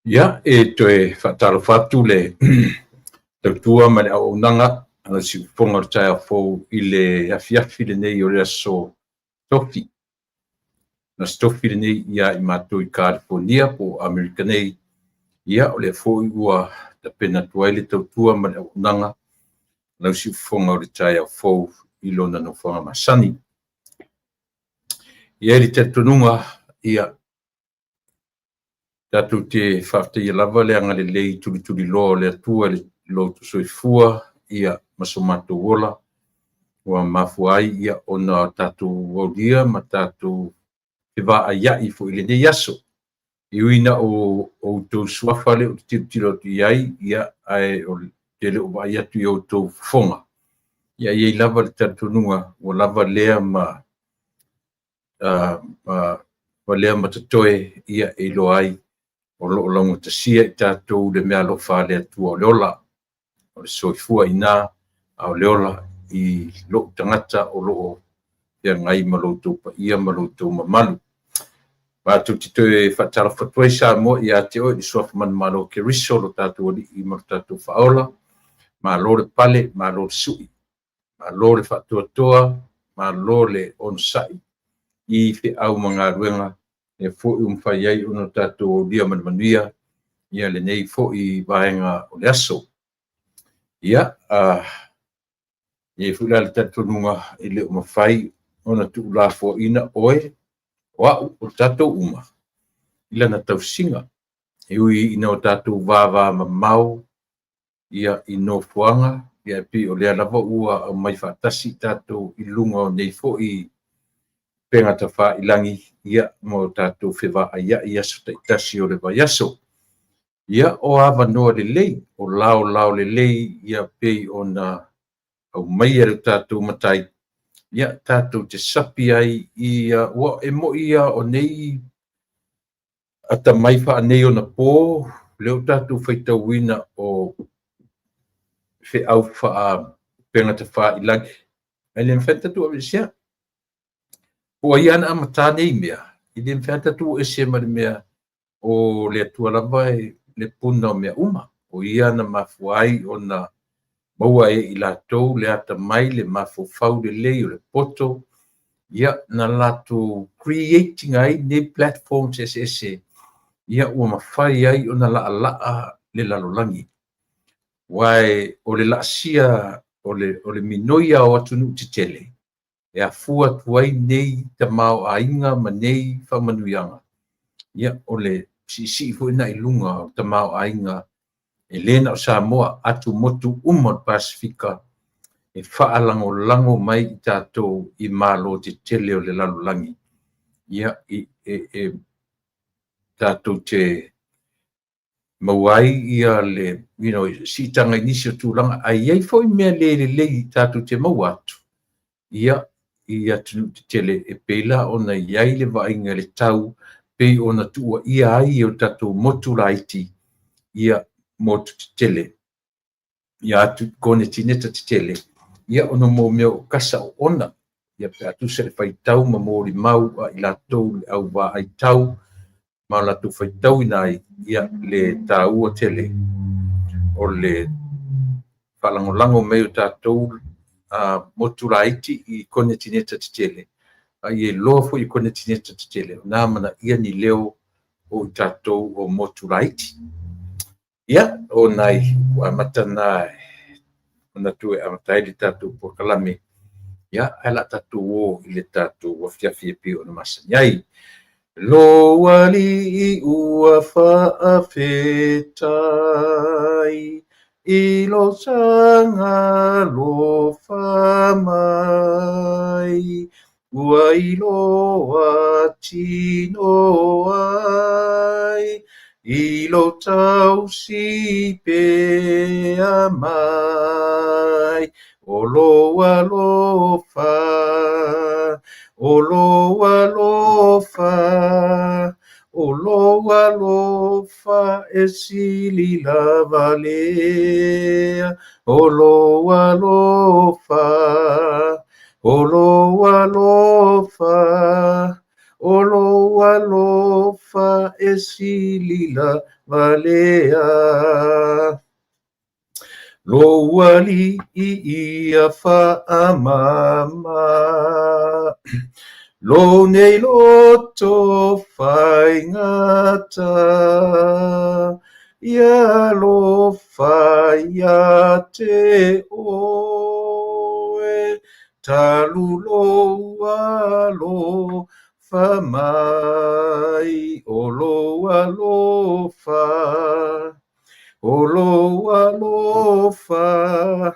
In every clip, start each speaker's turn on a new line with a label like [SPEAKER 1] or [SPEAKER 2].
[SPEAKER 1] Ia e toe whataro whatu le tautua ma le au nanga ana si whonga taia fōu i le afiafi le nei o le aso tofi. Na stofi le nei ia i mātou i California po Amerika nei ia o le fōu i ua ta pena tuai le tautua ma le au nanga na si whonga o le taia fōu i lona no whonga masani. Ia li te tununga ia Tatu te whafte ia lava le anga le lei tuli loa le atua le lo tu soifua ia masomato wola wa mafuai ia ona tatu wodia ma tatu te va aya I fo ile ne yaso. Iuina o tu swafale o tilo iai ia ai o te le o ia tu o tu fonga. Ia ia lava le tatu nunga o lava lea ma lea ma tatoe ia e loai o lo longo te sia I tātou le mea lofa le atua o leola, o le soifua ina, o leola I lo tangata o loo pia ngai maloutou pa ia maloutou mamalu. Mātou te toe whatara whatuai sa mo I a te oi, I soafa man malo ke riso lo tātou I ma tātou whaola, malo le pale, malo le sui, malo le whatuatoa, malo le onsai, I fe au mga ruenga, e fo whai ai ono tātou o dia manuia, ia le nei fo I vaenga o le aso. Ia, e fula le tātou nunga I le o mawhai, ona tu la fo ina oe, wau o tātou uma. Ila na tau singa, e ui ina o tātou vava mamau, ia I no fuanga, ia pi o lea lava ua o mai whaatasi tātou I lunga o nei fo I penga ta wha ilangi ia mo tātou whiwa a ia I aso ta itasi o le vai aso. Ia o awa noa le lei, o lao le lei ia pei o na au mai eru tātou matai. Ia tātou te sapi ai ia ua e mo ia o nei ata mai wha nei o na pō, leo tātou whaitau wina o whi au wha penga ta wha ilangi. Ai le mwhenta tu awisia. O ia na amata nei mea, I le mwhata tu e se mara mea o le atua lava le puna o mea uma. O ia na mafuai o na maua I lātou le ata mai le mafufau le lei o le poto. Ia na lātou creating ai ne platforms ese. Ia ua mawhai ai o na laa le lalolangi. Wai o le laasia o le minoia o atunu te tele. E a fua tuai nei ta mau ainga ma nei whamanuianga. Ia o le si fu ina I lunga o ta mau ainga e lena o Samoa atu motu umon Pasifika e whaalango mai I tātou I malo te tele o le lalolangi. Ia e tātou te mauai ia le, si tanga inisi o tūlanga, ai ei foi mea le tātou te mau atu. Ia tunu te tele e pela ona iai le vainga le tau, pei ona tua ia ai o tātou motu laiti, ia motu te tele. Ia atu kone tineta te tele. Ia ono mo mea o kasa o ona. Ia pe atu se le whaitau ma mōri mau a I lātou le au wā ai tau, ma lātou whaitau inai ia le tāu o tele. O le whalangolango mei o tātou motu laiti I kone tineta te tele. Ai e loa fo I kone tineta te tele. Nā mana ia ni leo o tātou o motu laiti. Ia, o nai, wa matanai. Ona tue amatai le tātou po kalame. Ia, ala tātou o I le tātou o fiafi e pio na masanyai. Lo wali ua whaafetai. I lo sanga lo whamai, ua I loa tino ai, I lo tau si pe amai, o loa lofa, o loa lofa, o loa lofa e sili lava lea, o loa lofa, o loa lofa, o loa lofa e sili la valea. Loa li ia whaamama. Lo nei loto whai ngata. Ia lo whai a te oe. Talu loa lo whamai. O loa lo wha. O loa lofa,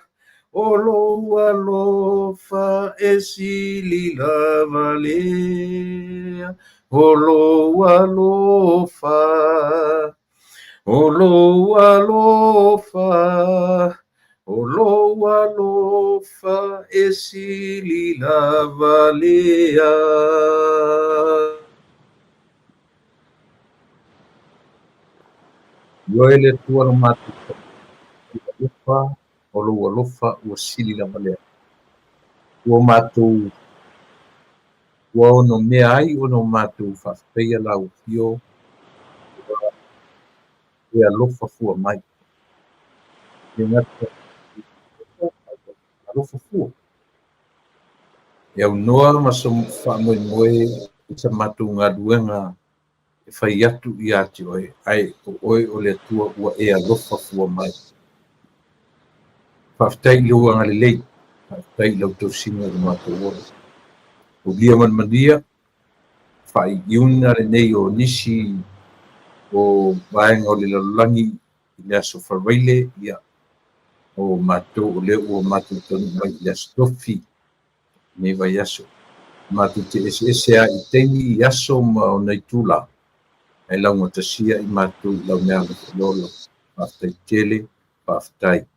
[SPEAKER 1] o loa lofa e sili la valea. O loa lofa, o loa lofa, o loa lofa e sili la valea. Yoele tua no matu. Lofa, o loa lofa, ua sili la valea. Ua mātou, ua ono mea ai, ono mātou whawhia la upio, ua lofa fua mai. E ngata, lofa fua. E au noa maso whamoe moe, sa mātou ngā duenga, e whai atu i ati oe, ai o oe o le tua ua ea lofa fua mai. Whawhtai lua ngale lei, whawhtai lau tau singa o mātou ora. O lia manmania, whai iuna le nei o nisi o vaenga o le lalangi i le aso whareile, ia o mātou o leo o mātou tonu mai i aso tofi, nei vai aso. Mātou te ese a i teini i aso ma o nei tula. Ai lau ngatasia i mātou lau mea le whalolo. Whawhtai tele, whawhtai.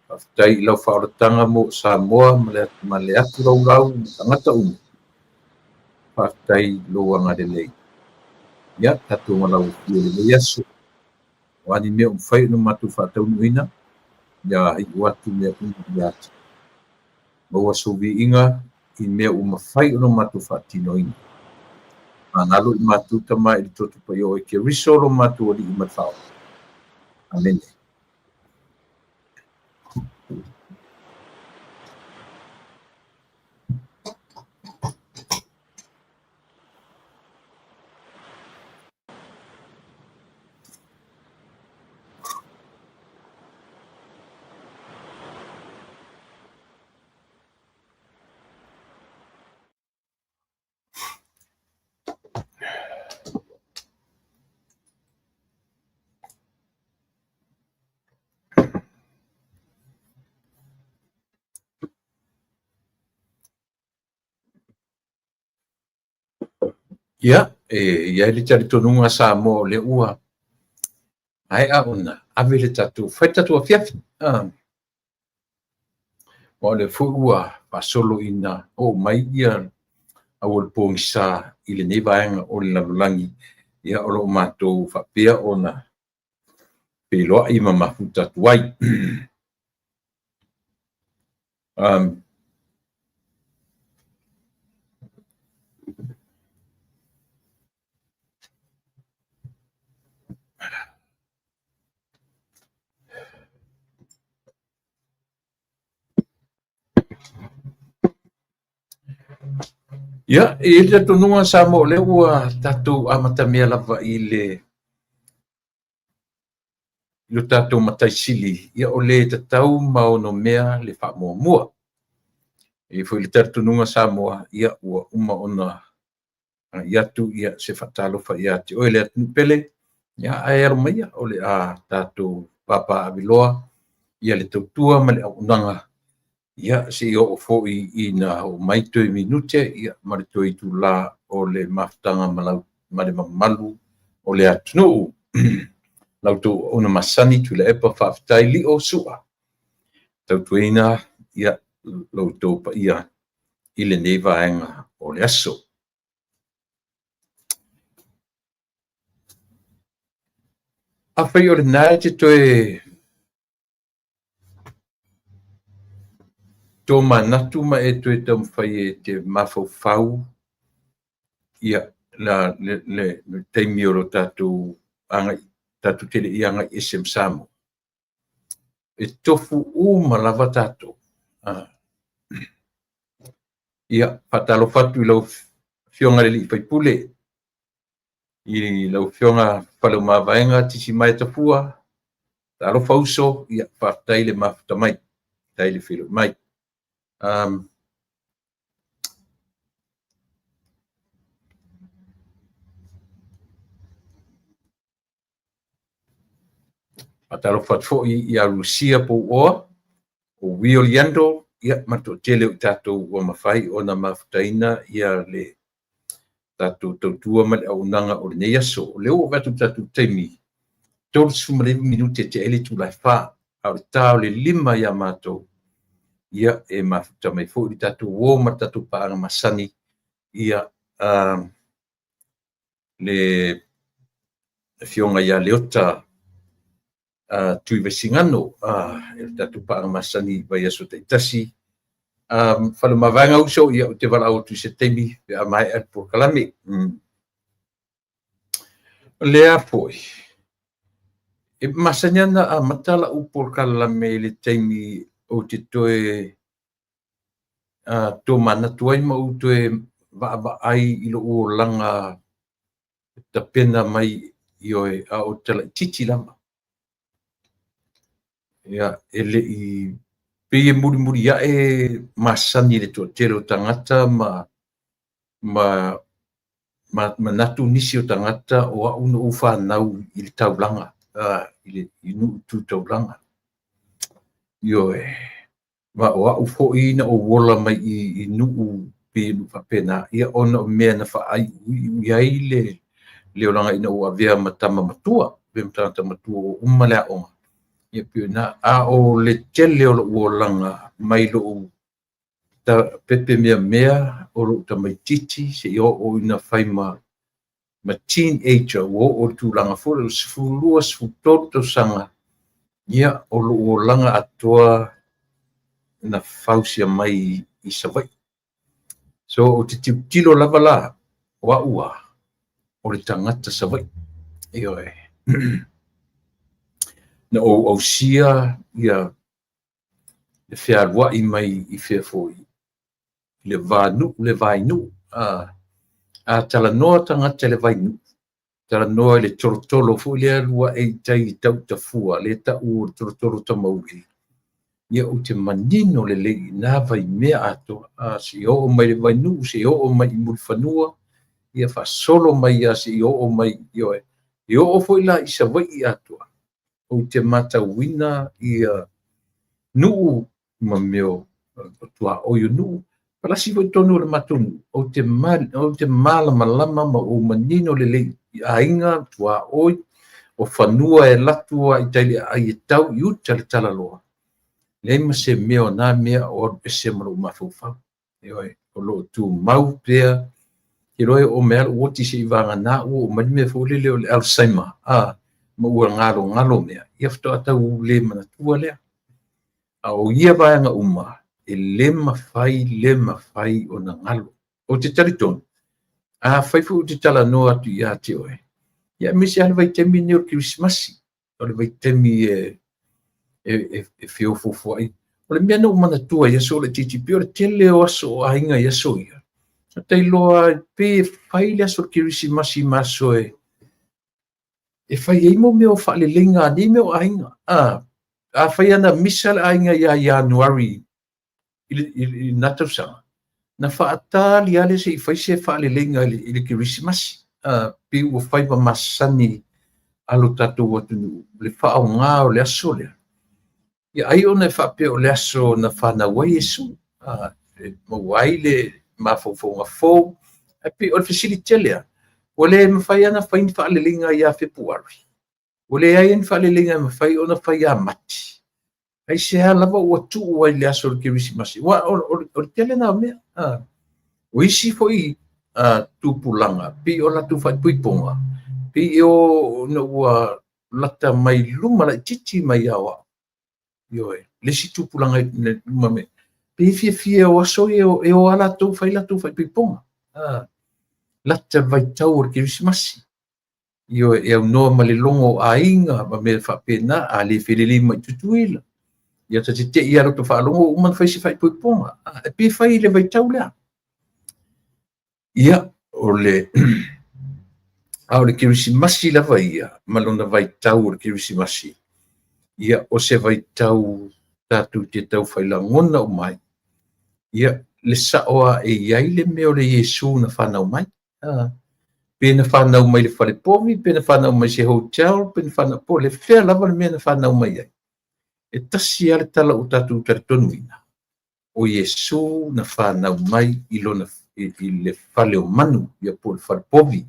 [SPEAKER 1] Whawhtai i lau whaoratanga mo Samoa ma le atu rau rau, tangata umu. Whawhtai loa ngare lei. Ia, tatou malau i le mei aso. Wani mea umwhai no mātou whatau nuina. Ia, i watu mea umu i ati. Maua sovi inga, i mea umawhai no mātou whatino ina. Analo i mātou tama i totu pai o e ke risoro mātou ali i matau. Amen. Ia, ia le tari tonunga sa mo le ua. Ai a ona, ave le tatu, fai tatu a fiafi. O le fu ua, pa solo ina, o mai ia, au le pōngisa i le nevaenga o le lalulangi, ia o lo mātou whapea ona, peloa i mamafu tatu ai. Ia, i le tonunga sa mo le ua tatou amatamea lava i le ilo tatou mataisili, ia o le tatau maono mea le whamuamua. E foi le tonunga sa moa, ia ua uma ona iatu ia se whatalofa ia te oe le atu pele, ia ai aromaia o le a tatou papa aviloa, ia le tautua ma le aunanga. Ia se o foi ina o mai 2 minute ia marito i tu la o le maftanga malau mare malu o le atunu lau tu ona masani tu le epa whaftai li o sua tau tuina ia lau tu pa ia i le nevaenga o le aso. A whai o le nai te toe tō manatu ma e tue tam whai e te mawhau ia le teimi o lo tātou anga tatu tele ianga isem samu. E tofu uma lava tatou. Ia patalo fatu ilo fionga le li pule. I lau fionga palau mavaenga tisi mai tafua. Talo fauso ia partai le mafuta mai. Tai le filo mai. Patalo fatu ia Rusia po o Wio Liando ia mato tele o tatou o mawhai o na mafutaina ia le tatou tautua ma le aunanga o le neiaso. O leo o vatu tatou teimi. Tolu sumalevi minute te ele tu lai wha. Au le tau le 5 ia matou. Ia e mafuta mai fo i tatou o ma tatou paanga masani. Ia le fionga ia leota tui vesingano e tatou paanga masani vai aso taitasi. Fala mavanga uso ia o te wala o tu se temi pe a mai al por kalame. Lea foi. E masanyana a matala u por kalame le temi o te toe to mana tuai ma u toe va ai ilo o langa ta pena mai ioe a o tala titi lama. Ia ele i pe muri ya e masani le to tero tangata ma natu nisi o tangata o uno ufa nau i le taulanga i nu tu taulanga yo ma o fo ina o wola mai i nu pe nu fa pena ia ona me na fa ai ia ile le olanga ina o avea matama matua be matama matua o umala o ia pe na a o le tele o langa mai lo ta pepe mea o lo ta mai titi se o ina fai ma teenager o tu langa fo o sfulua sfutoto sanga ia o lo langa atua na fausia mai i savai so o te tilo lava la wa ua o le tangata savai io na o sia ia le fearua i mai i fea foi le vainu a tala noa tangata le vainu tala noa le torotolo fu le alua e tai tau tafua le ta u torotolo tamauli ia o te manino le na vai mea ato si o mai le vainu si o mai mulfanua ia fa solo mai ia si o mai io o foi la isa vai ato o te mata wina ia nuu ma meo tua o yo nuu para si foi tonu le matunu o te mala malama ma o manino le ainga tua oi o fanua e latua i tali ai tau yu tala loa le ma se meo na mea o se mo mafufa o lo tu mau pea i roi o mea o ti se vanga na o ma me fo le Alzheimer ma ua ngalo mea ia fto ata u le mana tua le a o ia vaanga uma e le mafai o na ngalo o te taliton a fai fu te tala no atu ia te oe ia misi ana vai temi ne o Christmasi o le vai temi e fio fofo ai o le mea no mana tua ia so le titi pio le tele o aso o ainga ia so ia tai loa pe fai le aso Christmasi maso e fai e mo meo fa le lenga ni meo ainga a fai ana misal ainga ia Januari i natausaga na faatali ale se i fai se faalelega i le Christmas pe ua fai mamasani alo tatou atunuu le faaogā o le aso lea ia ai ona e faapea o le aso na fanau ai Iesu maua ai le mafaufauga fou pe o le fesiliti lea o le mafai ana faini faalelega iā Februari o le ai ani faalelega e mafai ona fai iā Mati ai se lava ua tuu ai le aso le Krismasi ua o le tele na mea o isi foi tupulaga pe o latu faipuipoga pe o na ua lata mai luma lai titi mai awa ioe le si tupulaga le luma me pe fiafia o aso e o ala latu faipuipoga lata vaitau o le Krismasi Io e au noa ma le longo ainga ma me whapena a le whilili mai tutuila. Ia ta te ia roto whaalongo uman whaisi whai puiponga. E pe whai le vai tau lea. Ia o le au le kirisimasi lava ia malona vai tau o le kirisimasi. Ia o se vai tau tatu te tau whailangona o mai. Ia le saoa e iai le meo le Yesu na whanau mai. Pena whanau mai le whare pomi, pena whanau mai se hotel, pena whanau po le whea lava le mea na whanau mai ai. E tasi ale tala o tatu taritonuina. O Yesu na whanau mai i le whale o manu, ia po le whare pomi.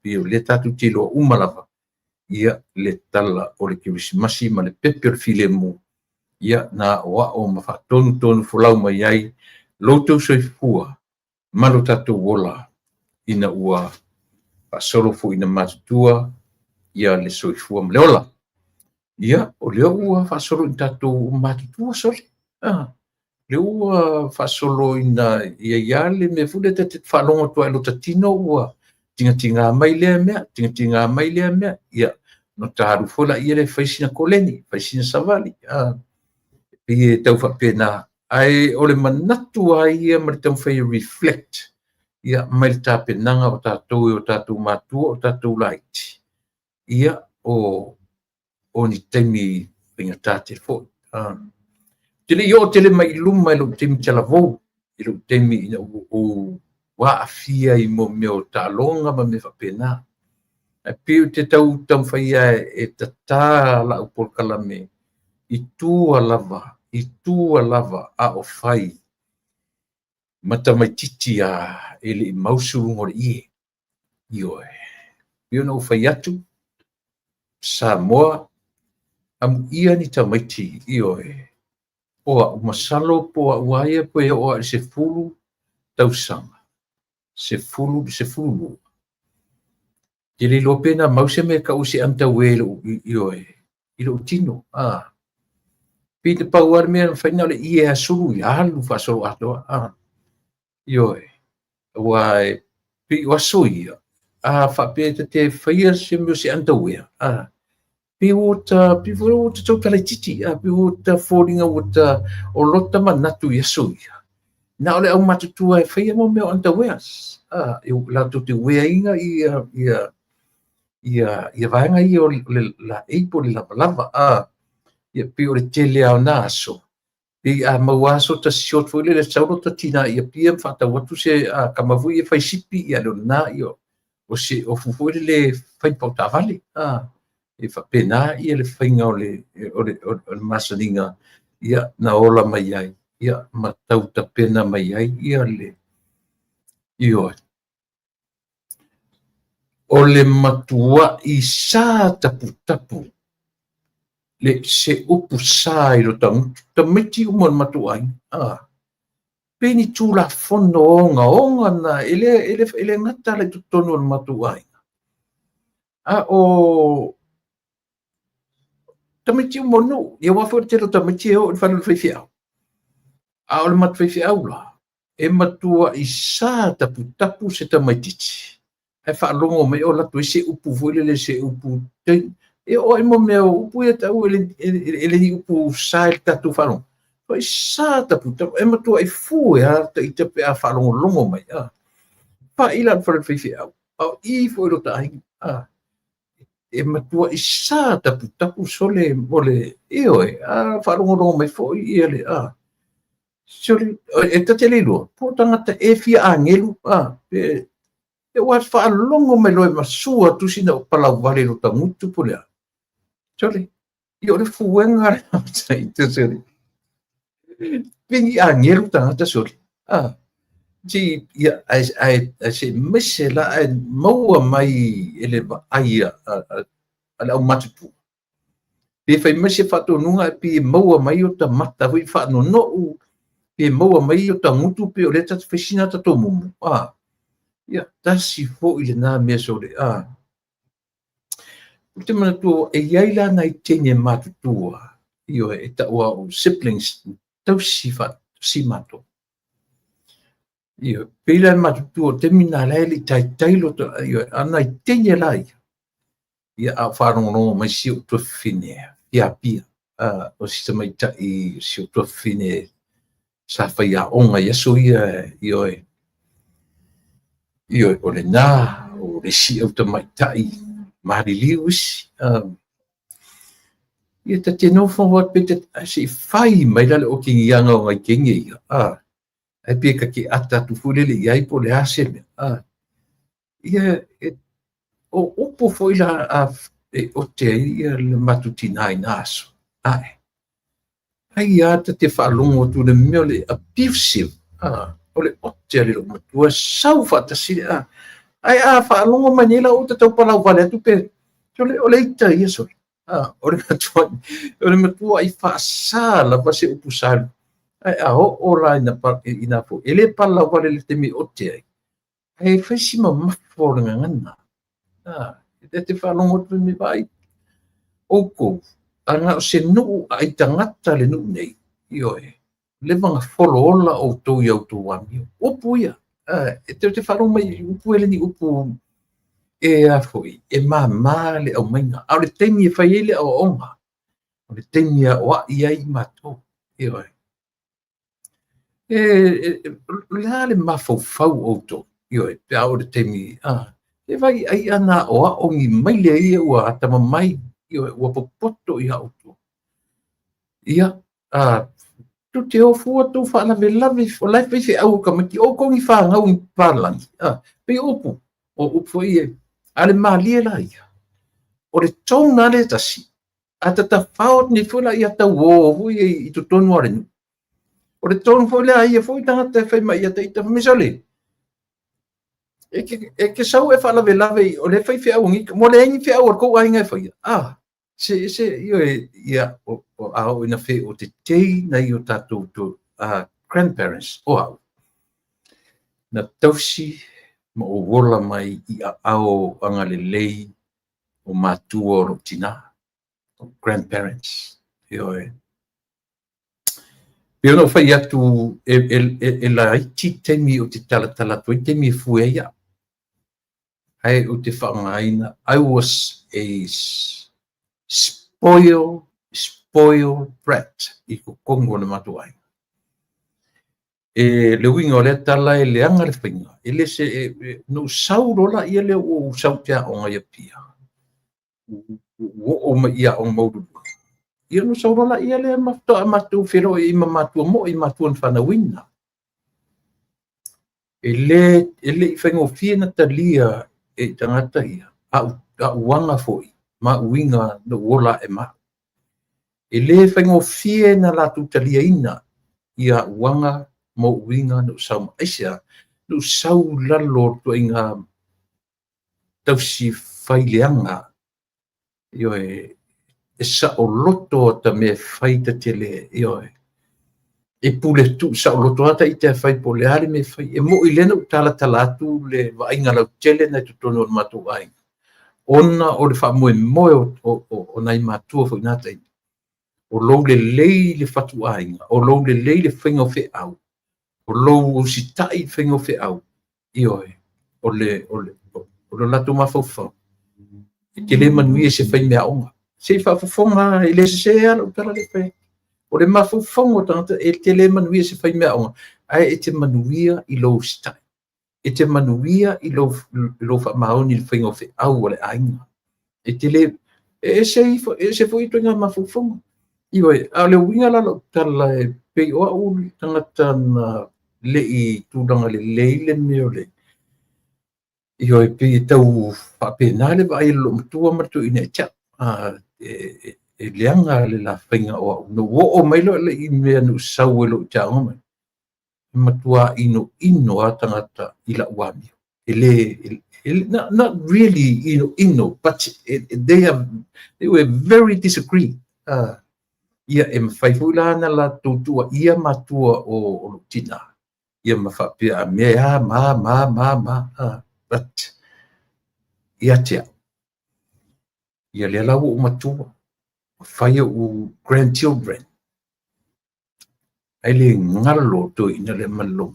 [SPEAKER 1] Pio le tatu tilo umalava. Ia le tala o le kirisimasi ma le pepe o le filemu. Ia na oa o ma whatonu fulau mai ai, loutou soifua, malo tatu wola ina ua pasolo fu ina matutua, ia le soifua ma le ola. Ia o leo ua fasolo in tatu matutua soli. Le ua fasolo ina ia le me fule te whalonga tua ilo tatino ua tinga mai lea mea, ia no taru fola ia le whaisina koleni, whaisina savali. Ia tau whapena, ai ole manatu ai ia ma le tau whai reflect, ia mai le tāpenanga o tātou matua o tātou laiti. Ia o ni teimi pinga tāte fo. Tele yo tele mai luma ilo teimi talavou, ilo teimi ina o wa afia i mo meo tālonga ma me whapena. E piu te tau whai e tata la upol kalame, i tua lava a o whai. Mata mai titi a ele i mausurungo le ie. Ioe. Io no whai atu. Samoa. Am ia ni ta maiti. Ioe. Oa umasalo po a uaia po e oa se fulu tausanga. Se fulu. Tele lopena mause me ka usi anta welo. Ioe. Ilo tino. Pita pauar mea whaina le ie a suru i alu whasoro atoa. Ioe. Wai pi wasuia. Whapeta te whaia se meo se anta wea. Pi wota tau tala titi. Pi wota fōringa wota o lota manatu i asuia. Na ole au matutua e whaia mo meo anta weas. Lato te wea inga ia vaenga i o la eipo le lava. Ia pi o le tele au na aso. Pi a mauaso ta siot fwile le sauro ta tina ia pia mfata watu se kamavu ia fai sipi ia lo na io. O fufwile le fai pauta vale. E fa pena ia le whainga o le masaninga ia na ola mai ai. Ia matau ta pena mai ai ia le. Io. O le matua i sa tapu. Le se upu sa i lo ta meti umon matuai. Peni tu la fono onga na ele ngata le tutonu al matuai. O ta meti umon no. Ia wafo te lo ta meti o whanu le whaifiau. O le matu whaifiau la. E matua i sa tapu se ta maititi. Hai whaalongo mai o latu i se upu vuile le se upu te. E o i mo mea upu e tau ele ni upu sa il tatu whalongo. O i sa tapu, e matua i fu e a ta i te pe a whalongo longo mai. Pa ilan whalat whiwhi au. Au i fu e lo ta ahi. E matua i sa tapu sole mole eo e. Whalongo longo mai fu i ele. Sole, e ta te lilo. Po tangata e fia a ngelu. E wat whalongo mai loe masua tusina o palau wale lo ta ngutu po lea. Sole, io le fuenga te sole. Vini a ngelu tangata sole. Ti ia ai se mesela ai maua mai ele ai ala o matutu. Pe fai mese fato nunga pe maua mai o ta mata hui fa no pe maua mai o ta ngutu pe o le ta fesina ta to mumu. Ia tasi fo ile na me sole. Te mana tu e iaila na i tene matutua. Io e ta ua o siblings tau si mato. Io pila matutua te mina laili tai tailo to io ana i tene lai. ia a whanongo mai si o tua whine, ia pia, o si ta mai ta I si o tua whine, sa whai a onga yaso ia o le nā, o le si au ta mai ta I, mahari liwis, ia ta te nofo wat pete, si whai mai lale o ki ngianga o ngai kengi ia, ai pia ka ki ata tu fulele iai po le aseme, ia o upo foi la o te ia le matutina ai naso. Ai ia te whaalongo tu le mea le abusive. O le ote le lo matua sau whatasi. Ai whaalongo manila o te tau palau wale atu pe. O le ita ia soi. O le matua ai whaasa la pase upu salu. Ai o la ina po. Ele palau wale le te mi ote ai. Ai whaisima mafo le ngana. Te whanongo tu mi vai. Oko, anga o se nuu ai tangata le nuu nei. Ioe, le manga wholo ola o tau iau tau wami. Upu ia. Te whanongo mai upu ele ni upu a foi. E maa le au mainga. Au le teimi e whai ele au onga. Au le teimi a oa iai mato. Ioe. Le le mafau o tau. Ioe, pe au le teimi. E vai ai ana oa ongi mai le ia ua atama mai ua popoto I auto. Ia, tu te ofu atu whaana me lavi, o lai pese au kamati, o kongi whaangau I pārlangi. Pe opu, o upu ia, ale maalie la ia. O le tonga le tasi, a tata whaot ni fula ia tau o hui I tu tonu arenu. O le tonu fula ia fui tangata e whaima ia te ita misole. E ke sau e whaala ve lave, o le whai whia ungi, mo le engi whia ua kou ainga e whaia. Se ia o au ina whi o te tei na I o tātou to grandparents o au. Na tausi ma o wola mai I a au anga le lei o mātua o tina. O grandparents. Ioe. Pio no whai atu e la iti temi o te tala toi temi e fue ia. Ai o te whaangaina. I was a spoil brat I ko kongo na matuai. Le winga o le tala e le anga le whainga. E le se no saurola ia le o sautea o ngai pia. O ma ia o maudu. Ia no saurola ia le matu whiro I matua mo I matua whanawina. E le I whainga o whina talia e tangata ia. A uanga foi. Ma winga no wola e ma. E le whaingofie na latu talia ina ia wanga mo winga no sau maisia no sau lalo to inga tausi whaileanga ioe e sa o loto ta me whaita tele ioe e pule tu sa o loto ata I te whai po le hali me whai e mo I lena utala talatu le wainga lau tele na tutono o matu ai ona o le wha moe moe o nai matua fo inata ina o lou le lei le fatu ainga, o lou le lei le whainga whe au, o lou o si tai whainga whe au, ioe, o le lato mawhauwhau. E te le manui e se whain mea onga. Se whawhawhonga e le se ala utala le whae. O le mawhauwhonga tangata e te le manui e se whain mea onga. Ai e te manuia I lou si tai. E te manuia I lou whamaoni le whainga whe au o le ainga. E te le, e se fwoi tuinga mawhauwhonga. Ioi, a le winga la tala e pei oa uli tangata na lei tūranga le leile meo le. Ioi, pei tau whapena le vai lo mtua martu ina tia. E leanga le la whainga oa. No wo o mailo le I mea no sau e lo tia ngomai. Matua ino a tangata I la uami. Not really ino, but they were very disagree. Ia e mawhaifula na la tūtua ia matua o tina. Ia mawhapia a mea but ia tea. Ia lea lau o matua. Whaia o grandchildren. Ai le ngalo to ina le malo.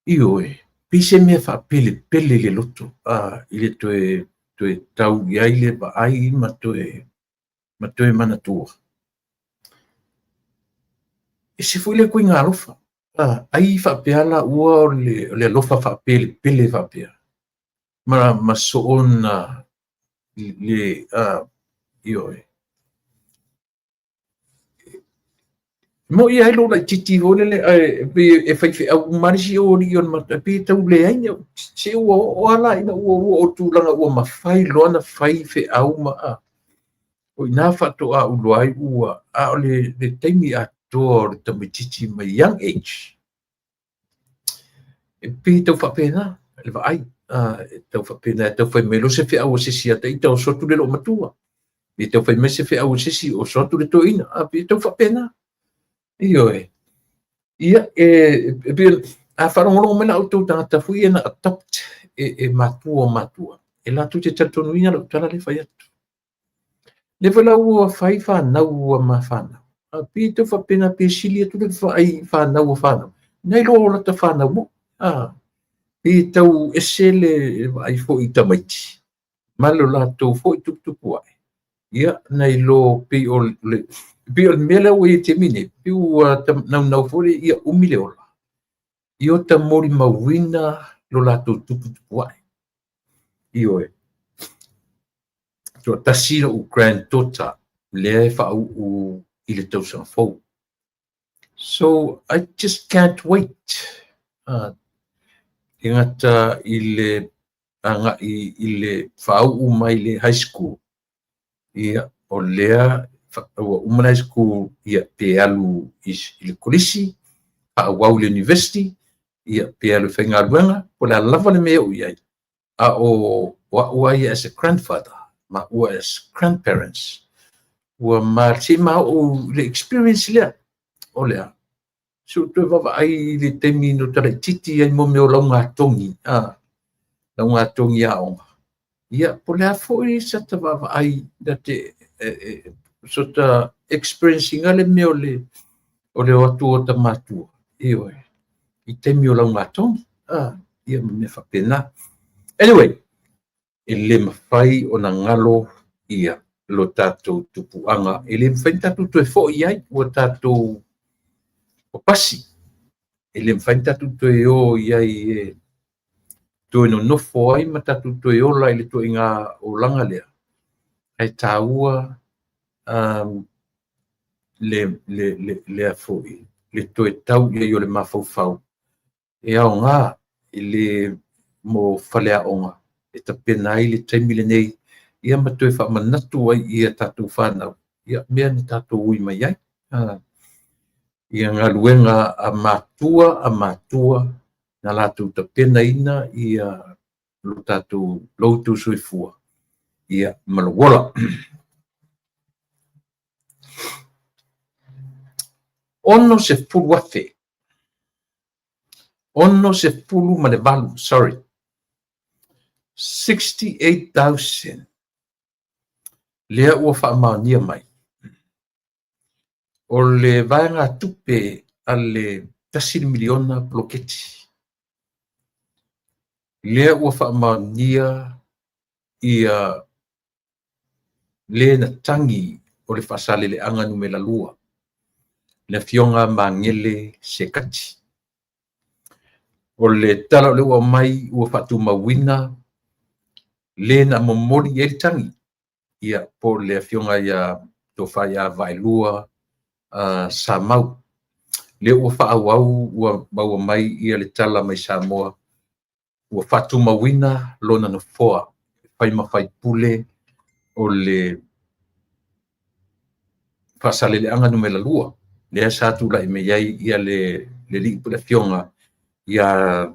[SPEAKER 1] Ioe, pise mea whapele pele le loto. I le toe tau iai le ba ai ma toe mana tua. E se fui le koe ngā lofa. Ai whapea la ua o le lofa whapele pele whapea. Ma so ona le ioe. Mo ia ilo la titi hole le e fai au marisi o ni on mata pe tau le ai se o ala ina o tu langa o ma fai lo na fai fe au ma o ina fa to a u loai ua a le taimi a to le titi ma young age e pe tau fa pena le va ai tau fa pena tau fai melo se fe au se sia te tau so tu le lo matua e tau fai me se fe au se si o so tu le to ina a pe tau fa pena ioe. Ia, a wharongorongo mena o tō tangata fui ena adopt matua. E la tu te tatonuina lau tala le whai atu. Le wala ua whai whanau ua ma whanau. A pi te whapena pe sili atu le whai whanau o whanau. Nei lo la ta whanau mo. Pi tau esele ai fo i tamaiti. Malo la tō fo i tuputupu ai. Ia, nei lo pi o le mele o e te mine. Pi ua nau fore ia umile ola. Io ta mori mawina lo lato tuputupu ai. Ioe. So tasira u granddaughter le fa u ile tausa fo. So I just can't wait. Ingata ile anga ile fa u mai le high school. Ia o lea o high school ia pe alu ile kolisi pa wau le university ia pe alu fenga ruanga po la lava le me o ia o as a grandfather ma o as grandparents o ma o le experience le o le so to va ai le temi no tara titi ai mo me o longa tongi a ia po le foi sa ta va ai da te so ta experiencing ale me o le atu o ta matua ioe i temi o longa tongi ia me fa pena anyway ele mafai o na ngalo ia lo tatou tupuanga ele mafai tatou toe fo iai o tatou o pasi ele mafai tatou toe o iai toe no nofo ai ma tatou toe o la ele toe ngā o langa lea ai tāua le foi le toe tau iai o le mafaufau e ao ngā ele mo falea onga e ta pena ai le taimi le nei ia ma toe wha manatu ai ia tatou whanau ia mea ni tatou ui mai ai ia ngā luenga a matua na latou ta pena ina ia lo tatou loutou soifua ia malawola ono se fulu afe ono se fulu ma le valu 68,000 lea ua whaamania mai. O le vaenga tupe ale 10 miliona bloketi. Lea ua whaamania ia le na tangi o le whasale le anga nume la lua. Le fionga mangele se kati. O le tala le ua mai ua whatu mawina le na momori e tangi ia po le fionga ia tofa ia vailua sa mau le ua whaauau ua maua mai ia le tala mai Samoa ua whatu mawina lona no foa whai mawhai pule o le whasale le anga numela lua le sa tu la me iai ia le li pula fionga ia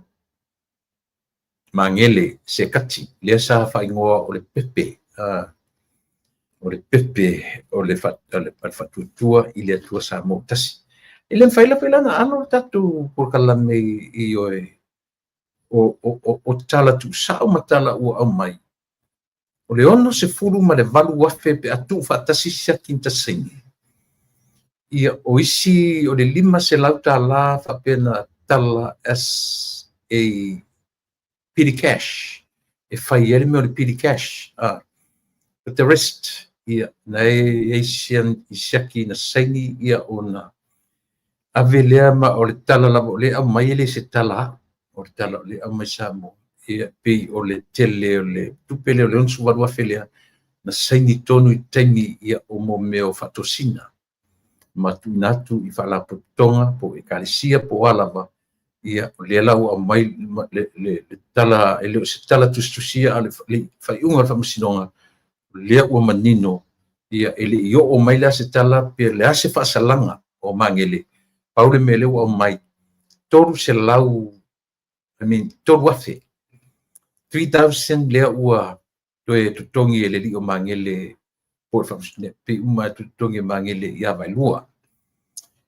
[SPEAKER 1] mangele se kati le sa whaingoa o le pepe o le whatutua i le atua sa mo tasi. E le mwhaila na ano tatu por kalame i oe o tala tu sao matala ua au mai. O le ono se furu ma le valu wafe pe atu whatasi sia kinta singi. Ia o isi o le 5 se lauta la whapena tala as e piri cash e fai ele me o piri cash but the rest ia na e sian isaki na saini ia ona avelea ma o le tala lava o le au mai le se tala o le tala o le au mai samo ia pe o le tele o le tupele o le onsu walua felea na saini tonu i taimi ia o mo meo fatosina ma tu natu i fala potonga po e kalisia po alava ia le lau au mai le tala ele se tala tustusia ale le fai unga fa masinonga le o manino ia ele io o mai la se tala pe le ase fa salanga o mangele paule mele o mai toru se lau toru afe 3000 le ua toe tutongi ele li o mangele por famsne pe uma tutongi mangele ia vai lua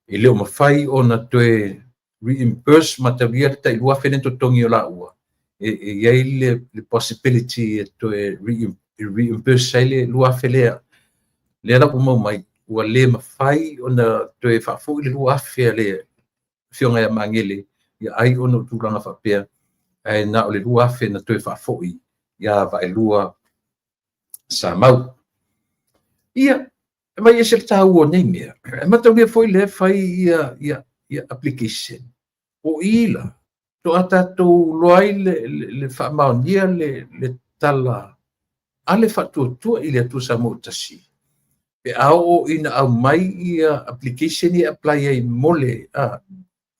[SPEAKER 1] ele o mafai ona toe reimburse matavia tai lua fene tutongi o la ua e le possibility toe reimburse ele lua felea le la uma mai ua le mafai ona toe fa fu le lua fe le fionga ya mangele ia ai ona tulanga fa pe ai na o le lua fe na toe fa fu ia vai lua sa mau ia mai ese tau o nei mea ma tau le foi le fai ia application o ila to ata to loai le fa maonia le tala ale fa tu ile tu sa mo tasi pe ao ina au mai ia application ia apply ai mole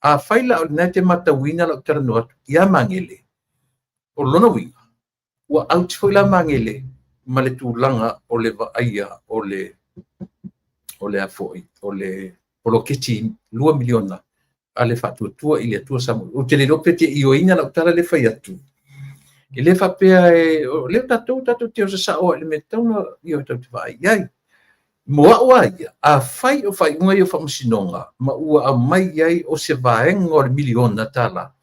[SPEAKER 1] a faila o nete matawina la terno ia mangele o lona wi wa out foi la mangele ma le tulaga o le vaaia o le afoi o lo kiti 2 miliona a le faatuatua i le atua samu o te lelo pete ioina la utala le fai atu i le faapea o le tatou te o sasao le metauna i o tau te vaaiai mo a'u ia a fai o faiuga i o faamasinoga ma ua amai ai o se vaega o le miliona tala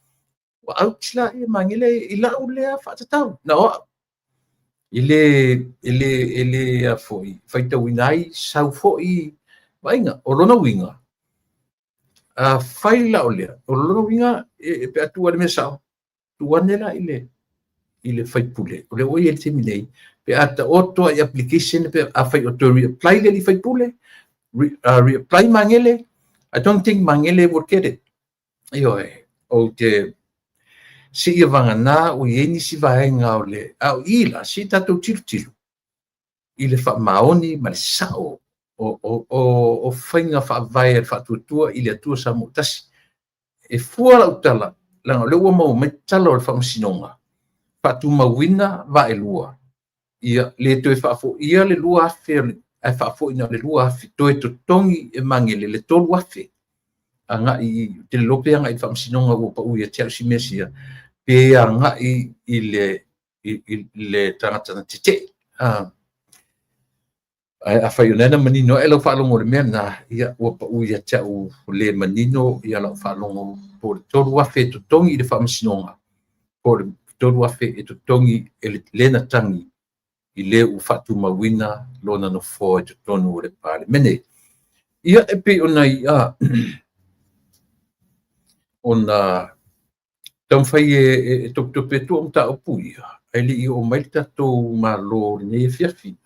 [SPEAKER 1] ua autila ia magele i la'u lea faatatau na oa ele a foi faitauina ai sau fo'i vainga o lona winga a faila o lea o lona winga pe atua le mesao tuanela ile faipule o le oi ele teminei pe ata oto i application pe a fai o to reapply le faipule reapply mangele I don't think mangele would get it io o te si ia vangana o ieni si vaenga o le au ila si tatou tilu i le faamaoni ma le sao o fainga faavae le faatuatua i le atua sa mo tasi e fua lautala laga o le ua mau mai tala o le faamasinoga faatumauina vaelua ia le toe faafo'ia le lua afe ae faafo'ina o le lua afe toe totogi e magele le tolu afe aga'i te lelope aga'i le faamasinoga ua pa'u ia te a'usi mesia pe aga'i i le tagata na tete a fai ona na manino e lau fa'alogo o le mea na ia ua pa'u ia te a'u le manino ia lau fa'alogo po le tolu afe e totogi i le faamasinoga po le tolu afe e totogi e lena tagi i le u fa'atumauina lona nofoa e totonu o le palemene ia e pei ona ia ona taumafai e toputopu e tua mata'aupui ai le'i o mai le tatou malo lenei e fiafi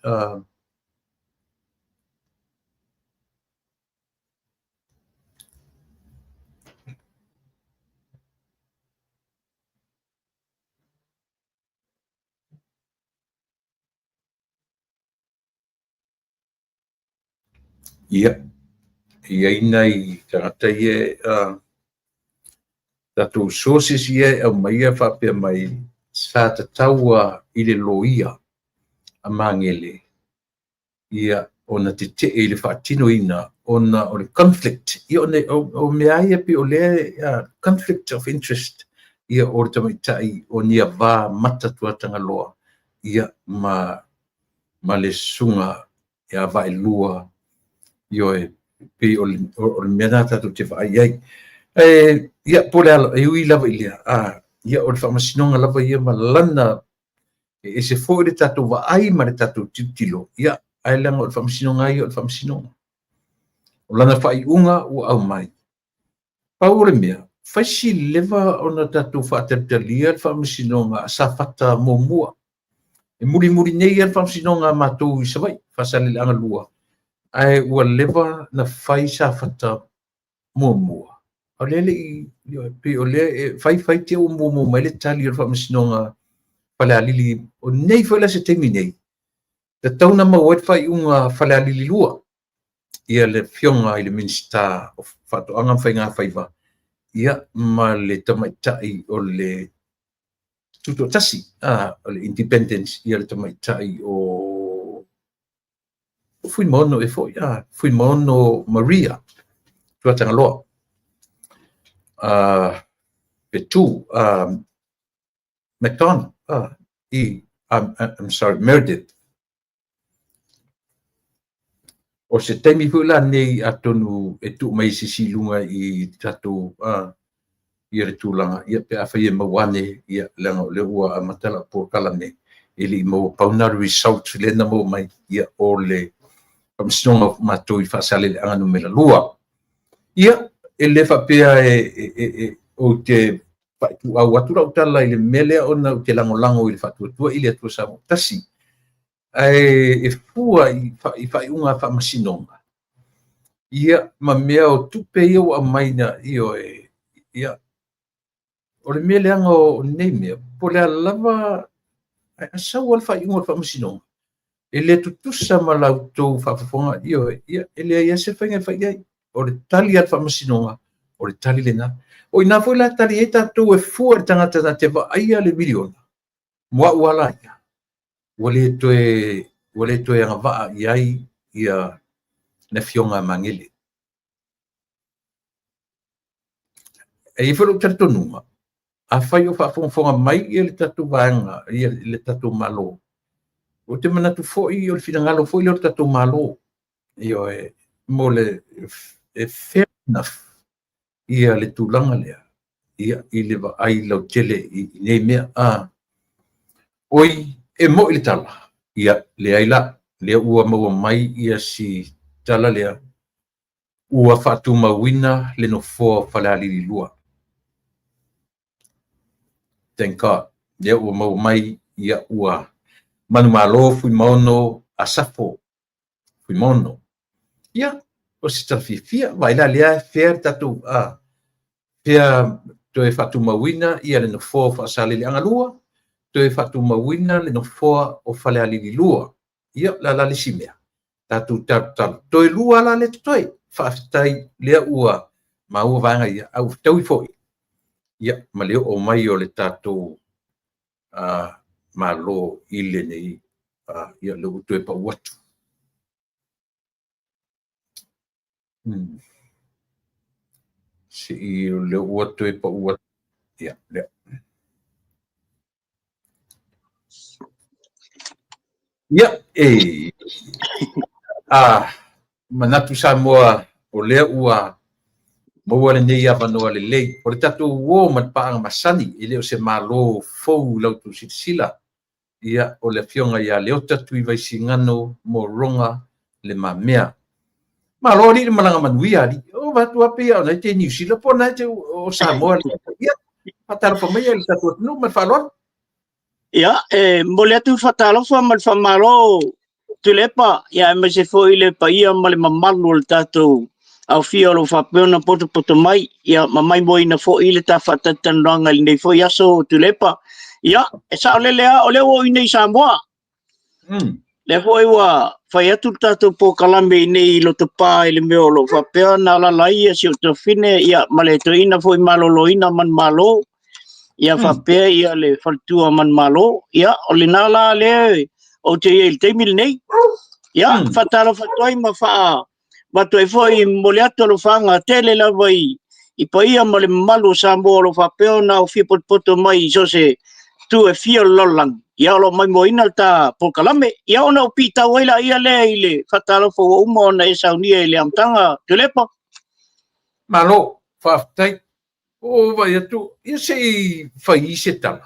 [SPEAKER 1] ia ina i tagata ia tatou sources ia au maia fa'apea mai sa tataua i le loia a magele ia ona tete'e i le fa'atinoina ona o le conflict ia o mea ia pe o lea conflict of interest ia o le tamaita'i o nia vā mata tuatagaloa ia ma le suga ia va'elua io pe o le mea na tatou te fa'ai ai ia po le ala e ui lava i lea ia o le faamasinoga lava ia ma lana e se fo'i le tatou va'ai ma le tatou tilotilo ia ae laga o le faamasinoga ai o le faamasinoga o lana fa'ai'uga ua au mai pau o le mea faisi leva ona tatu whaatatalia whamasinonga safata momua. E muri nei al whamasinonga mātou I savai, whasale anga lua. Ai ua leva na whai safata momua. O lele pe o le fai te o momo mai le tali al whamasinonga whale alili o nei whala se temi nei. Te tauna mawet whai unga whale alili lua. Ia le fionga I le minsta o whato anga whai ngā whaiva. Ia ma le tamaitai o le tuto tasi, o le independence, ia le tamaitai o fui mono e foi, fui mono Maria, tua tangaloa. Pe tu, McDonald, I'm sorry, Meredith. O se taimi hula nei atonu e tu mai sisi lunga I tatu ia le tūlanga, ia pe awhai e mawane ia langa le ua a matala po kalame ili mo pauna result lena mo mai ia o le pamsinonga mātou I whaasale le anganu me la lua. Ia e lefa pea o te whaitu au atura utala I le melea ona o te lango I le whatuatua ili atua sa mo tasi. E fua I whaiunga whamasinonga. Ia ma mea o tupe ia o amaina io ia o le mea leanga o nei mea, po lea lava asau al whaiunga al whamasinonga. E le tutusa ma lautou whaafafonga ia e lea ia se whainga whaiai o le tali al whamasinonga, o le tali lena. O ina fo la tali e tatou e fua le tangata na te aia le miliona. Mua uala ia. Wale toe anga waa iai ia na fionga mangele. E I whalu tato nunga. A whai o whaafonga mai ia le tatu vaanga, ia le tatu malo. O te manatu foi o le finangalo foi le tatu malo. Io mo le fair enough. Ia le tūlanga lea. Ia I le wa ai lau tele I nei mea oi e mo I le tala. Ia le aila, le ua maua mai ia si tala lea. Ua whaatu mawina le no fōa whalealili lua. Thank God. Ia ua maua mai ia ua manu malo fui mono asafo. Fui mono. Ia, o si tarfifia, waila lea fair tatu pea toe whaatu mawina ia le no fōa whaasalili anga lua. Toe whaatu mawina le no fōa o whalealili lua. Ia la la le simea. Tatu tatu. Toe lua la le toi. Whaafitai lea ua maua vanga ia. Au tau I foi. Ia ma leo o mai o le tatu malo I le nei. Ia le utoe pa watu. Si I le utoe pa watu. Ia lea. Ia manatu sa moa o lea ua maua le nei avanoa le lei. O le tatu uo matpaanga masani I leo se malo fou lautu sila. Ia o le fionga ia leo tatu I vaisi ngano mo ronga le mamea. Malo li le malanga manuia li. O watu ape ia o nei te New Zealand po nei te o Samoa. Ia patara pa mai le tatu atunu matwhalon.
[SPEAKER 2] Ia, mole atu whatalofa mal whamalo tulepa, ia me se fo I le pa ia male mamalu le tatou au fia lo whapeona poto mai, ia mamai mo ina fo I le ta whatatanranga li nei fo iaso tulepa. Ia, e sa olelea o leo o inei Samoa. Le fo iwa whai atu tatou po kalame I nei lo te pā I le meo lo whapeona la lai ia si o te fine, ia male to ina fo I malolo ina man malo. Ia whapea ia le whaltua man malo. Ia, o le nala le o te ia il teimil nei. Ia, whatara whatoi ma wha. Wato e fwoi mole ato lo whanga tele la vai. I pa ia ma le malu sa mo lo whapea na o fia poto mai so se tu e fia lolang. Ia lo mai mo ina ta po kalame. Ia ona o pita waila ia le ile. Whatara whaua uma ona e saunia I le amtanga. Tulepa.
[SPEAKER 1] Malo, whaftai. O vai atu, ia sei whai se tala.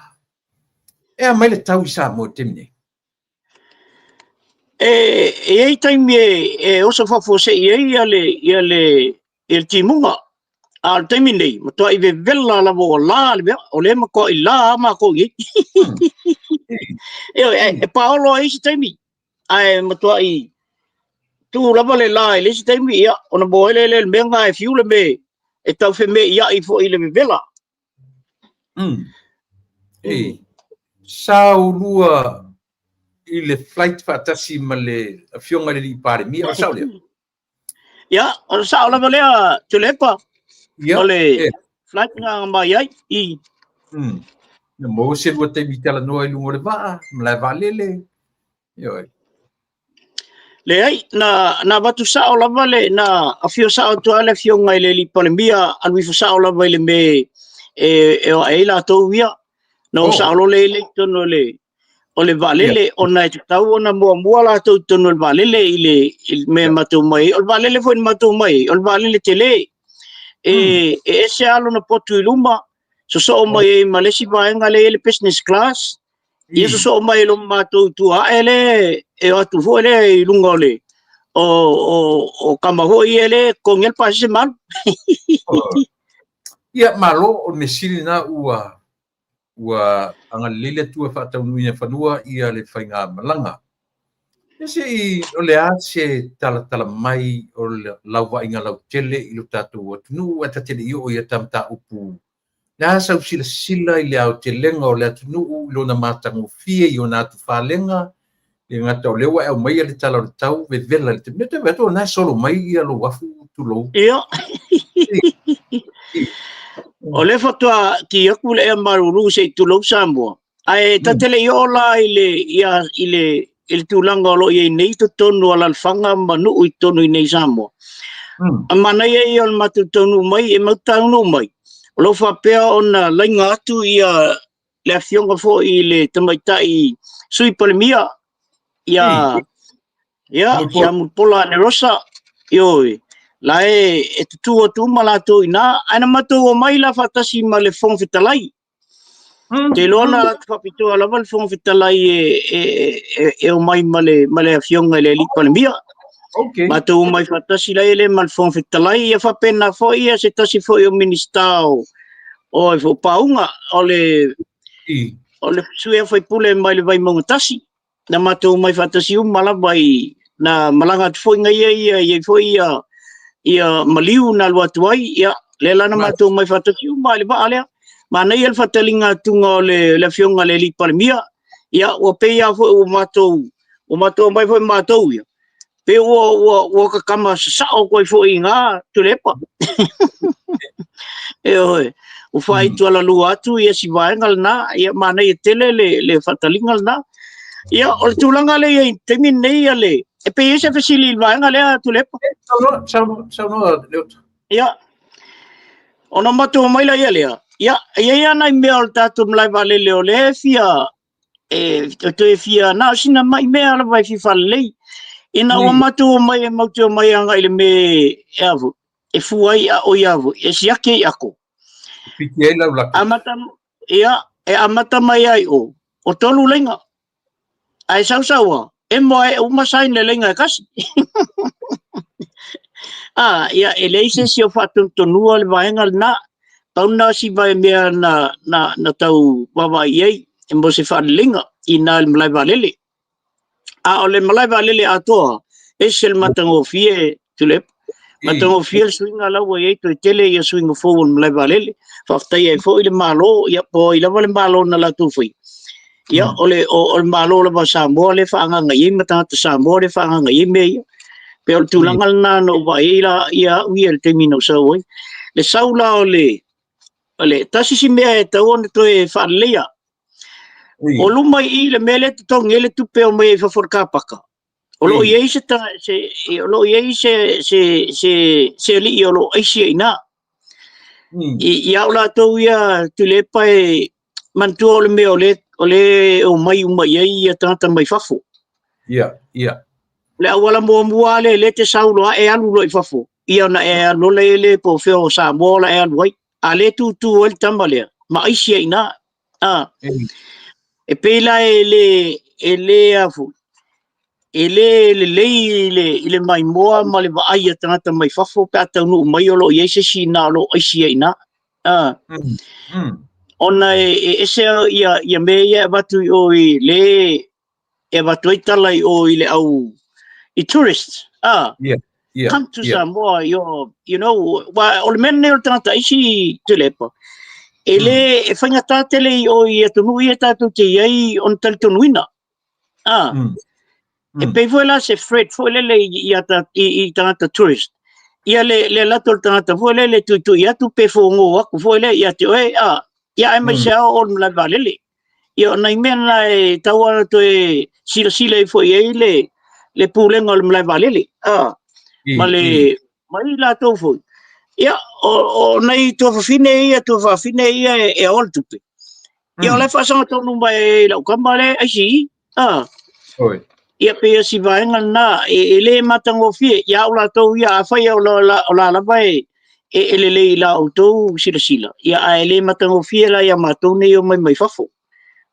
[SPEAKER 1] E a mai le tau I sa mo temne.
[SPEAKER 2] Ei taimi e osa whafo se ia le timunga. al temi nei mo to i ve vela la vo la le o le ma ko i la ma ko i e Paolo ai se temi ai mo to i tu la vale la le se temi ia ona bo le menga e fiu le me e tau fe me ia i fo i le vela
[SPEAKER 1] sao lua i le flight fatasi ma le fionga le pare mi o sao le
[SPEAKER 2] ia ona sao la vale tu le pa ole flight nga mai ai i
[SPEAKER 1] na mo se lua te mitala no i lungo le va ma le valele yo
[SPEAKER 2] le ai na batu sao la vale na afio sao tu ale fio ngai le li polemia alwi fo sao la vale me e la to via no sao lo le tono le o le valele ona e tau ona mua la to tono le valele ile me matu mai o valele foi matu mai o valele tele e se alo na potu iluma so mai malesi vai ngale le business class ia so mai lo matu tu ele e atu fo le ilunga le o kamaho ele con el país mal
[SPEAKER 1] ia malo o mesili na ua anga lele tua fa tau nuia fanua ia le fainga malanga ese o le ase tala mai o lauwa inga lau tele i lo tatu atunu ata tele i o ia tamta upu na sa sila i le au telenga o le atunu lo na matango fie i o na atu falenga le ngata o lewa e o mai le tala o tau ve vela le te mete veto na solo mai ia lo wafu tulo
[SPEAKER 2] ia o le fatua ki aku le maruru se tulo sambo ai tatele yola ile tulanga lo ye nei to tonu ala fanga manu i tonu i nei sambo amana ye on matu tonu mai e matanu mai lo fa pe ona lenga atu ia le afionga fo ile tamaitai sui polemia ia mupola ne rosa yoi lai e tu malato ina ana mato o mai la fatasi ma le fon fitalai te lona fapitu ala val fon fitalai e o mai male afionga le polemia mato mai fatasi la ele mal fon fitalai e fa pena fo ia se tasi fo o ministao o e fo paunga o le sue foi pule mai le vai mongtasi na mato mai fatasi mala vai na malanga foi ngai ia foi ia maliu na luatuai ia le lana mato mai fatasi mai le vale ma nei el fatalinga tunga le fionga le li palmia ia o pe ia foi o mato mai foi mato ia pe o ka kama sa o koi foi nga tulepa o fai tu ala lu atu ia si vai ngal na ia mana ia tele le fatalingal na ia o tulanga le ia temi nei ale e pe ia se fasili vai ngal ia tulepa ia ona matu mai la ia le ia na me al tatu mlai vale le ole fia to fia na sina mai me ala vai fi falle ina o matu mai anga ile me evu e fuai o iavu e siake ako amata mai ai o tolu lenga ai sausawa e moe uma sain le lenga kasi ia eleise si o fatu tonua le vaenga na tauna si vai mea na tau baba iei e mo se fa lenga ina le malai valele o le malai valele atoa e sel matango fie tulep matango fie swinga la wa iei to tele ia swinga fo malai valele fa tai e fo ile malo ia po ile vale malo na la tu foi ia ole o malo le basa mo le fa nga ngai mata sa mo le fa nga ngai me pe o tulangal na no va ia el termino so le saula ole tasi si mea e tau ona to e whaalea. O lumai i le mele te tau ngele tupe o mai e whaforkapaka. O lo iei se li o lo aisia ina. I au la tau ia tu le pae mantua o le mea o le o mai ei ia tangata mai whafo. Le awala mua le te saulo e alu lo i whafo. Ia na e alo le po whio sa mola e alu ai. A le tu el tambalea. Ma aisia ina. E pela e le afu. ele mai moa ma le vaai tangata mai fafo pe atau nu mai olo i ese si na lo isi ai na ona ese ia me ia batu o i le e batu i tala i o i le au i tourists come to Samoa you know wa o le mene o tangata isi telepa ele e whainga tātele i o i atunu i tātou te iai on talitonuina e pei foi la se Fred foi le i tangata tourist ia le lato tangata foi le tu ia tu pe fongo aku foi le ia te oe ia e mai se o la valele ia na imena e taua to e sila foi e le pulenga o la valele ma le mai la to foi ia o nei to fine ia e ol tupe ia le fasanga tonu mai la kamale ai
[SPEAKER 1] oi
[SPEAKER 2] ia pe si vaenga na ele matango fie ia ola to ia fai ola vai ele la auto sila ia ele matango fie la ia matou nei o mai fafo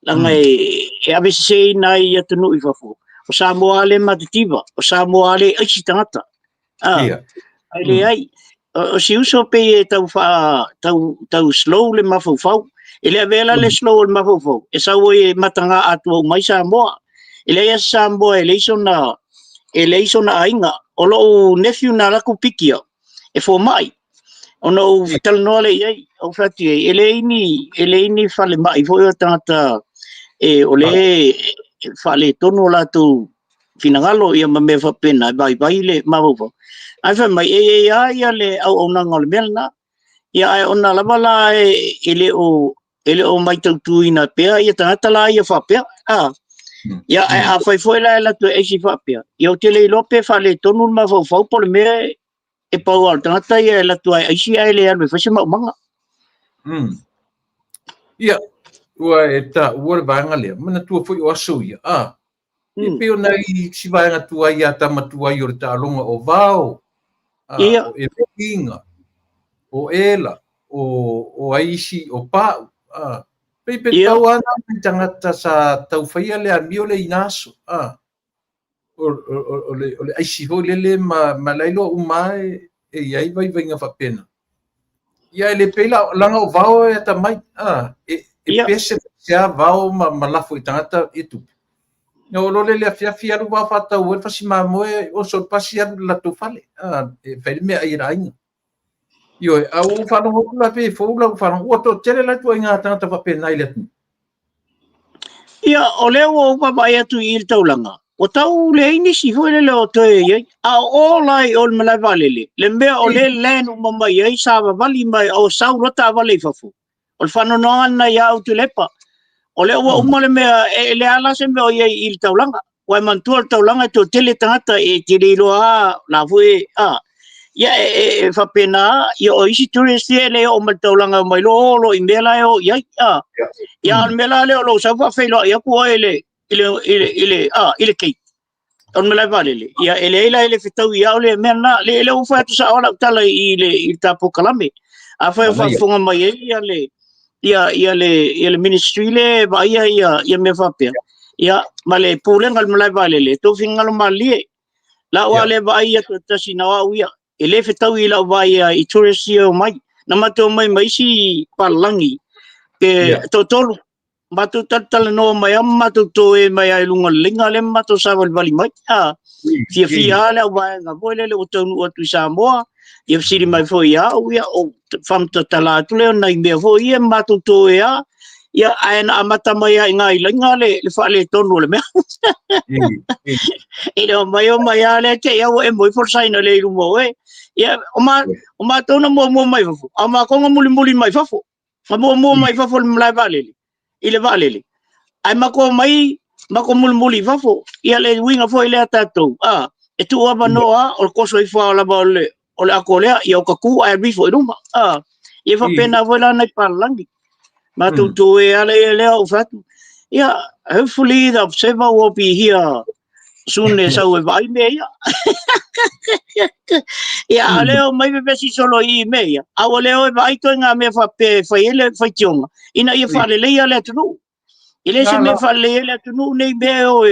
[SPEAKER 2] langa e ave sei na ia tunu I fafo o Samoa le matitiva o Samoa le ai tangata ele ai o si uso pe tau slow le mafau ele vela le slow le mafau e sa o matanga atu mai Samoa ele ia Samoa ele iso na ainga o lo nephew na la kupikia e fo mai ono tal no le ai o fati ele ini fale mai fo tata e ole fale tono la tu finagalo ia me fa pena vai le mavo ai fa mai ia le au na ngol melna ia ona la bala ele o mai tu ina pe ia tata la ia fa pe ia a foi la tu e si fa pe ia tele lope fale tono ma fo por me e pau alternata ia la tu ai si ele me fa ma manga
[SPEAKER 1] ia ua ua vaenga lea mana tua foi o aso ia e peo nai si vaenga tua ia tamatua i o le ta'aloga o vao o e vekinga o ela o aisi o pa'u pe tau ana i tangata sa tau faia le amio le inaso o le aisi hoi lele ma lailo umae e iai vaivaiga faapena ia e le peila langa o vao e tamai e pese sea vao ma lafo i tangata e tupu o lole le afiafi alu vao fatau e fasimamoe o so pasi alu latou fale e faile mea ai raiga io au whanongo la pe fo la whanongo o to tele la tu inga tangata faapena i le atu
[SPEAKER 2] ia o leo o papai atu I il taulanga o tau le ini si foi le o te ia o lai o malai valele le mea o le lenu mamai ai sa vali mai o sau rota vale fafu o whanono ana ia au tulepa o le o umale mea le ala se mea o ia il taulanga wai mantua taulanga to tele tangata e tiri loa la fue ia e faapena ia o isi tourist le o mal taulanga mai lo I mela o ia ia mela le o lo sa fa felo ia ko ele kei on me la valele ia ele fitau ia ole mena le o fa tu sa ola tala I tapo kalame a fa fonga mai ia le ministry le vai ia me fa pe ia male pulenga me la valele to fingalo mali la wale vai ia to sina wa ia ele fitau I la vai I tourist ia mai na mato mai si palangi ke totolu matu tatala no mai matu to e mai ai lunga linga le matu sa vali mai fia le vai nga vole le o tonu o tu Samoa ia siri mai foi ia o fam tatala tu le na me foi ia matu to ia ai na mata mai ai nga linga le fa le tonu le me ino mai ale te ia o moi for sai no le rumo ia o ma tonu mo mai fo ama ko muli mai fo mo mai fo le valele ile valele ai mako mulmuli fafo ia le winga foi le tatou e tu ava noa o koso I fa la vale o le akolea ia o kaku ai bifo ruma ia fa pena foi la nai palangi ma tu e ale le o fatu ia hopefully the observer will be here soon as I vai me ia ale o mai be si solo I me ia a o le o vai to nga me fa pe fa ele fa tionga ina ia fa le ia le tu ile se me fa le tu nei be o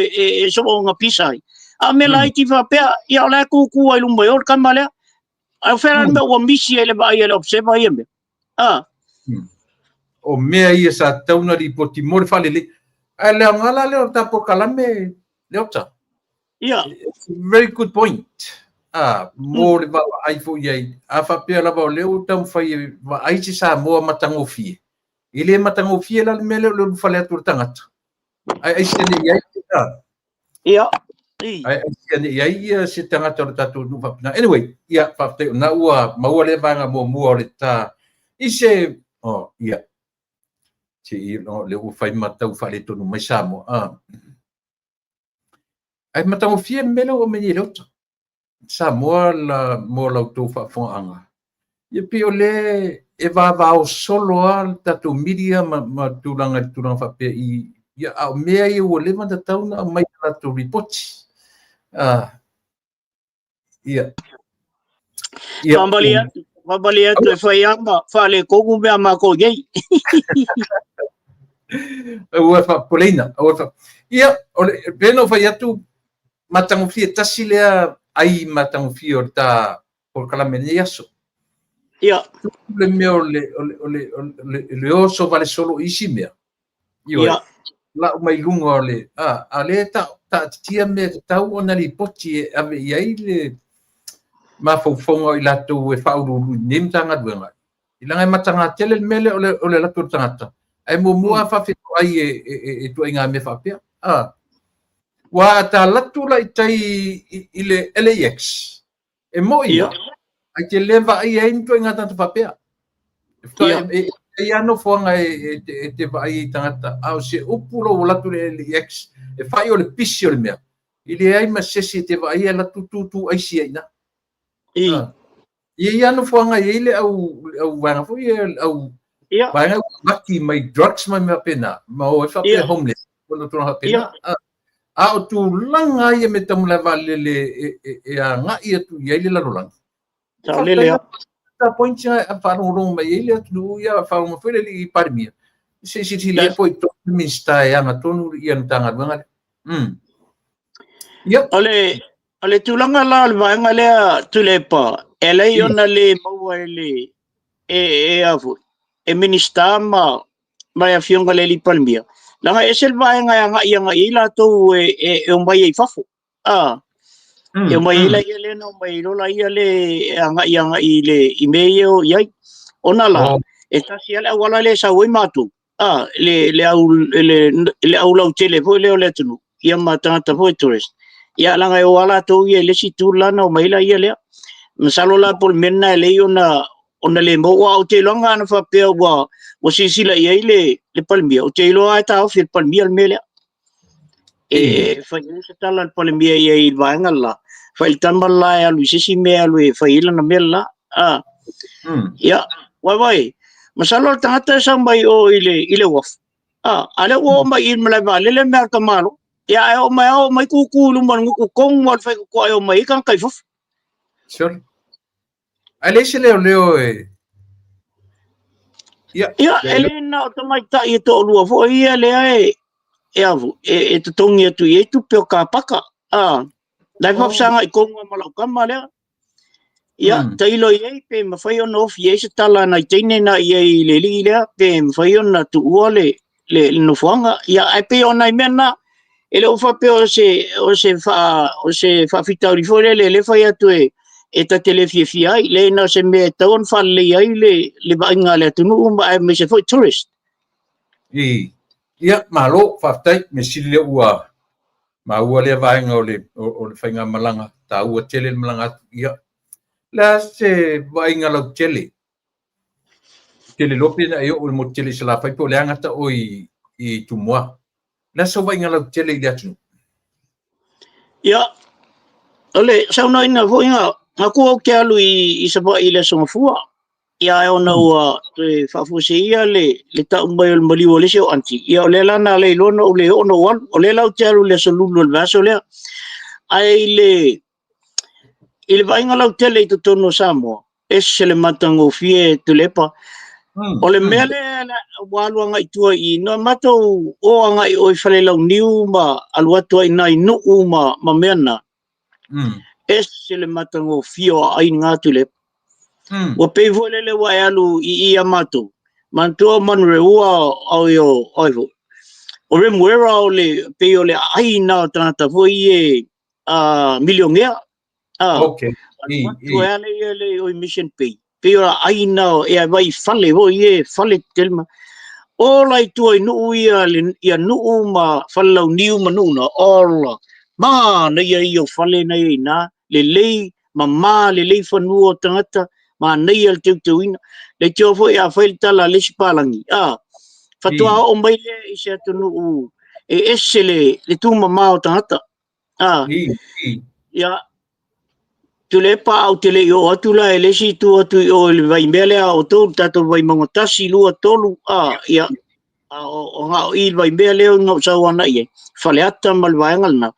[SPEAKER 2] so nga pisai a me lai ti fa pe ia la ku ai lumba yo kamale a fera me o misi ele ba ia observa ia me
[SPEAKER 1] o mea ia sa tauna ri poti mor falele ale ngala le ta por kalame le opta very good point mo le ba ai fo ia a fa pe la ba le o tam fa ia ai si sa mo matangofi ile matangofi la me le fale tur tangata ai se ne ia ia se tangata tatu nu fa anyway ia fa te na ua ma le vanga mo le ta ise ia si no le fai matau fa le tonu mai samo ai matau fie melo o meni lo samo la mo la tu fa fo anga ye pio le e va o solo al tatu media ma tulanga fa pe i ya o mea i o le manda tau na mai la tu report
[SPEAKER 2] Pambalia tu fai amba fa le kogu me ama ko yei
[SPEAKER 1] o fa polina o fa ia o beno fa tu matango fie tasilea ai matango fie o ta por kala meniaso
[SPEAKER 2] ia
[SPEAKER 1] le meo le oso vale solo isimea ia la mai lunga le ale ta tia me tau ona li poti ave ia le ma fofonga i lato e fauru nim tanga duenga ilanga matanga tele mele ole lato tangata ai mo mua fa fe ai e tu inga me fa pia wa ta latu la itai ile LAX e mo ia ai te leva ai into inga tanta fa pia e ano fonga e te vai tangata au se upulo latu le LAX e fai ole pisi ole mea ile ai ma sesi te vai la tu ai si ina ia no fonga ile au vanga fo au vanga maki mai drugs mai me pena ma o fa pe homeless quando tu na pena o tu langa ia me tamu la vale le a nga ia tu ia le la rolang
[SPEAKER 2] le
[SPEAKER 1] ta pointia a fa no mai ile tu ia fa mo fele li parmia se la poi to mi sta ia na tonu ia tanga vanga
[SPEAKER 2] ale tulanga la vanga le tulepa ele ona le maua ele avu e minista mai afionga le li palmia langa esel vanga nga ila to e mai e fafo e mai ila ele no mai rola ia le nga ile imeio ia ona la esta si ala wala le sa oi matu le au lau tele foi le tunu ia mata ta foi tourist ia langa e wala to ia le si tu lana o mai la ia le masalo la por menna le ona le mo o te longa na fa pe wa o si sila ia le palmia o te lo ata o fil palmia mele fa se tala palmia ia I vanga la fa il tambala ya lu si me alu fa ila na mela ia wai masalo tata sambai o ile waf ale o mai in mala vale le merka malo ya o mai ku lu man ku kong wal fa ko o mai kan kai fuf
[SPEAKER 1] sure ale se leo
[SPEAKER 2] ia ele na to mai ta I to lu fo ia le avu e to tongi tu e tu pe ka paka dai fop sanga I kong mala kamale ia tailo ye pe ma fai on off ye se tala na tine na ye le pe ma fai on na tu ole le no fanga ia ai pe on ai mena ele o fa pe o se fa fitari fo le fai atu e ta telefia ai le na se me taon fa le ai le ba ngale tu no ma me se fo tourist
[SPEAKER 1] ia malo fa tai me sile ua ma ua le vai ngole o le fainga malanga ta ua tele malanga ia la se vai ngalo tele lopi na yo mo tele se la fai po le anga ta o I tu moi la so vai ngalo tele dia tu
[SPEAKER 2] ia ole sa no ina vo inga aku o ke alu I se ba ile so fua ia ona ua te fa fu se ia le ta umbai mali ole se anti ia ole la na le lono ole ono wan ole la te alu le so lulu le vaso le ai le vai ngalo tele to tono samo ese le matango fie tulepa ole mele walu nga itua I no mato o nga o fale lau niu ma alu atua I nai no ma mena ese le matango fio ai ngā tule. Wa pei volele wa alu I amato. Mantua manure ua au yo oivo. O re muera o le pei o le ai nā tangata foi milionea.
[SPEAKER 1] Okay.
[SPEAKER 2] Tu ale o mission pei. Pei o ai nā e vai fale ho fale telma. Ola I tu ai nuu ia nuu ma falau niu manuna ola. Ma na ia I o fale na ia na le lei ma le lei fanua tangata ma nei al teuina le tio fo ia failtala le sipalangi fatua o mai le I se atu nuu esele le tu ma o tangata ia tule pa au tele yo atu la ele si tu atu o le vai mele o to tato vai mangotasi lua tolu ia o nga I vai mele o nga sa wana ia fale ata mal vai ngalna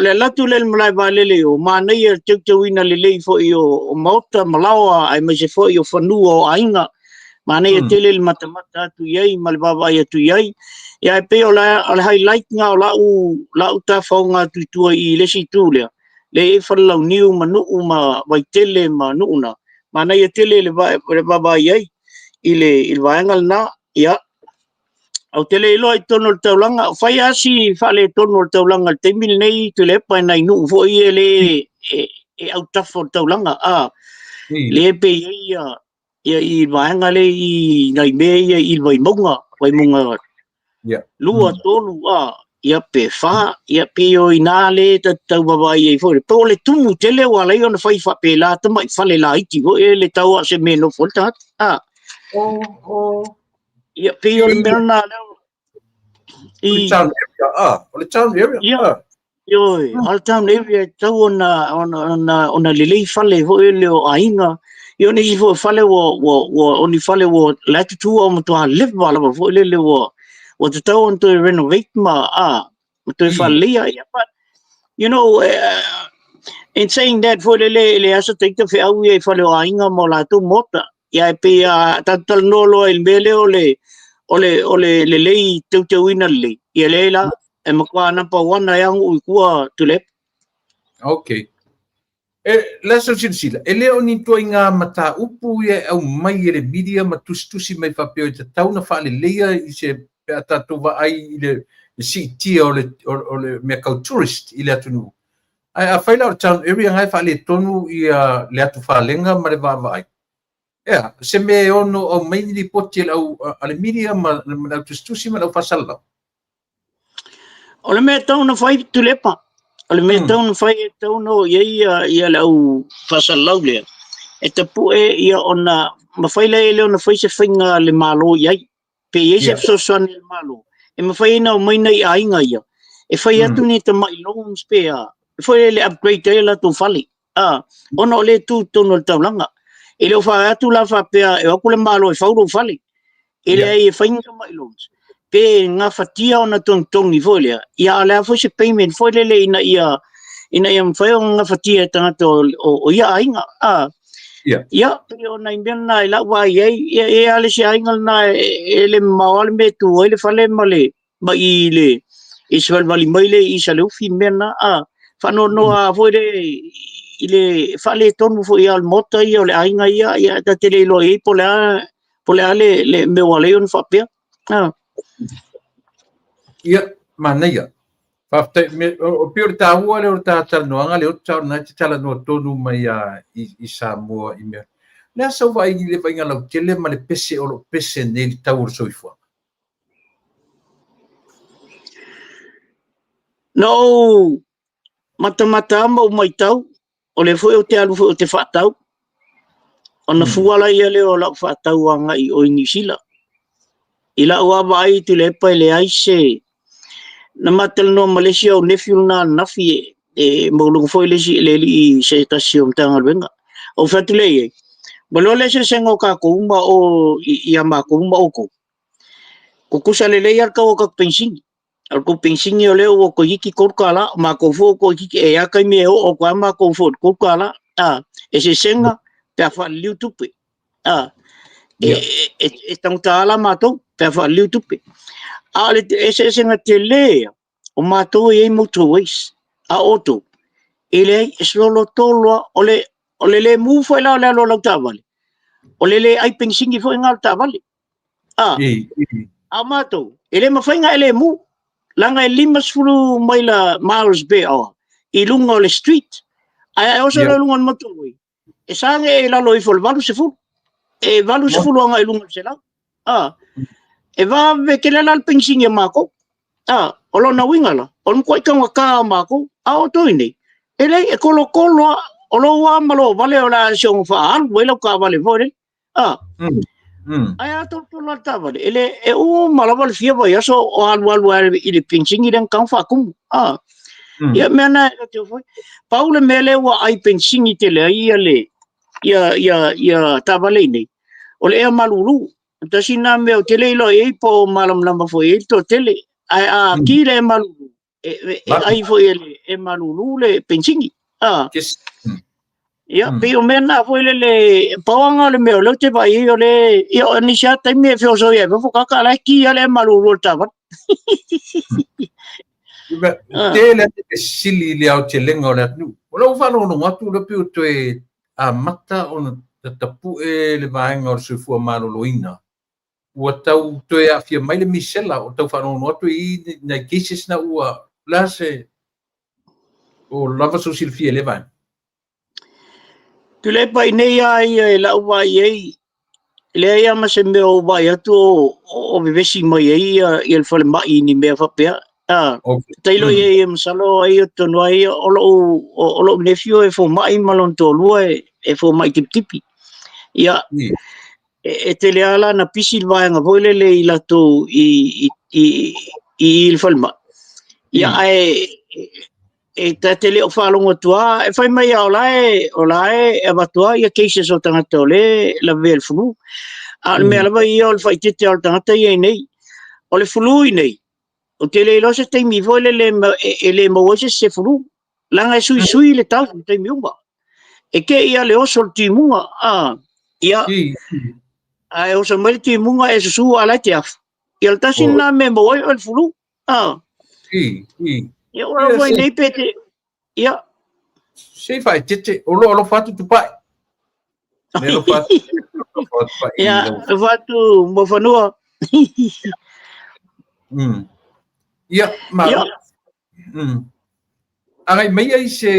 [SPEAKER 2] le latu le malai vale le o mana ia teuina le lei fo I o mauta malawa ai mai se fo I o fanua o ainga mana ia tele le matamata atu iai malvava ia tu iai ia pe o la highlight nga o la u ta faunga tuitua I le si tu le falau niu manu ma vai tele manuna mana ia tele le baba iai I le vaengal na ia au tele ilo I tono le taulanga fai asi fale tono le taulanga te mil nei te le pa nai nu fo I le au tafo taulanga le pe ia I vaenga le I nai me ia I vai monga lua tolu ia pe fa ia pe o ina le tau baba ia fo to le tumu tele wala I ona fai fa pe la te mai fale la iti go le tau se me no folta ia pe o le merna
[SPEAKER 1] le town area
[SPEAKER 2] Yoi, al town area tau ona lelei fale ho ele o ainga. Yo ne fo fale wo oni fale wo latu o mo to live wala fo ele wo te tau on to renovate ma to fale ya but you know in saying that for le asa take the au e fale o ainga mo la tu mota ya pe tatal no lo el mele ole lei te wina le ia lela e makwa na pa wana yang u kua tule
[SPEAKER 1] okay la so sila ele oni to inga mata upu ye au mai le media matustusi mai fa pe te tauna fa le leia I se ata to va ai le city ole me ka tourist ile atunu ai a faila o town area ngai fa le tonu ia le atu fa lenga ma le va vai se me ono o mai ni poti au ale media ma tustusi ma fa sala
[SPEAKER 2] ole me tauna fai tulepa ole me tauna fai tauna ia lau fasalau le e te pu ia ona mafaila ele ona fai se finga le malo iai pe ia se so son le malo e mafai na mai nei ainga ia e fai atu ni te mai loans pe e fai le upgrade ele tu fali ona le tu tono taulanga ele fa atu la fa pe e akule malo e faulo fali ele e fai na mai loans pe nga fatia ona tong I volia ia ala fo se payment fo le ina ia mfai nga fatia tanga o ia ainga ia pe ona imbena ila wa ia ale se ainga na ele mawal me tu ele fale male ba ile iswal vali maile isale fi mena fa no fo ile fale tonu fo ia mota ia le ainga ia ta tele lo pole ale le me wale on fa pe
[SPEAKER 1] ia mana ia fa me o pior ta ua le o ta noanga le o ta na tala no tonu mai I Samoa I me le so vai le vai ngala tele ma le pese o lo pese nei tau soifo
[SPEAKER 2] no mata mo mai tau o le foi o te alu foi o te fatau ona fuala ia le o la fatau anga I o Nisila ila wa vai tu le pa le ai se na matel no Malaysia o nephew na nafi mo lu foi le I se station tanga venga o fatule bolo le se sengo ka ko uma o ia ma ko uma o ko kusa le yar ka o ka pensing al ko pensing yo le o ko yiki ko kala ma ko fo ko yiki e aka me o ko ma ko fo ko kala ese senga pa fa YouTube e tang tala ma to pa fa YouTube ale ese senga tele o ma to e motorways auto ele slolo tolo ole le mu foi la le lo tavale ole le ai pensingi foi ngal tavale amato ele ma foi ngal ele mu langa lima sfulu mai la Miles Bay i lunga o le street ai oso le lunga moto e sange e la lo i fol valu se fu e valu se fulu anga i lunga se la e va ve ke la pensingi mako olo na wingala on ko ikanga ka mako o to ini ele e kolo olo wa malo vale ola shong fa al welo ka vale vole ai to la tavale ele e malaval fia va yaso o al ile pinching idan kan fa kum ya mena te foi paula mele wa ai pinching itele ile ya tavale ni ole e malulu tasina me tele lo e po malam lamba foi to tele ai kile malulu ai foi ele e malulu le pinching ya pero mena foi le pawanga le meo le te vai ole io ni sha te me fio so ye fo ka la ki ale malulu tava
[SPEAKER 1] tele te sili le au te lenga ole nu o fa no ngatu le piu te a mata on tapu e le vaenga o se fu malulu ina ua tau toe a fia mai le misela o tau whanau atu i na kisis na ua lase o lava so silfia le vai.
[SPEAKER 2] Tu le pai nei ai e la ua iei le ai ama se meo vai atu o vivesi mai ei i el fale mai ni mea whapea. Tailo iei e masalo ai o tonu ai o lo nefio e fo mai malon tō lua e fo mai tipi. Ia e te leala na pisi vaenga voile le i lato i il falma. Ia e te leo whalonga tua, e whai mai o lae e watua ia cases o tangata o le la vel fulu. A le mea lawa i o le whai tete o tangata i nei, o le fulu i nei. O te le losa teimi voile le mawase se fulu. Langa e sui le tau teimi umba. E ke ia le oso le timunga, ia ai o se mai ti munga e su ala te af il tasin na me mo el fulu ia ora voi nei pete ia
[SPEAKER 1] sei fai tete o lo fatu tu pai ne lo fatu
[SPEAKER 2] ia fatu mo fanua
[SPEAKER 1] ia ma ai mai ai se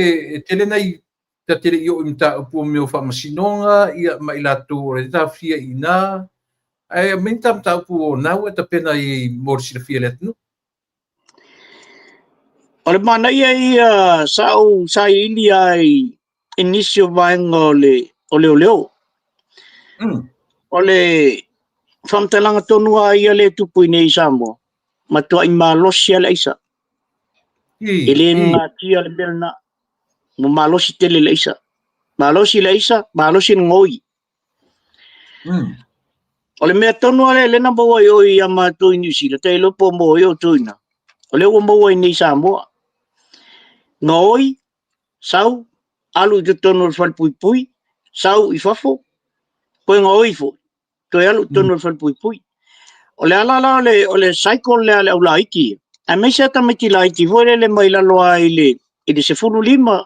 [SPEAKER 1] tele nei ta tele yo imta pu meu fa masinonga ia mai la tu re ta fia ina ai minta ta pu na wa ta pena i morsi fia let no
[SPEAKER 2] ole mana ia sa ili ai inicio vaengole ole ole famtalanga tonu ai le tu puine samo matua i malosia le isa elena tia le belna mo malosi tele leisa malosi ngoi ole me tonu ale le namba wa yo i ama to New Zealand te lo po mo yo tuina ole wo mo ni Samoa ngoi sau alu de tonu fal pui sau i fafo ko ngoi fo to alu tonu fal pui ole ala ole cycle le ala ulaiki a me sa ta me ti laiti vole le mai la loa ile se fulu lima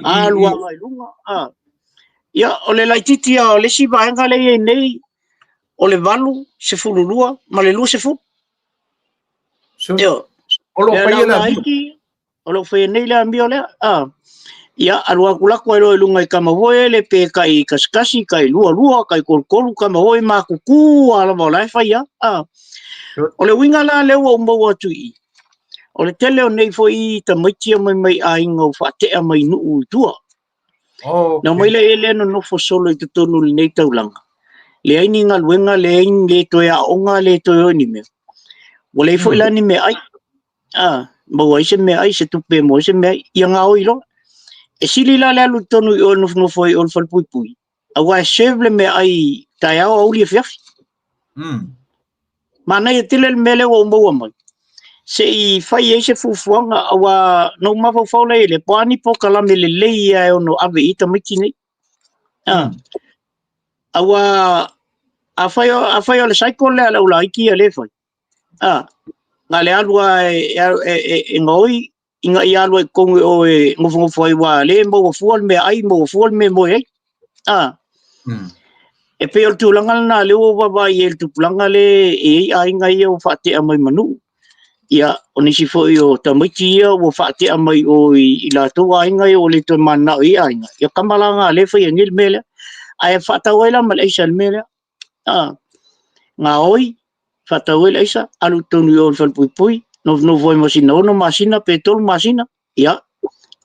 [SPEAKER 2] alua mai lunga ia ole laititi ole si vaenga le nei ole valu se fulu lua ma le lu se fu io
[SPEAKER 1] olo
[SPEAKER 2] fai nei la mi ole ia alua kula ko lo lunga i kama voe le pe kai kaskasi kai lua kai kolkolu kama voe ma kuku ala vola fai ia ole winga la le wo mo tu i ole tele o nei foi ta maitia mai ainga fa te mai nu tua na mai le ele no fo solo i tonu nei taulanga le ai ninga luenga le le toya onga le toyo ni me ole foi la ni me ai mo ai se me ai se tu pe mo se me ia nga oilo e sili la le tonu o no foi on fal pui awa chevle me ai taya o li fiaf mana e tele mele o mo mai se i fai e se fufuanga awa no mafo faule le pani po kala me le leia o no ave ita mikini awa afaio le cycle le ala ula iki le fai ngale alua e ngoi inga ia lo ko o e ngofo foi wa le mo fuol me ai mo fuol me mo e e pe o tulangal na le o baba i el tulangal e ai ngai o fate a mai manu ia oni si foi o tamiti o fate a mai o i la to ai ngai o le to mana i ai ngai ia kamalanga le foi ngil mele ai fata wela mal aisal mele nga oi fata wela isa alu tonu o fal pui pui no voi masina petrol masina ia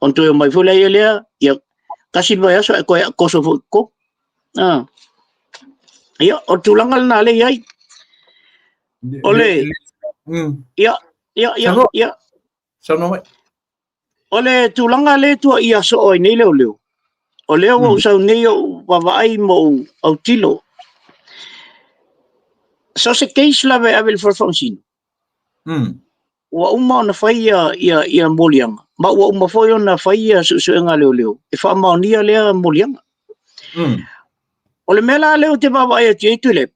[SPEAKER 2] on to mai foi le ia kasi vai aso ko so ko ia o tulangal na le ai ole ia
[SPEAKER 1] Sono mai.
[SPEAKER 2] ole tulanga le tu ia so oi nei leo ole o sa nei o vai mo au tilo so se case la ve avel for function wa uma na fai ia moliang ma wa uma foi na fai su nga leo e fa ma ni le moliang ole mela leo te baba ia te tu le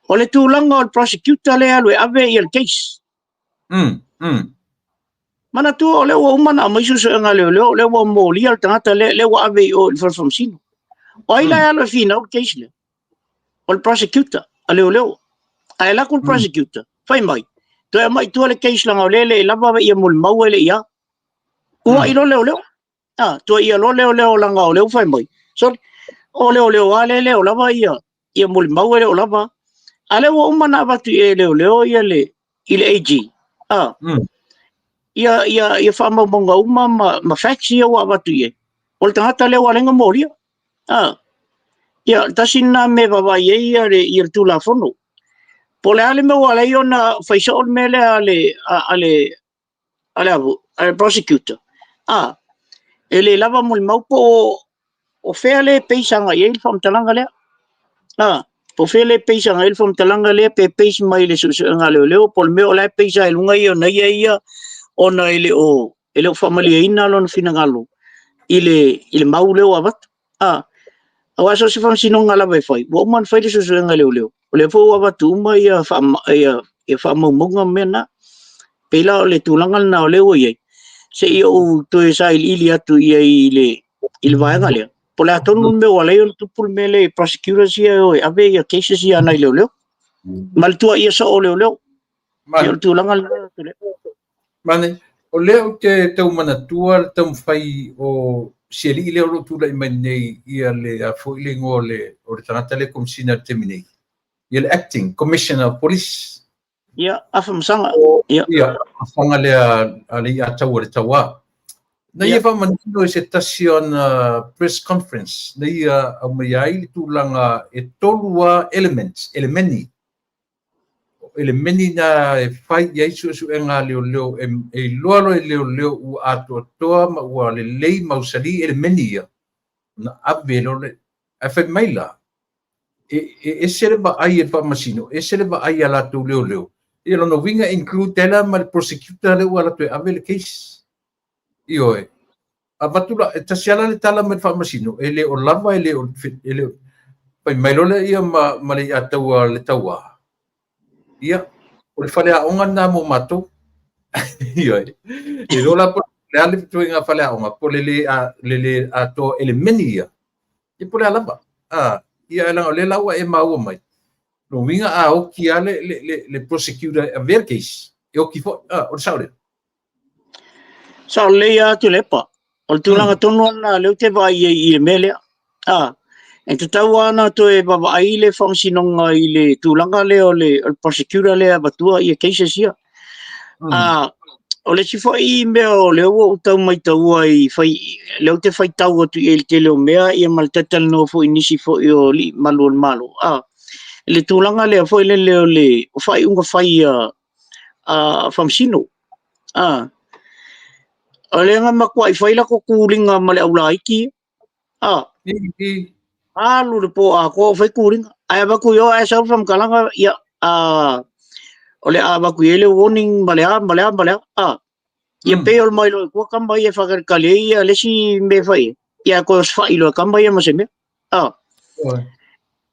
[SPEAKER 2] ole tulanga o prosecutor le alwe ave il case mana tu ole wa uma na mai su nga leo le wa molia tanga le wa ave o for function oi la alwe fina o case le o prosecutor leo ai la kun prosecutor fai mai to mai tu le case langa le la ba ia mul mau le ia wa ilo leo to ia lo leo langa leo fai mai so o leo ale leo la ba ia mul mau le la ba ale wo umana ba tu leo ia le ile AG ia fa ma bonga uma ma faxi wa ba tu o tanga le wa lenga moria ia tasina me ba ia le tu la fono pole ale me wala iona faisa on mele ale prosecutor ele lava mul mau po o fele peisanga il fam talanga le po fele peisanga il fam talanga le pe peis mai le su nga le pol me ola peisa il nga iona ia ona ele o familia ina lon finangalo ile mau le abat awa so se fam sinonga la vai wo man fai su nga le ole fo wa tu mai ia fa monga mena pela le tulangal na ole o ye se io to sa ili atu ia ile vai ngale pola tonu me wala yo tu pul mele prosecutor sia o ave ia cases ia na le mal tu ia so ole ia tulangal
[SPEAKER 1] mane o leo te mana tua tam fai o seli le o tu la imane ia le fo ile ngole o tangata le komsina terminate il acting commissioner of police
[SPEAKER 2] ia afam sanga
[SPEAKER 1] ia afanga le ali atawa na ia fa manino se tasion press conference na ia au mai tulanga e tolua elemeni na e fai ia su enga leo e loalo leo u ato toa ma wa le lei mausali elemeni ia na avelo le afa maila e sere ba ai e masino e sere ba ai ala tu leo e lo no vinga include tela mal prosecutor le wala tu avel case io abatula tasiala le tala mal masino ele o lava ele pai mai lo le ia ma le atawa le tawa ia o le fale aonga na mo mato io e lo la le ale tu nga fale aonga po le ato elemenia e po le alaba ia la le lawa e mau mai no winga o ki ale le prosecutor a ver case e o ki fo o saure
[SPEAKER 2] sa le ia tu lepa o tulanga tonu na le te vai i mele e te tawana to e baba ai le fangsinonga i le tulanga le o le prosecutor le abatua i cases ia o le si fai me o le o tau mai tau ai fai le te fai tau tu el te le mea i mal tatal no fo inisi fo i o li malo le tulanga le fo le o fai unga fai famsino o le nga makwa i fai la ko kulinga male aula iki lu le po ko fai kulinga ai ba ku yo ai sa fam kalanga ia ole ba ku ele warning male ia pe ol mai lo ko kamba ia fakar kale ia le si me fai ia ko fai lo kamba ia mase me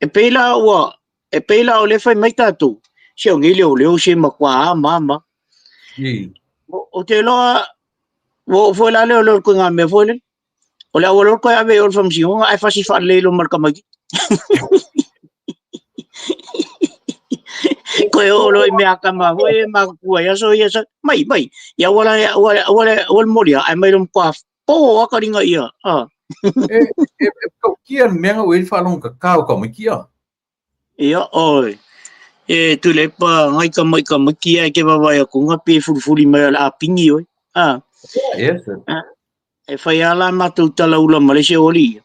[SPEAKER 2] e pe la ole fai mai tatu se o ngile o le o se makwa mama o te loa o foi la le ko nga me foi le o la o ko ave o fam si ai fa si fa le lo marka magi ko o lo me akama foi ma ku ya so ya sa mai ya wala moria ai mai rum kwa po ka ringa ia
[SPEAKER 1] kia menga o il falong kakao ka makia
[SPEAKER 2] ia oi tu le pa ngai ka mai kia ke baba ya ku nga pe fuli mai la pingi oi
[SPEAKER 1] yes
[SPEAKER 2] e fai ala matu tala ula Malaysia oli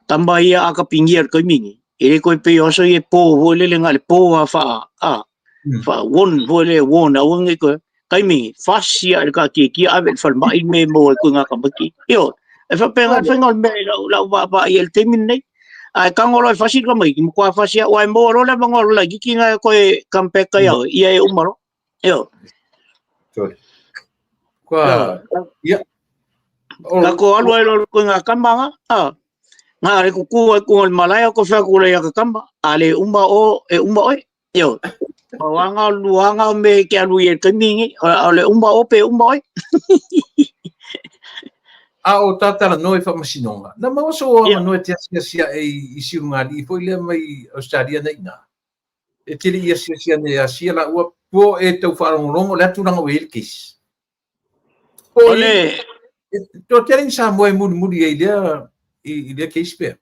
[SPEAKER 2] tamba ia aka pingi ar mingi e ko pe oso ye po hole le ngale po fa fa won hole won a won ko mingi fasia ka ki ave fal mai me mo ko nga ka baki yo e fa pe ngal fa ngol me la ba el temin nei ai ka ngolo fa si ka mai ko fa sia wa mo ro le ngol la ki nga ko kampe ka yo ia e umaro yo
[SPEAKER 1] kwa ya
[SPEAKER 2] ko alwa lo ko nga kamba nga re ku ko malaya ko fa ko le ka kamba ale umba o yo wanga luanga me ke alu ye kamingi ale umba o pe umba oi
[SPEAKER 1] o tatara noi fa masinonga na ma so no te sia e isunga di foi le mai Australia nei na e te ia sia ne asia la ua po e tau wharongorongo le aturanga o Elkis
[SPEAKER 2] ole
[SPEAKER 1] to tering sa mo e muri e ile keispe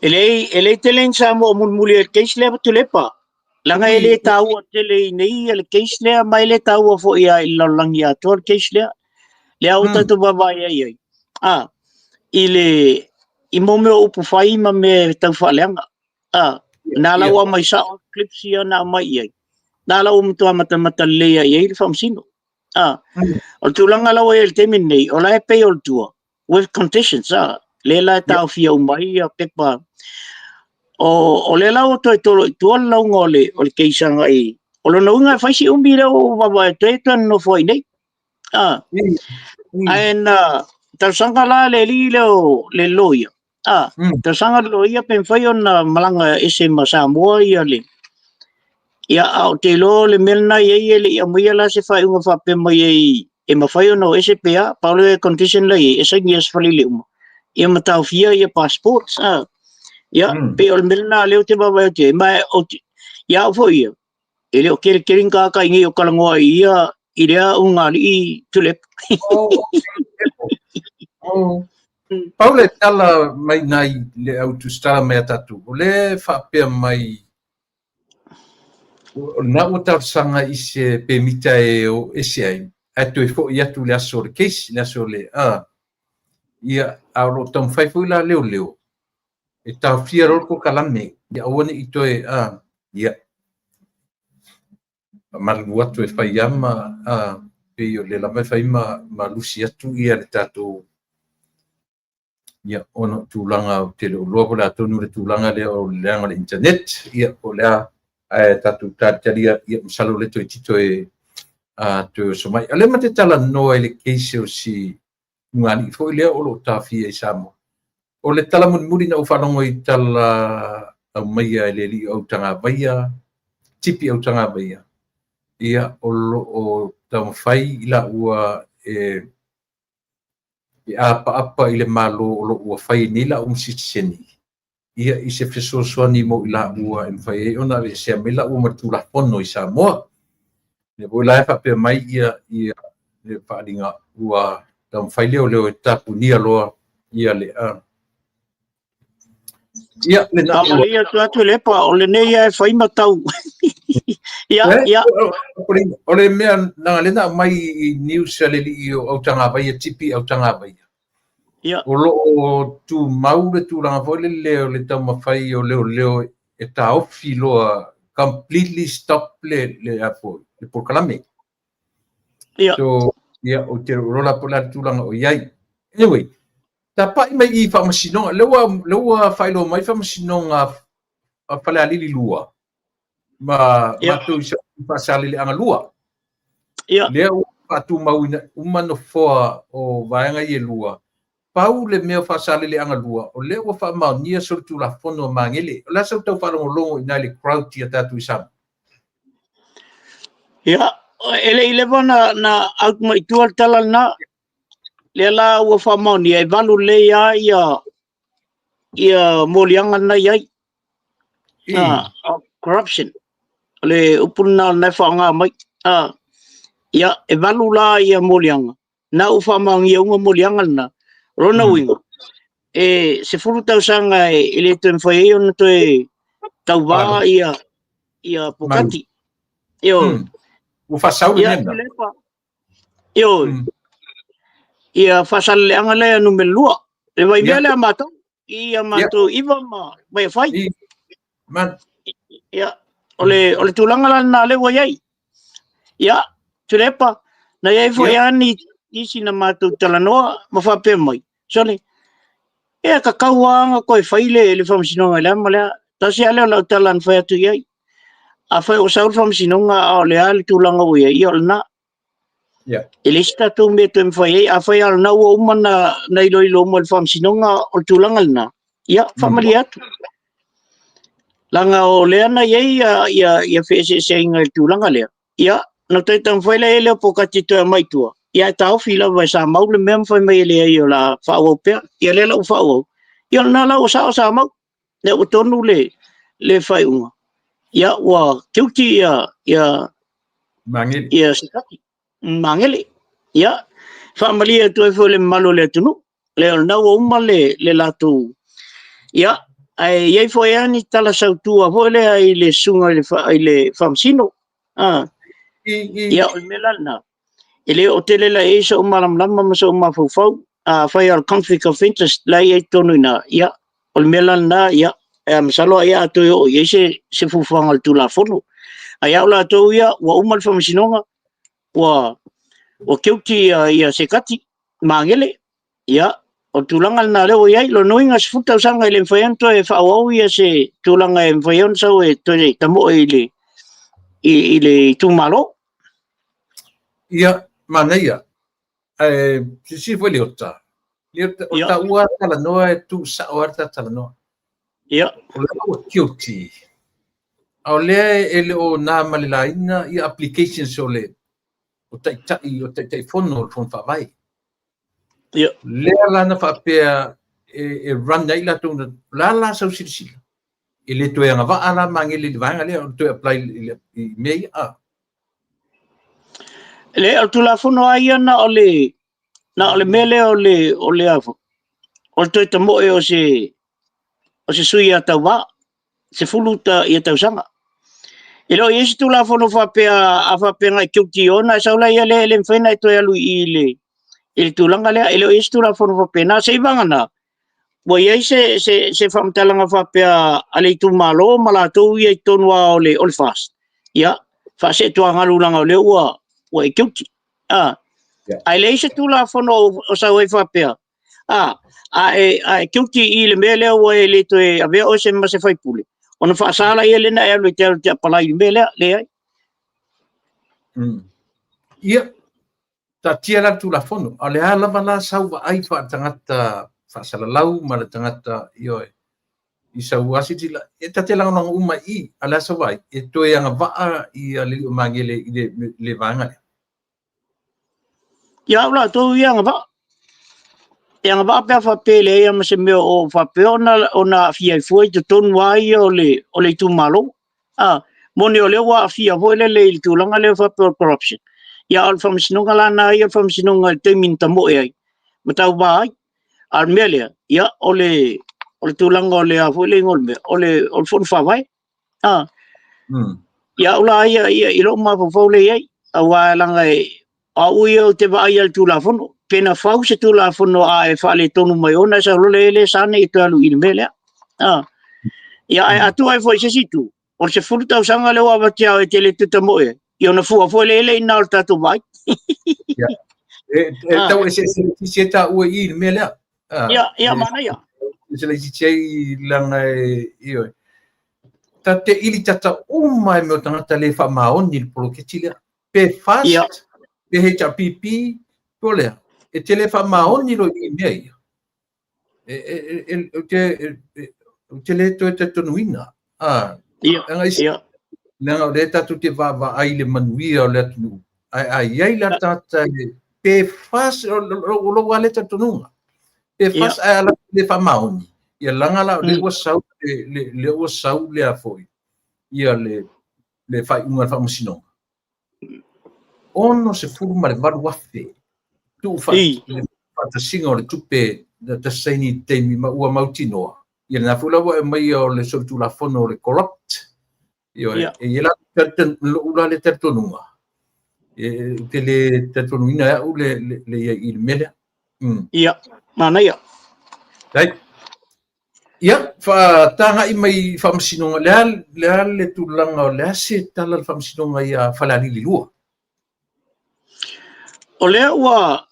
[SPEAKER 2] ele telen sa mo muli e keisle tulepa langa ele tau tele nei ele keisle mai le tau fo ia ilang ya tor keisle le auta to baba ia ile imome upu fai ma me tau falenga na la wa mai sa clips ia na mai ia na la to mata le ia ia fam sino o tulanga la wa el temin nei o la pe ol tua with conditions le la tau fia mai ia pepa o le la o to la ngole o ke isanga i o lo no nga fai si umbira o baba tan no foi nei tal sanga la le loia tal sanga loia pen fai on malanga ese masamoa ia le ia au te lo le melna ia le ia mai la se fai unha fa pe mai e ma fai no ese pa paulo e condition la e sa ngias fali le uma ia mata fia ia passport ia pe ol melna le te baba te mai o ia foi ele o querin ka ngi o kalangoa ia irea unga li tulep
[SPEAKER 1] Paule tala mai nai le autostrada me tatu le fa pe mai na uta sanga ise pe mita e o ese ai atu e fo ia tu le aso le case le aso le ia a ro tom fai fu la leo e ta fia ro ko kalame ia woni ito e ia mal watu e fai ama pe yo le la fai ma lucia tu ia le tatu ia ono tulanga te lo lo la tonu le tulanga le o le internet ia o le tatu taria ia salo le tito e to so mai ale mate tala no ele case o si ngani foi le o lo tafi e samo o le tala mun muri na ufanongo i tala mai ele li o tanga baia tipi o tanga baia ia o lo o tam fai la ua apa ile malo o lo ua fai ni la sitseni ia i se fesoasoani mo i la ua e mawhai ona e se amela ua matula pono i Samoa. Ne voi la e whapea mai ia le whaaringa ua tam whai leo e tapu nia loa ia le ia le na
[SPEAKER 2] ua. Ia tu atu lepa o le nei e whai matau. Ia.
[SPEAKER 1] O le mea nanga lena mai i news le li i au tanga vai tipi au tanga vai. O lo tu mau le tu ranga foi le leo le tau mawhai o leo e ta ofi loa completely stop le apo le porkalame. So ia o te rola pola tu ranga o iai. Anyway, ta pa mai i whamasinonga lewa whailo mai whamasinonga a whale alili lua. Ma tu isa pasali le anga lua. Leo patu mau ina umano foa o vaenga i lua. Pau le mea whasale le anga lua, o leo wa whamau nia sortu la whono mangele, o la sau tau wharongo longo ina le crowd tia tatu i sama.
[SPEAKER 2] Ia, ele na out mai tual talana le la ua whamoni e valu le ia molianga na iai corruption le upuna na whanga mai ia e valu la ia molianga na u whamangi unga molianga na rona winga se furu tau sanga ele tu mwhai ona to e tau wā ia pokati
[SPEAKER 1] o whasau
[SPEAKER 2] ia ia whasaleanga le anu me lua e vai mea lea mātou ia mātou iwa mai whai ia ole tūlanga lana le wa iai ia tulepa na iai whai ani isi na mātou talanoa ma whape mai sone e ka kauanga koe whaile le whamsinonga lea ma lea tasi aleo lau talan whai atu iai a whai o saur whamsinonga o lea le tūlanga ua iai o lana ele sta tu me tu mwhai a whai al na ua umana na ilo mo le whamsinonga o tūlanga lana ia whamali atu langa o lea na iai ia whese inga le tūlanga lea ia na taitam whaile ele po kati toa maitua ia tau fila vai sa mau le mea mwhai mai ele ai o la whaau pia ia le lau whaau ia na lau sa mau ne o tonu le whai unga ia ua kiuki ia sikati mangele ia whaamalia tu e le malo le tunu le o nau o uma le latu ia ai iai foi ani tala sautua foi le ai le sunga ai le whamsino ia o melana ele o tele la e so malamlama ma so mafufau fai al conflict of interest la ia tonu ina ia o melana ia masalo ia to o ia se fufanga tu la fono ia la to ia wa umal whamsinonga wa kiuki ia sekati mangele ia o tulanga na leo ia lo noinga sfuta usanga ile mfayanto e whaau ia se tulanga e mfayon sau e tole tamo ile tumalo
[SPEAKER 1] ia manaia si foi leota ua tala noa e tu sa o arta tala noa
[SPEAKER 2] ia
[SPEAKER 1] o kiuki au lea ele o na malelaina ia applications o le o tai fono fon whawai.
[SPEAKER 2] Ia.
[SPEAKER 1] Lea lana whapea e run nei la tōna la sau sirisila. E le toe anga waa la mangele li vanga lea o toe apply i mei a.
[SPEAKER 2] Le au tu la fono ai na ole mele ole afu. O toe ta moe o se sui a tau wā. Se fulu ta i a tau sanga. Elo isi tu la fono whapea ngai kiuki ona saula ia le mwhena i toi alu i le tūlanga lea. Elo isi tu la fono whapea na se ivanga na. Wa iai se whamtalanga whapea ale i tu malo malatou ia i tonua o le fast. Ia, whase tua ngalulanga o le ua i kiuki. Ai le isi tu la fono o sau e whapea. A kiuki i le mea lea ua e le toi avea o se mase whaipule. Ona whaasala ia lena e alu i te apalai i mea lea ai.
[SPEAKER 1] Ia, ta tia la tu la fono. A le ala la sau wa ai wha tangata whaasala lau ma le tangata i sau asitila. E ta te langa uma i ala sa wai. E toe anga waa i a li o mangele i le vanga lea.
[SPEAKER 2] Ia ula tō i anga waa. E anga waa pia whapele ia ma se mea o whape ona fia i fuai te tonu ai o le tu malo. Mone o le wa fia foi le i tūlanga le whape o corruption. Ia al whamsinonga lana ia whamsinonga te minta moe ai. Ma tau wā ai. Al mea lea. Ia o le tūlanga o le a foi le ngol mea. O le fonu whawai. Ia ula ia i lo ma whawau le ai. A wā langa a ui o te wa ai al tūla fono. Pena whau se tūla fono a e whale tonu mai ona sa lole ele sane i tualu i me lea. Ia atu ai foi se situ. O se furu tau sanga leo awatia o e tele tuta moe. I ona fua foi le ele ina o tatu vai.
[SPEAKER 1] Tau e se ta ua i me lea.
[SPEAKER 2] Ia mana ia.
[SPEAKER 1] Se le si i langa i oi. Ta te ili tata umai me o tangata le wha maoni le poloketi lea. Pe fast, pe HRPP, po lea. E tele wha maoni lo i mea ia. O te le to e te tonuina.
[SPEAKER 2] Ia.
[SPEAKER 1] Nanga o le tatu te wawa ai le manuia o le atunu ai la tata pe fas lo wale tatununga pe fas ala le famaoni ia langa la le wasau le wasau le afoi ia le fai unga famasino ono se furu male valu wafe tu fa le fa singa le tupe da saini temi ma ua mautinoa ia na fula wa mai o le so tu la fono le corrupt ia ia la tan ula le tatununga te le tatununga u le il mele
[SPEAKER 2] ia mana ia
[SPEAKER 1] dai ia fa tanga i mai famsinonga le tulanga le se tala famsinonga ia falali lua
[SPEAKER 2] o le wa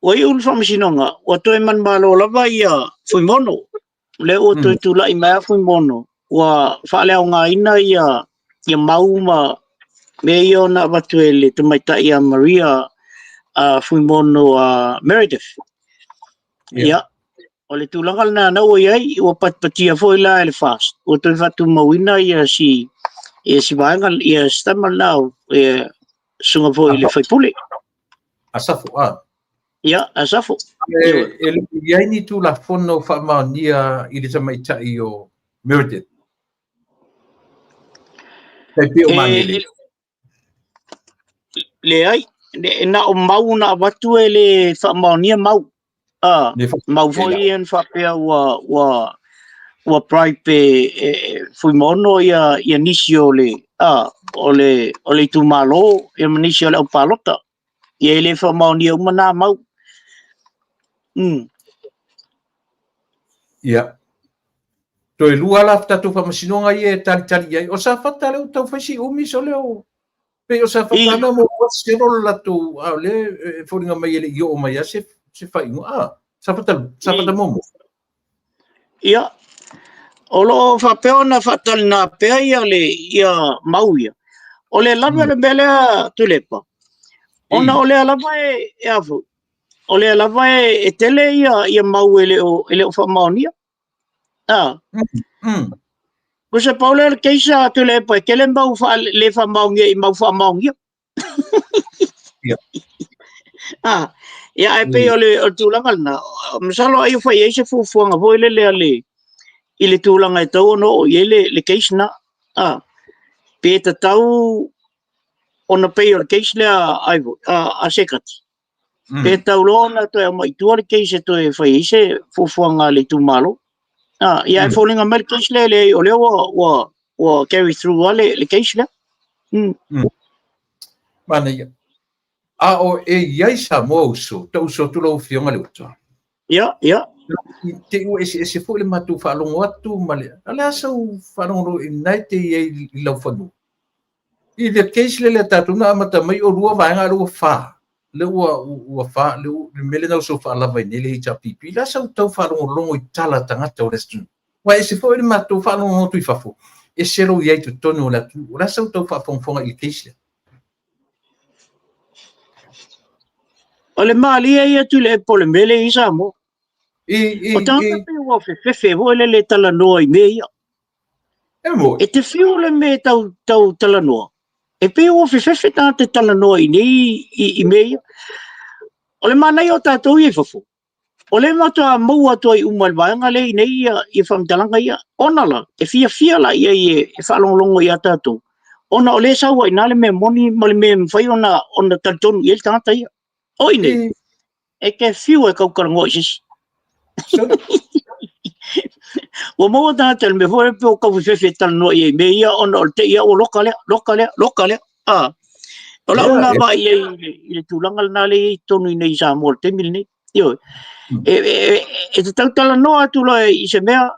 [SPEAKER 2] ul famsinonga o to man malo lava ia fuimono le o to tula i mai fuimono wa fa le nga ina ia mauma me yo na batuele te mai ta ia Maria fuimono Meredith ia o le tulangal na o iai o patpatia foi la ele fast o to fatu mawina ia si vangal ia stamal now sunga foi le foi pule
[SPEAKER 1] asafu
[SPEAKER 2] ia asafu
[SPEAKER 1] ele iai ni tu la fono fa mania i le mai ta io Meredith pe o mangele
[SPEAKER 2] le ai na o mau na watu ele fa mania mau mau foi en fa pe wa pride fui mono ia nisio le ole tu malo ia nisio le palota ia ele fa mania umana mau
[SPEAKER 1] ia to lua la tatu fa masinonga ia tali ia o sa fata le tau fasi umi so le pe o sa fata na mo se ro la tu ale foringa mai ele io mai se fa sa fata mo
[SPEAKER 2] ia olo fa peona fatal na pe ia mau ia ole lava le bele tulepa ona ole lava e afu ole lava e tele ia mau ele o fa maunia ko se paule le keisa tulepa kele mau fa le fa maunia i mau fa maunia ia e pe ole o tulangal na msalo ai fa ye se fuanga vo le ile tulanga e tau no ile le keisna pe ta tau ona pe o keisla ai a sekat pe tau lona to mai tu le keise to e fa ise fuanga le tu malo ia falling a mer keisla le ole wa carry through le keisla
[SPEAKER 1] mana ia o ia sa mo so tu lo fionga le uto
[SPEAKER 2] ia
[SPEAKER 1] te u ese foi le matu fa longo atu male ala sa fa longo inaite i lo fanu i le case le tatu na mata mai o rua vai nga rua fa le ua fa le mele na so fa la vai nele cha pipi la sa tau fa longo i tala tanga to restu wa ese foi le matu fa longo tu i fa fo ese ro ia tu tono la sa tau fa fonga i case
[SPEAKER 2] ole mali ia tu le pole mele isa mo o tanga pe wa fe vo le tala no i meia e te fiu le me tau tala no e pe o fe ta te tala no i nei i meia ole mana yo ta to i fofo ole ma to mo to i umal ba nga le nei i fam talanga ia ona la e fia la ia e fa longo ia ta to ona ole sa wa ina le me moni mal me fai ona tarton i ta ta ia oi nei e ke fiu e ka ngo sis o mo da tel me foi pe o ka fe tal no e me ia on o te ia o lokale ola una ba i tulangal na le tonu nei sa mo te mil nei io e tal no atu lo i se mea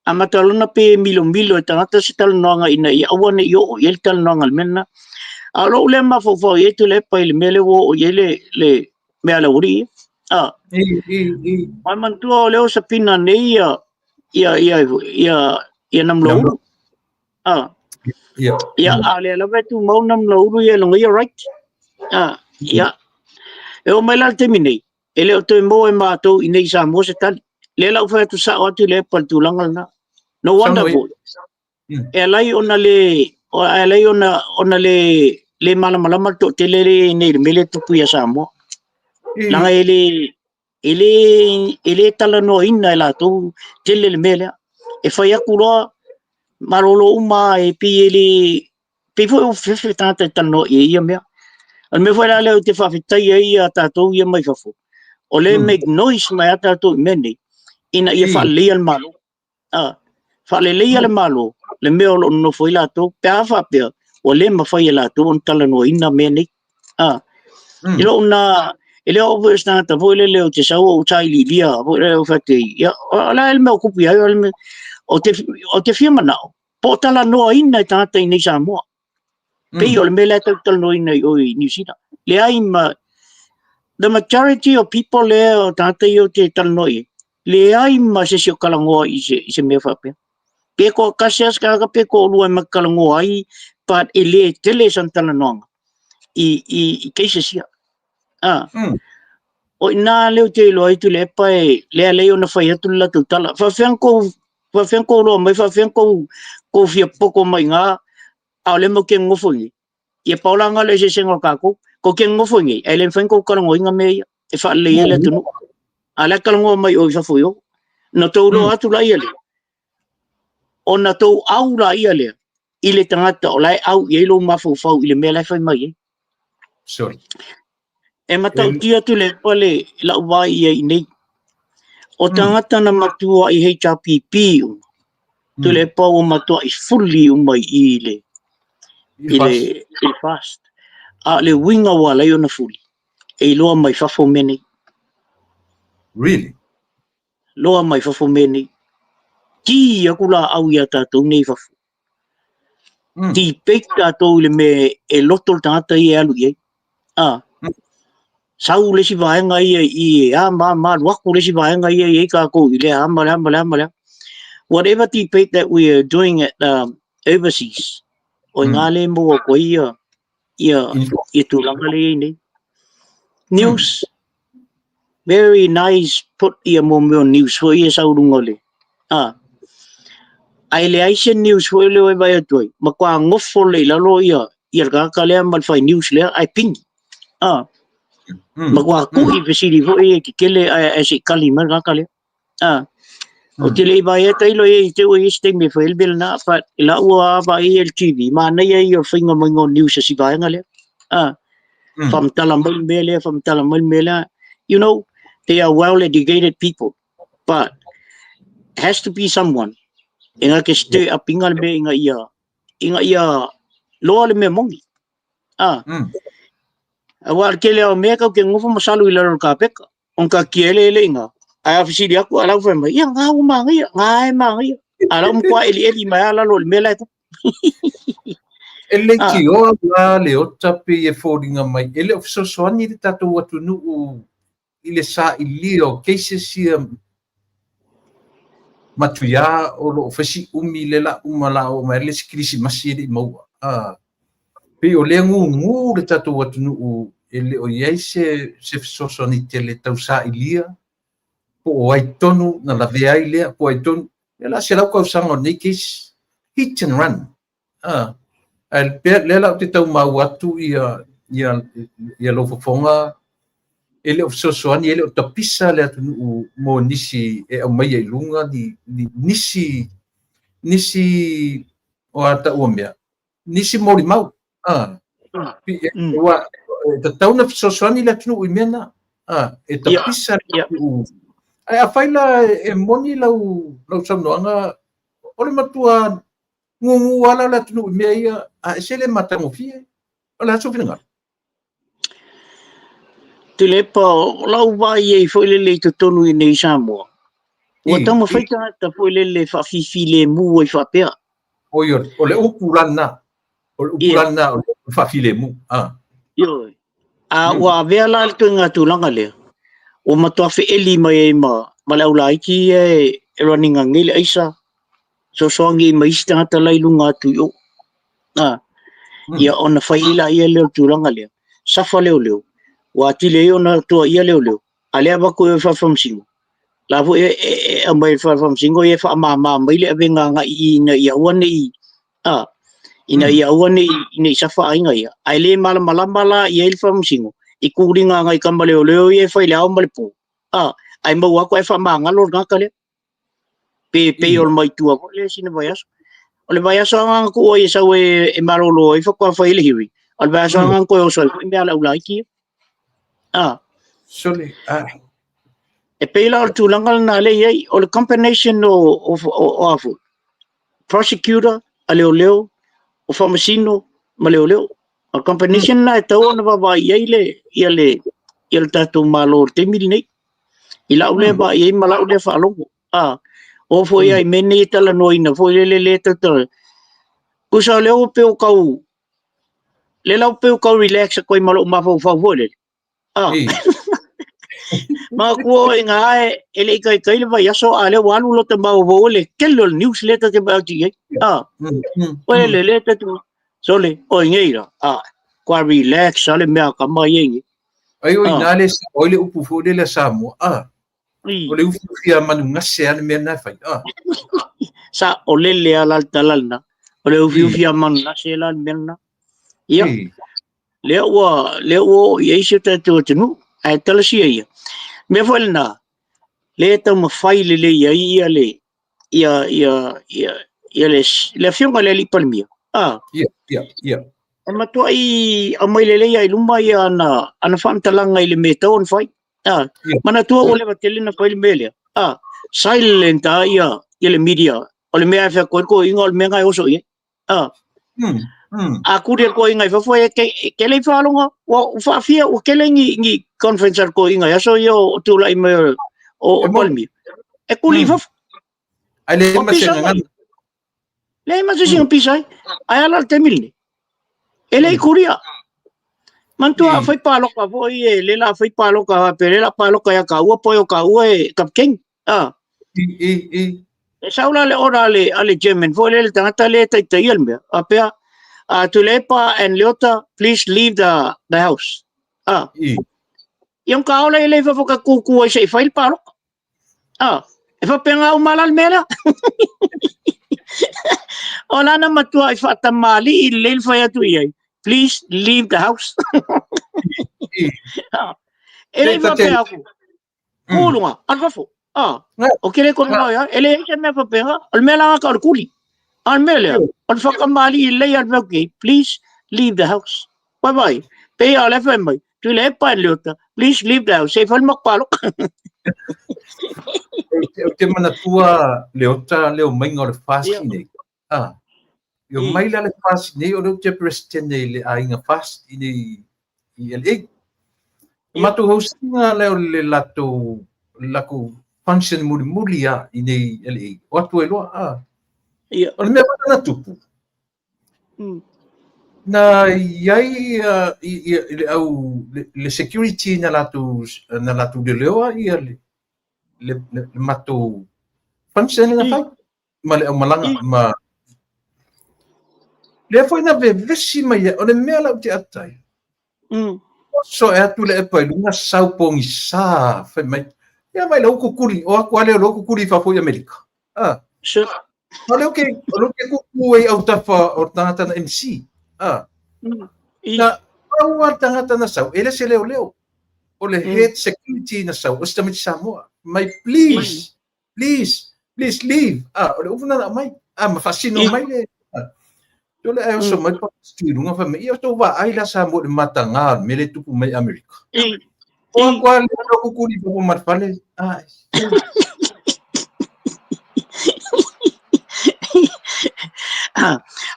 [SPEAKER 2] amatalona pe milo e tangata se tal no nga ina ia o ne io il tal no ngal menna alo le ma fo e tu le pa il mele o le me ala uri mai mantua leo sa pina nei ia nam lo ia ale la vetu mau nam lo ia lo ia right ia e o mai la terminei ele o te mo e ma to i nei sa mo se tal le la fa tu sa o tu le pal tu langal na no wonderful e lai ona le le malama to te le nei le mele tupu ia Samoa. Langa ele tala no ina la tu te le mele. E fai aku roa marolo uma e pi ele pe foi o fefe tanta tano e ia mea. Al me foi la le te fafitai ia tatou ia mai fafo. O le make noise mai ata to meni ina ia fa le al malo. Fa le le malo le me o no foi la to pe fa pe o le ma fai la to on tala no ina meni. Ilo una ele o vo sta ta vo le o te sa o tai li dia vo le o fa te ya ala el me o kupu ya o te firma now po tala no ina tata ni Samoa. Pe o le me la tala no ina o New Zealand. Le ai ma the majority of people there o tata yo te talnoi le ai ma se kalangoa i se me fa pe ko kasias ka pe ko lu ma kalangoa ai but ele tele santana no i keise sia o ina le te lo ai tu le pai le ona fa tu la tu tala fa fen ko lo mai fa fen ko fia poko mai nga a le mo ke ngofo i paulanga le se sengo ka ko ke ngofo ngi ele fen ko kalangoa nga me e fa le ele tu ala kalangoa mai o fa fuyo na to lo atu la ile ona to au la ile ile tangata o lai au ye lo mafu fau ile me lai fai mai
[SPEAKER 1] sorry
[SPEAKER 2] e mata tia tu le pale la wa ia nei o tangata na matua i HRPP tu le pa o matua i fully mai ile fast a le winga wa la yo na fully e lo mai fa fo meni
[SPEAKER 1] really
[SPEAKER 2] loa mai fafo meni ki akula au ia tatou nei fafo ti pek tatou le me e loto tangata i alu i sau le si vaenga i ma waku le si vaenga i ka ko i le amala whatever ti pek that we are doing at overseas o ngale mo ko ia tu langale nei news very nice put ia mo news for ia saurungole ai le aise news for le vai atoi ma kwa ngofo le lalo ia ka kale mal fai news le ai ping ma kwa ku i vesiri fo ia ki kele ai se kali ma ka kale o te le vai atai lo ia te o este me foi el na pa la ua vai el TV ma na ia ia finga mo news si vai ngale fam talamal mele you know they are well educated people but has to be someone inga ke stay up inga me inga ia lo le me mongi awal kele o me ka ke ngofo masalu ila ka peka on ka kiele inga ai afisi dia ku ala fa ma ia nga uma ngai ala kwa eli ma ala lo me la
[SPEAKER 1] ele ki o la le o tapi e fodinga mai ele of so soni te tatu watu nu ile sa ilio keise sia matuia o lo fasi le la umala o mai le krisi masiri mo pe o le ngu le tatu watu nu ele o yeise se so soni te le tau sa ilia po o ai tonu na la vea ile po ai tonu ela se la ko sango nikis hit and run el le la te tau mau atu ia lo fofonga ele o sosoani ele o tapisa le atu mo nisi e o mai lunga ni nisi o ata o mea nisi mori mau wa te tau na sosoani le atu i mena e tapisa ai a faila e moni lau sanoanga o le matua ngungu ala le atu i mea ia a se le matango fie o le aso finanga
[SPEAKER 2] te le pa lau vai e foi le te tonu i nei Samoa. Wa tamo faita ta foi le fa fifi le mu e fa pea.
[SPEAKER 1] O le upurana. O le fa fifi le mu.
[SPEAKER 2] Yo. Wa vea la tu nga tu langa le. O matua fe eli mai ma lau lai ki e running ngile aisa. So songi mai sta ta lai lunga tu yo. Ia ona faila ia le tu langa le. Safa leo. Wa tile yo na to ia leo ale ba ko fa from singo la vo e mai fa from singo e fa ma mai le venga nga i na ia one i ina ia ua ni safa ainga ia ai le malama ia il famusingo I kuringa ngai kama leo ia fai le au malipu ai mau ako e fa mangalo ngaka le pe ol mai tua ko le sina vai aso o le vai aso nga ko ia sa e marolo I fa ko fai le hiwi o le vai aso nga ko o so me ala ulai ki
[SPEAKER 1] Sole,
[SPEAKER 2] e pe la tu langal na le ia o le combination of prosecutor a leo o famasino ma leo o combination na e tau na ba ia le tatu malo te mili nei ila ule ba ia mala ule fa longo o foi ai meni tala noina foi le tata usa leo pe o kau le lau pe o kau relax ko malo ma fa vole ma ko nga ele kai kai le vai aso ale walu lo te mau vole kello newsletter te ba ti le letter tu sole o ngeira kwa relax ale me ka mai ngi
[SPEAKER 1] ai o inale o le upu fo le Samoa o le upu fia manu ngase ane me na fai
[SPEAKER 2] sa o le ala talalna o le upu fia manu ngase ala me na ia le o ye se te tu ai tala si ia me falna le ta ma fai le ia le fiona le li palmia
[SPEAKER 1] ia
[SPEAKER 2] ma to ai mai le ia luma ia ana fantalanga ile meton fai mana to ole batelina fai le melia silent ia le media ole me afa ko ingol me ngai oso ia aku dia ko ingai fa foi ke le falonga o fa fia o ke le ngi conference ko ingai aso yo tu la me o palmi e ku li fa
[SPEAKER 1] ai le ma senga
[SPEAKER 2] le ma se sing pisai ai ala te milni ele kuria mantua foi palo ka foi le la foi palo ka pele la palo ka ya ka u po ka u e kapken e saula le ora ale German foi le tangata le tai elme apea Tulepa and Leota, please leave the house. Yung kaola ile fa foka kukuha siya file palo. E fa penga umalal mera. Ola na matua ifa tamali ile fa ya tu yai. Please leave the house. Ele fa pe aku. Kulunga, alfafo. Okay ko no ya. Ele siya me fa penga. Almela ka kuli. Almelia, on fakamali ile ya okay. Please leave the house. Bye. Pay all FM. Tu le pa Leota. Please leave the house. Say fal makpalo.
[SPEAKER 1] Te mana tua Leota leo mai ngor fast nei. Yo mai la le fast nei o te president nei le ainga fast ini ILA. Matu hostinga leo le lato function muri ya ini ILA. Watu elo Ole me na tupu. Na iai au le security na latu de leoa ia le mato function na fai ma le malanga ma le foi na vesi mai ole me la te atai. So e atu le pai lunga sau pongi sa fai mai ia mai lo kukuri o aku ale lo kukuri fa foi America.
[SPEAKER 2] Sure.
[SPEAKER 1] Olha o que kukuai au tafa o tangata na MC. Na au tangata na sau, ele se leo. Ole head security na sau, o stamit Samoa. Mai please leave. Ole ufuna na mai. Mafasino mai le. Ole ai so mai pa stirunga fa me. Ia to va ai la Samoa de matanga, mele tupu mai America. O kwal lo kukuri po marfale.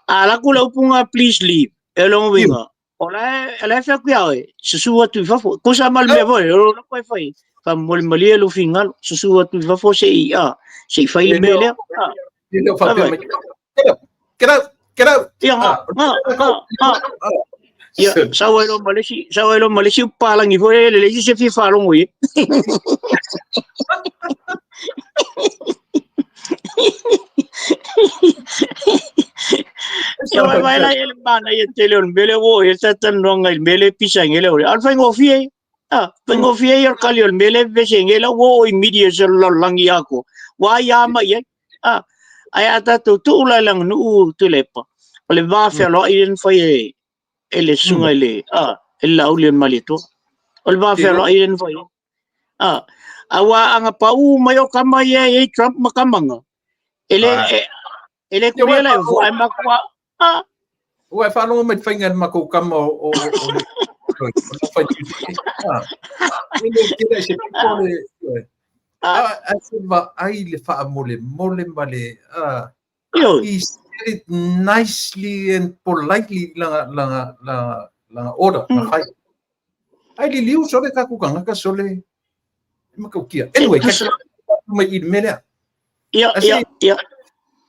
[SPEAKER 2] Ala kula upunga please leave. Elong winga. Ola fa kuya susuwa tu fa fo. Ko sa mal me vo, lo ko fa. Fa mol mali lo fingal susuwa tu fa fo sei sei fa ile mele.
[SPEAKER 1] Ele fa pe. Get out.
[SPEAKER 2] Ya, sawelo malesi palang ifo le se fi fa long wi. Yo vai lá ele manda e telefone bele wo essa tan ronga il bele pisang ele al fa ngofie ngofie yor kalio bele veseng ele wo media sel langi ako wa ya ma ye aya ta tu la lang nu tulepa O le va fe lo i en foi ele sunga ele ela ule malito. O le va fe lo i en foi. Awa anga pau mai o kama ye Trump makamanga. Ele kuria lai vai makwa.
[SPEAKER 1] Ua fa longa mai fainga mako kama o fa ele kira se pole va ai le fa mole male he's said it nicely and politely langa order na fai ai li liu so le ka kukanga ka so le mako kia anyway ka mai I mele
[SPEAKER 2] ya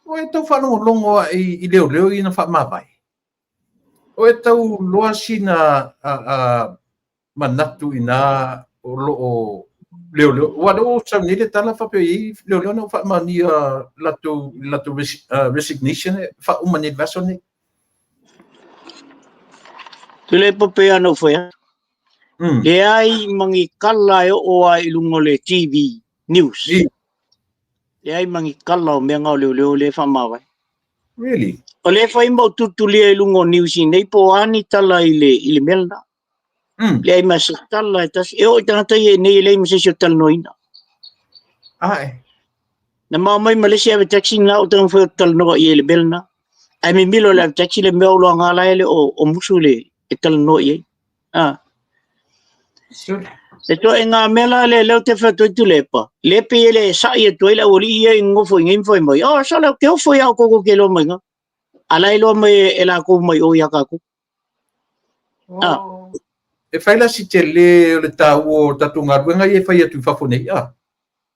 [SPEAKER 1] oi to fa longo I leo ina fa mavai oi tau loa sina manatu ina o lo leo wa do sa ni le tala fa pe leo no fa mani lato resignation fa umani vasone
[SPEAKER 2] tule pope ano foi le ai mangi kala o ai lungo le TV news le ai mangi kala o menga leo le fa mawai
[SPEAKER 1] really
[SPEAKER 2] o le fai mo tutuli ai lungo news nei po ani tala ile melna le ai mas tala tas e o tata ye nei le mas se tal noina
[SPEAKER 1] ai
[SPEAKER 2] na mai Malaysia ve taxi na o tang fo tal no ye le belna ai mi milo le taxi le meu lo ngala ele o musule e tal no ye
[SPEAKER 1] sure
[SPEAKER 2] to enga mela le te fa to tulepa le pe le sa ye to ile ori ye ngofo ngimfo mo sa la ke fo ya ko ke lo menga ala ilo mai ela ko mai o ya ka ku
[SPEAKER 1] e fai la si te le tau tatunga wenga ye fai tu fa fone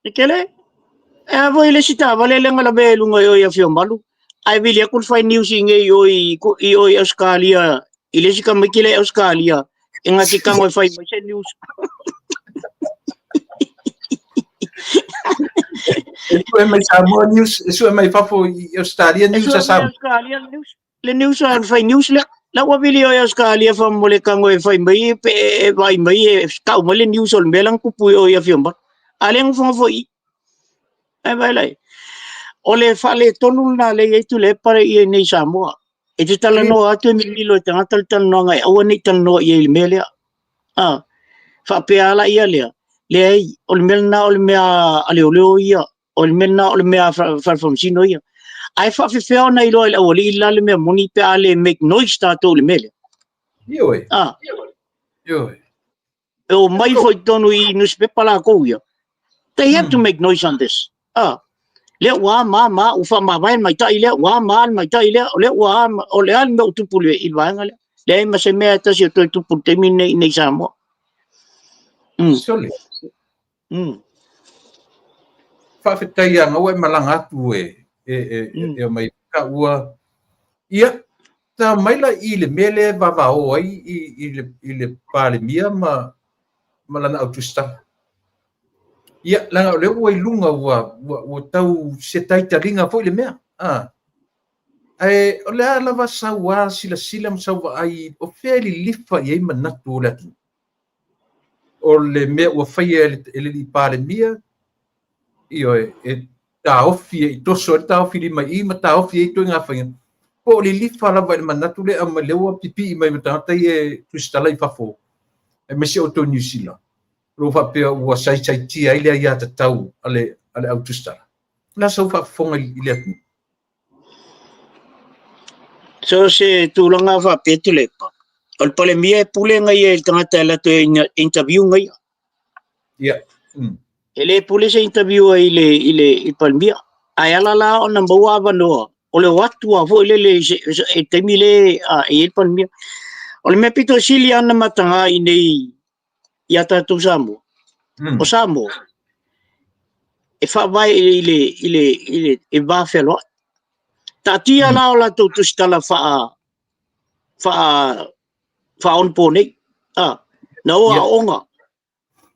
[SPEAKER 2] ikele e vo ile sita vale le ngala be lu ngoyo ya fio malu ai vi le kul fai news nge yo Australia ile sika makile Australia inga tika ngoi fai mai news
[SPEAKER 1] Isso é mais Samoa News, isso é mais fafo Australia News
[SPEAKER 2] Australia news le news al fai news la wa video ya Australia fa mole kango e fai mai pe vai mai ka mole news ol melang ku pu ya fio ba aleng fo fo I ai vai lai ole fale tonu na le tu le pare I nei Samoa e te tala no atu mi milo te ngatal tal no ngai o ni tal no ye mele fa pe ala ia le ai ol melna ol mea ale oleo ia ol melna ol mea fa from sino ia ai fa fe fe ona ilo le oli la le me moni pe ale make noise ta to le mele
[SPEAKER 1] yo
[SPEAKER 2] o mai foi tonu I newspaper la ko ia they have to make noise on this le wa ma u fa ma vai mai tai le wa ma mai tai le wa o le al me tu pule I va ngale le ma se me ta si to tu pu termine nei Samoa
[SPEAKER 1] sole fa fe tai anga o malanga tu e mai ka ua ia ta mai la I le mele va o ai I le pale mia ma lana autosta ia langa le o lunga wa tau se tai taringa foi le mea ai o le ala va sawa sila sawa ai o feli lifa ye manatu la o le mea o fai ele li pale mia io ta ofi to so ta ofi li mai ma ta ofi to nga fai po le lifa la va manatu le ama le o pipi mai mata tai kristala I fafo e me se o to New Zealand lo fa pe o sai ti ai le ia ta tau ale autostar la so fa fonga ile
[SPEAKER 2] so se tu longa fa pe tu le pa ol pole mie pule ngai el tanga la to interview ngai ele pule se interview ile I palmia ai ala la on number 1 no ole watu avo ile e temile e palmia ole me pito silia na matanga I nei ia tatu Samoa o Samoa e fa vai ile e va felo tatia la o la tu stala fa on pone na o onga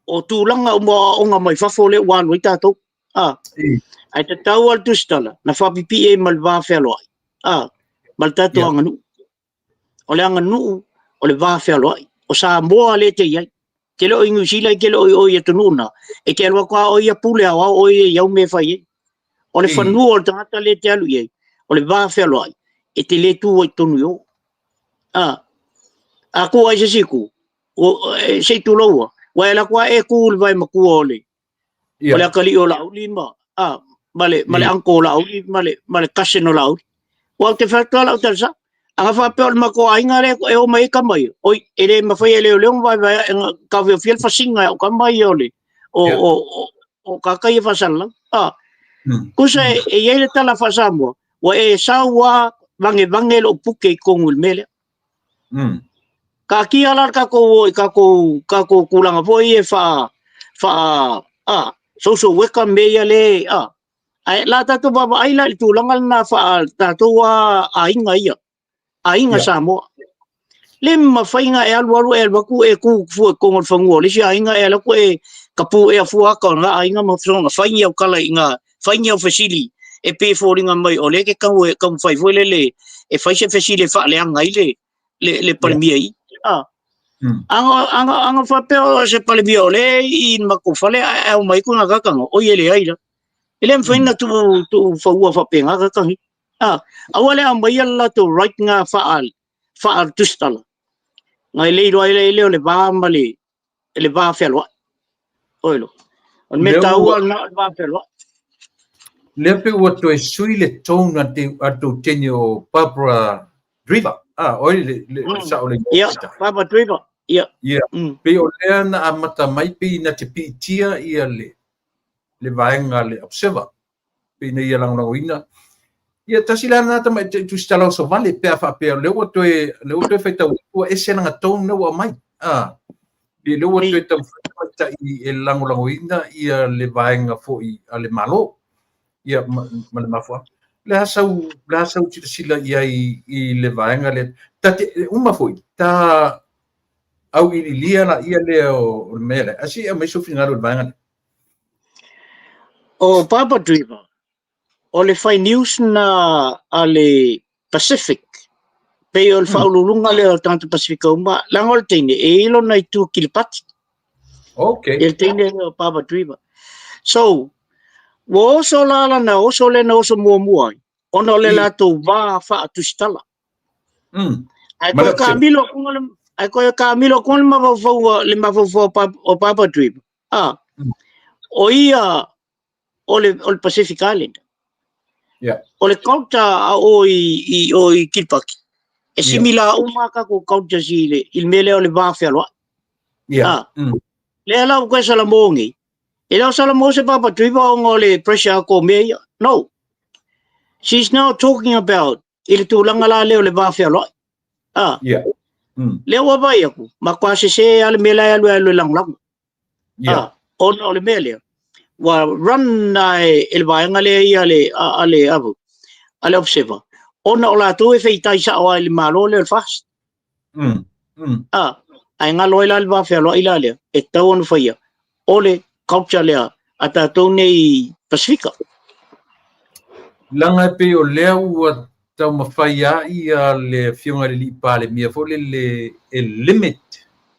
[SPEAKER 2] o tulanga o onga mai fa fole wan wi tato ai te tau al tu stala na fa pipi e mal va felo mal tato anganu ole anganu ole va felo o Samoa le te ia ke lo ingu sila ke lo o ia tununa e ke lo kwa o ia pule a o ia me fai o le fanu o tanga le te alu ye o le va felo ai e te le tu o tonu yo aku ai se siku o se tu loa wa la kwa e ku vai ma ku ole ole kali o la lima male angko la male kasino la wa te fa la utarsa anga fa pe ma ko ainga le e o mai ka mai oi ele ma fa ele le vai ka ve fiel fa singa o ka mai ole o ka kai fa sala kusa e ele tala fa samo wa e sawa vange lo puke kongul mele ka ki ala ka ko kulanga foi e fa so weka me le ai la ta to baba ai la tu langal na fa ta to ainga samo lemma fainga e alwaru e baku e ku fu ko ngol fango le si ainga e la ko e kapu e fu ka nga ainga ma fronga fainga kala inga fainga fasili e pe foringa mai ole ke ka fai foi le e fai se fasili fa le anga le palmia anga fa pe se palmia ole in ma ko fale e o mai ku nga ka o ele ai la ele fainga tu fa u fa pe nga ka awale mai la to right nga fa tustala ngai le le va mali le va felwa oilo on meta u na va felwa
[SPEAKER 1] le pe o to sui le tona te ato tenio Barbara Driver oile le sa ole
[SPEAKER 2] Barbara Driver
[SPEAKER 1] pe o le na amata mai pe na te pitia ia le vaenga le observer pe na ia lang ina ia tasila na ta mai tu stala so vale pe fa pe le o to feta o ese na tona o mai le o to ta i lang ina ia le vaenga fo i ale malo ia ma mafua la sau ti sila ia i le vaenga le ta uma foi ta au i lia la ia le o mele asi a me so finalo le vaenga
[SPEAKER 2] o Barbara Driver o le fai news na ale Pacific pe o le faululunga le o tanto Pacific uma langol tene e ilo na tu kilpati el tene o Barbara Driver so wo so la na o so le no so mua ono le la to va fa tu stala ai ko Camilo kon ma vo le ma vo o Barbara Driver o ia o le Pacific Island o le kauta o i Kilpaki e simila uma ka ko kauta si il mele o le va felwa le ala ko sala mongi ela sala mo se Barbara Driver ngole pressure ko me no she's now talking about il tulanga la le va felwa le wa ba yaku makwase se al mele alu lang on le mele wa run el vaenga le ale abu ale observa ona ola tu e feita isa o el malo le fast ai nga loila al va felo ila le e tawon faia ole culture le ata to nei Pacifica
[SPEAKER 1] langa pe o le ua tau mawhaia ia le fionga le li pale mia fo le limit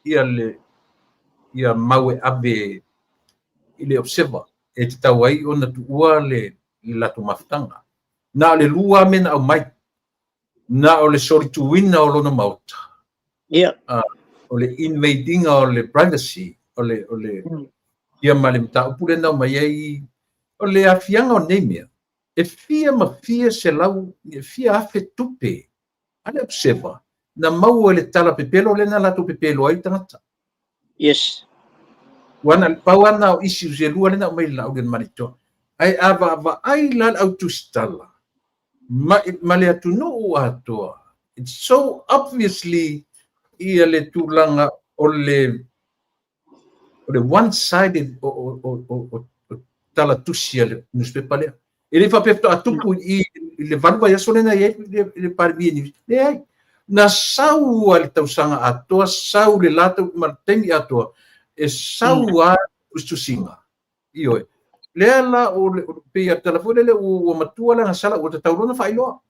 [SPEAKER 1] ia maue ave i le observa e te tau ai ona tu ua le latu maftanga na le lua mena au mai na o le sori tuina o lona mauta o le invading o le privacy o le ia male mta upule na mai ai o le afianga o nemia e fia ma fia se lau e fia afe tupe ale observa na mau le tala pepelo le na latu pepelo ai tangata wana pawana o isi uze lua le na mai la o gen manito ai ava ai la au tustala ma le atu no atoa it's so obviously ia le tulanga o le one sided o tala tusia le newspaper le ele fa pefto atupu i le vanwa ya solena ye le parbieni le ai na sau al tausanga atoa sau le lato martengi atoa e sau a ustusinga io le la o pe ya telefone le o matua la sala o taurona failo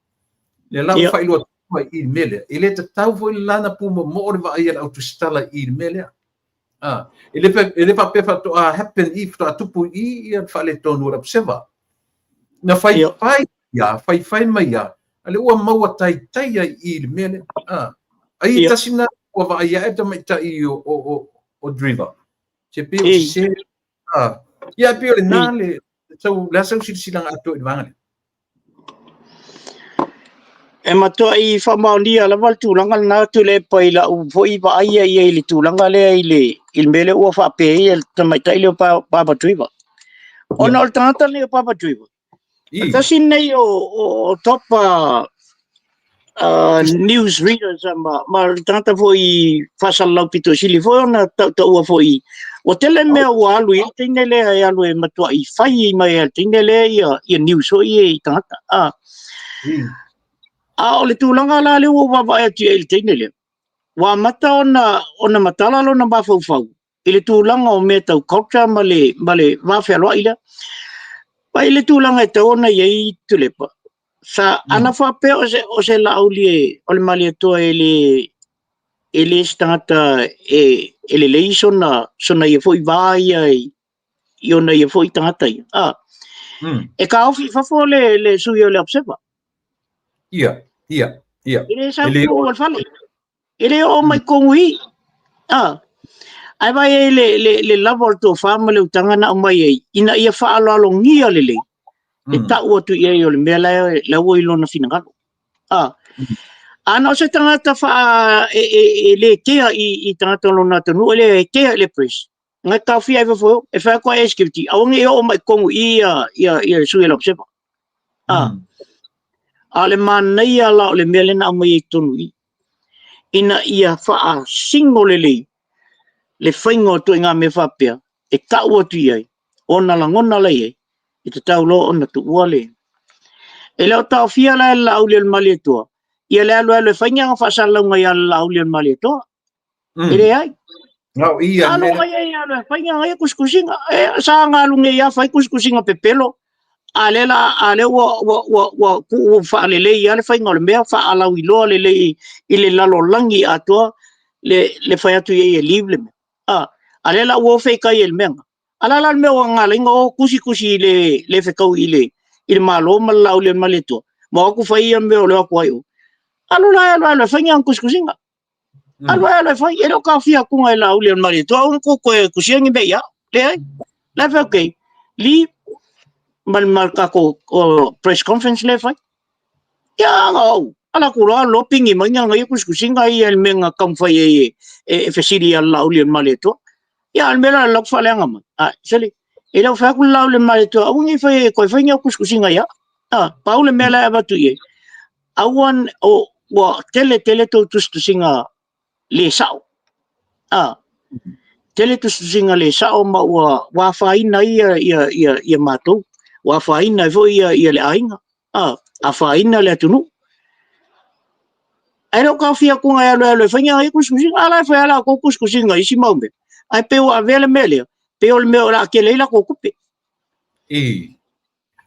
[SPEAKER 1] le la failo mai i mele ele te tau foi lana pu mo va ia autostala i mele ele fa pe fa to happen if to atupu i fa le tonu observa na fai mai ya Ale ua maua tai I le mele. Ai tasina ua va ia e tama tai o driver. Se pe o se ia pe le nale so la so silang ato I vangale.
[SPEAKER 2] E matua I whamaunia la wal tūlanga na tu le pai la u foi va ai ai le tūlanga le il mele ua whape I tamai tai le Papa Driver. Ona o tangata le Papa Driver. Tasi nei o topa news readers ma tangata foi whasalau pito sili foi ona ta ua foi. O tele mea ua alu I teine le ai alu e matua I whai I mai al teine le ia news o I tangata. O le tūlanga la le ua wawa e tia I teine le. Wa mata ona matala lo na mafau. I le tūlanga o mea tau culture ma le wawhia loa ila. Pa I le tūlanga e tau ona iei tulepa. Sa ana whapea o se la aulie o le mali atoa e le stangata e le leiso na sona ia foi vai ai I ona ia foi tangata ia. E ka ofi fafo le sui o le observer.
[SPEAKER 1] Ia.
[SPEAKER 2] Ile sa ko wal fale. Ile o mai kongui. Ai vai le level to family utanga na mai ai. Ina ia fa alo ngia le. E ta o tu ia o le mela la o ilo na finangalo. Ana se tangata fa le kea I tangata lo na tonu le kea le press. Ngai ka fi ai fo e fa ko escripti. Au ngi o mai kongui ia sui le observer. Ale manai ala le mele na mai tonu I. Ina ia faa singo le whaingo tu ngā me whapea, e ka ua tu iai, ona la ngona lai e, I te tau lo ona tu ua le. E leo tau fia la la auli al mali atua, ia le alu alu e whainga ngā whasalau ngai ala la auli al mali atua. E le ai. Alo ngai ai alu e whainga ngai kuskusinga, sa ngā alu ngai a whai kuskusinga pepelo, ale wa ku whaalele I ale whainga le mea whaalau I loa le I le lalo langi atua le whai atu I e liv le mea. Ale la ua whaikai el mea. Ala la mea wa ngā inga o kusi le whakau I le malo malau le maletua. Ma aku whai ia mea o le aku ai o. Alo la whainga ang kuskusinga. Alo la whai, e lo ka whia kunga I la ule maletua. Au ko koe kusiangi mea ia. Le ai. La whakei. Li mal kako press conference le fai. Ya ngau. Ala kura loping I manga ngai kuskusinga I el menga kam fai e fesiri ala uli maleto. Ya al mela lok fa lenga ma. Sali. E lo fa kula uli maleto. Au ngi fai ko fai ngai kuskusinga ya. Paule mela aba tu ye. Awan o wa tele to tustusinga le sao. Tele tustusinga le sao ma wa fa ina ia matou. Wa fa ina vo ia le ainga. A fa ina le tunu. Ai lo ka fia ku ngai alo fanya ai kuskusinga ala fa ala ko kuskusinga isi maumbe. Ai pe o avele mele. Pe o me ora ke leila ko kupe.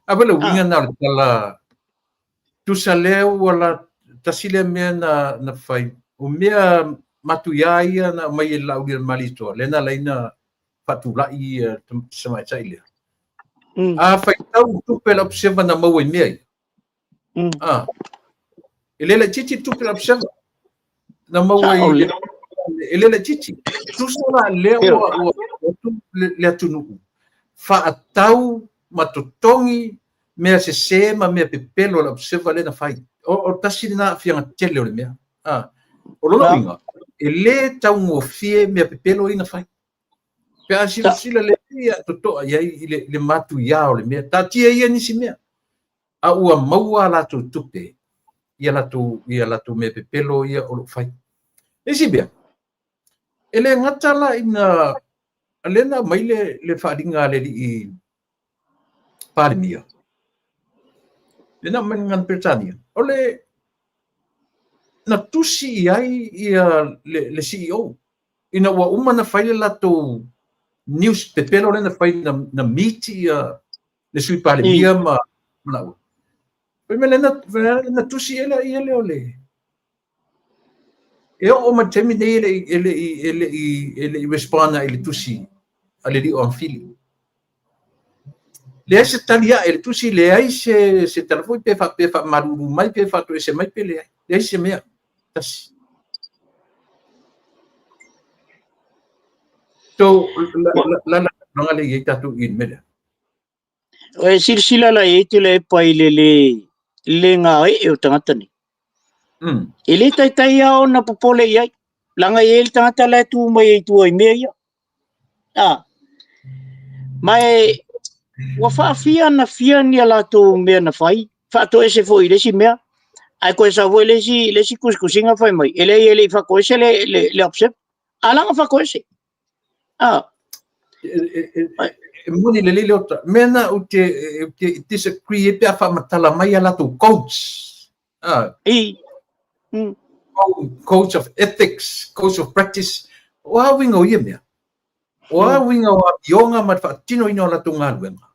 [SPEAKER 1] Abelo winga na tala tu saleu wala tasile me na fai. O mea matuia ia na mai la uli malito. Lena laina fatulai sama chaile. Fai tau tu pela observa na mau mea. Ele la chichi tu pela observa na mau ele la chichi tu sala le le tunu fa atau matotongi mea se ma mea pepelo la observa le na fai o tasina fianga tele o mea o lo winga ele tau mo fie mea pepelo ina fai pe asila le ia toto ia le matu ia o le mea tatia ia nisi mea a ua maua la tu tupe ia la tu me pepelo ia o fai isi bea ele ngatala ina alena mai le fadinga le I pandemia lena mengan Britania ole na tusi ai ia le CEO ina wa umana fai la tu news pepelo le na fai na miti le sui pandemia ma na Pemele na tusi ele ole. E o ma temi nei ele responda ele tusi ale di on fili. le se talia e tu si le ai se telefone pe fa maruru mai pe fa to ese mai pe le ai se mea tas to la nga le ye tatu in me
[SPEAKER 2] o silsila la e te le pai le nga e o tangata ni ele tai ao na popole ia langa ele tangata le tu mai tu ai me ia mai wa fa fia ni ala to me na fai fa to ese foi le si mea ai ko sa voi le si kuskusinga fai mai ele fa ko ese le observe ala nga fa ko ese
[SPEAKER 1] moni le ota mena o te disagree pe fa matala mai ala to coach coach of ethics, coach of practice, o wingo yemia. O wingo yonga mat fa tino ino la tunga luenga.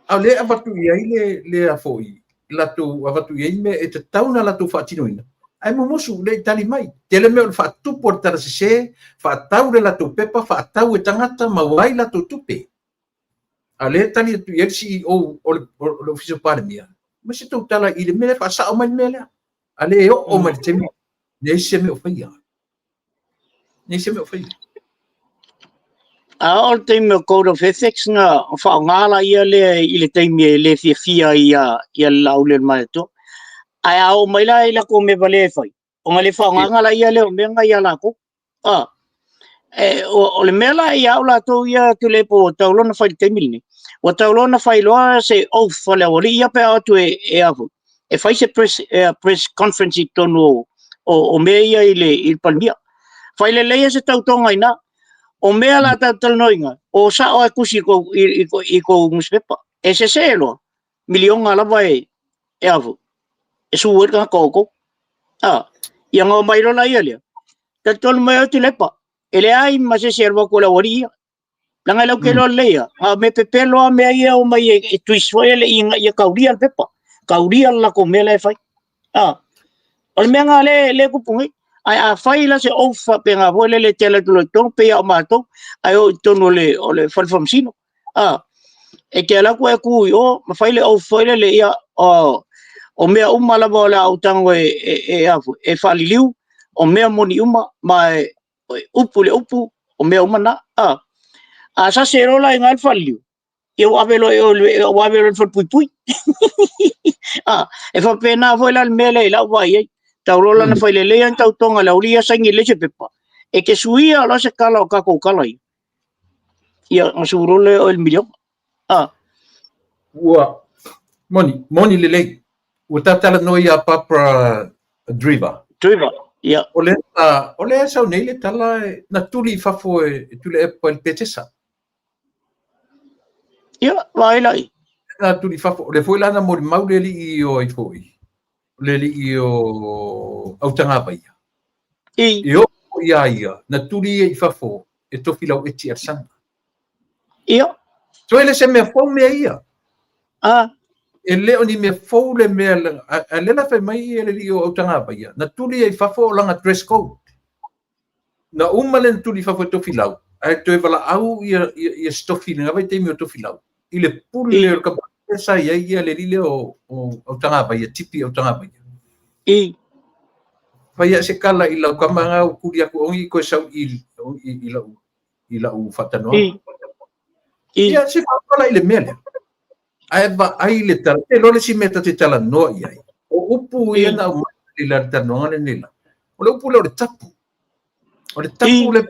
[SPEAKER 1] Ale avatu ye le afoi. La tu avatu ye me et tauna la tu fa tino ina. Ai momosu le tali mai. Tele me fa tu portar se fa taure la tu pepa fa tau e tangata mawai la tu tupe. Ale tali tu ye si o officio parmia. Mas tu tala ile me fa sa o mai mele. Ale o mai temi ne se me ofia
[SPEAKER 2] all time code of ethics nga fa ngala ia le ile time le fia ia laule mai to ai au mai la ila ko me vale fai o ngale fa ngala ia le o me nga ia la ko o le mela ia la to ia tu le po taulo na fai time ni o taulo na fai lo se o fa le o ia pe o tu e avu e fai se press conference tono o me ia il palmia fai le se tau tonga ina o mea la tau noinga o sa o kusi ko muspepa e se selo milionga la vai e avu e su werka ko ia ngo mai lo la ia tol mai tu lepa ele ai ma se servo ko la oria langa lo ke lo leia me pepelo me ia o mai e tuisole ia kauria pepa kauria la ko mele fai o me nga le ku pungi ai a fai la se ofa pe nga vole le tele tu ton pe o mato ai o tono le falfamsino e ke la ku yo ma fai le ofa le ia o me uma la bola au tango e faliliu o me moni uma ma upu o me uma na a sa se rola en al faliu eu avelo fo pui e fa pena foi la mele la vai taurola na fai le an tau tonga la uria sangi le pepa e ke suia la se kala o kako kala ia asurole o el milio
[SPEAKER 1] Ua moni le o tatala no ia papa driver
[SPEAKER 2] ia
[SPEAKER 1] ole sa nei le tala na tuli fa fo tuli e pel petesa
[SPEAKER 2] ia vai lai
[SPEAKER 1] na tuli fa fo le foi lana mo mauleli i o i foi le i o au tanga pai o ia na tuli e fa fo e to fila e ti asan
[SPEAKER 2] ia
[SPEAKER 1] so ele se me fo me ia ele oni me fo le me ale la fa mai ele i o au tanga pai na tuli e fa fo langa dress code na umalen tuli fa fo to fila ai to e vala au ia stofi nga vai te mi to fila ile puli le ka sa ia le lile o tanga pai tipi o tanga pai Faya se kala ila kamanga kuria ko ongi ko sa ila u fatano ia se kala ile mele ai ba ai le tal e lo le si meta te tala no ia o upu ia na ila tano ngane nila o le upu le tapu le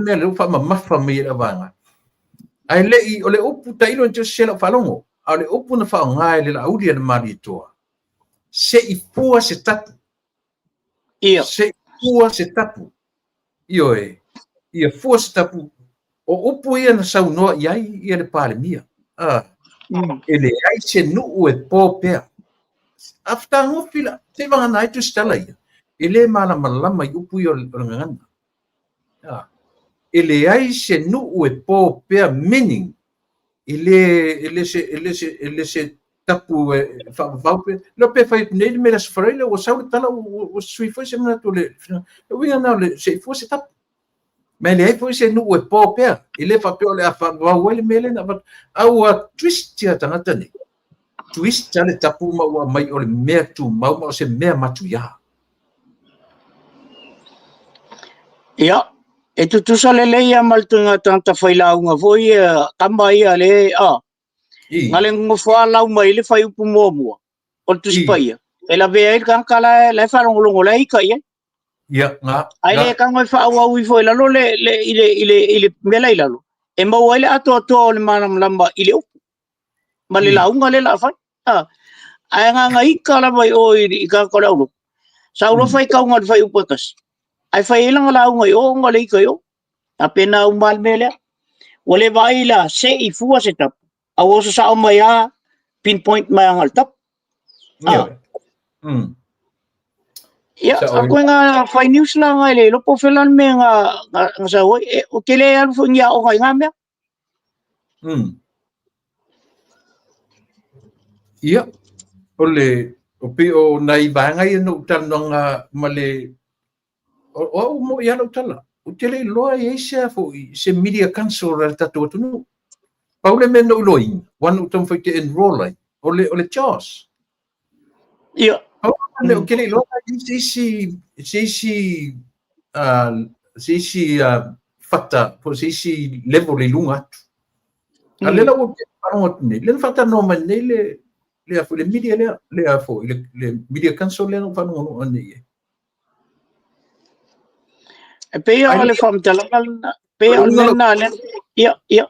[SPEAKER 1] mele u fa mafa me ira vanga ai le i o le upu ta ilo nte se la falongo a le upu na fa ngai le la udia na mari toa se i pua se tapu
[SPEAKER 2] ia
[SPEAKER 1] se fua se tapu ia fua se tapu o upu ia na saunoa ia le palemia ele ai se nuu e pō pea aftangofi te vagana ai tusitala ia ele malamalama i upu ia o le gagana ele ai se nuu e pō pea meaning ele se tapu fa lo pe fai nei me las frele o sa tala o sui foi se na to le winga na le se foi se tapu me le foi se nu e po pe ile fa pe le fa wa wele mele na au a twist tia tanga tani twist tale tapu ma wa mai o le mea tu mau ma se mea matu ya
[SPEAKER 2] ia e tu sale le ia maltunga tanta faila unga foi tamba ia le ngale ngofua lau mai le fai upu mo o tu spaia ela ve ai kan kala le fa longo le ika ia
[SPEAKER 1] ia nga
[SPEAKER 2] ai le kan mai fa wa wi foi la lo le ile mela ila lo e mo wale ato le manam lamba ile ma le lau ngale la fa ai nga ika la mai o i ka ko la lo sa lo fai ka ngat fai upu kas ai fai lang lau ngai o ngale ika yo apena umal mele wale vai la se i fua setup awo sa maya pinpoint maya ngal tap ya aku nga fai news la nga le lo po felan me nga sa o kele al fu nya o nga me
[SPEAKER 1] ya ole o pe o nai banga i no tananga male o mo ya no tala o tele loa e se media council ra tatu tunu paule me no loin one utam foi te enroll ole Charles
[SPEAKER 2] ia
[SPEAKER 1] le o kele loa si fata po si level le lunga ale la o parongot ne le fata no man le afo le media le afo le media council le no fano no ane
[SPEAKER 2] e pe ia le fam tala pe na le ia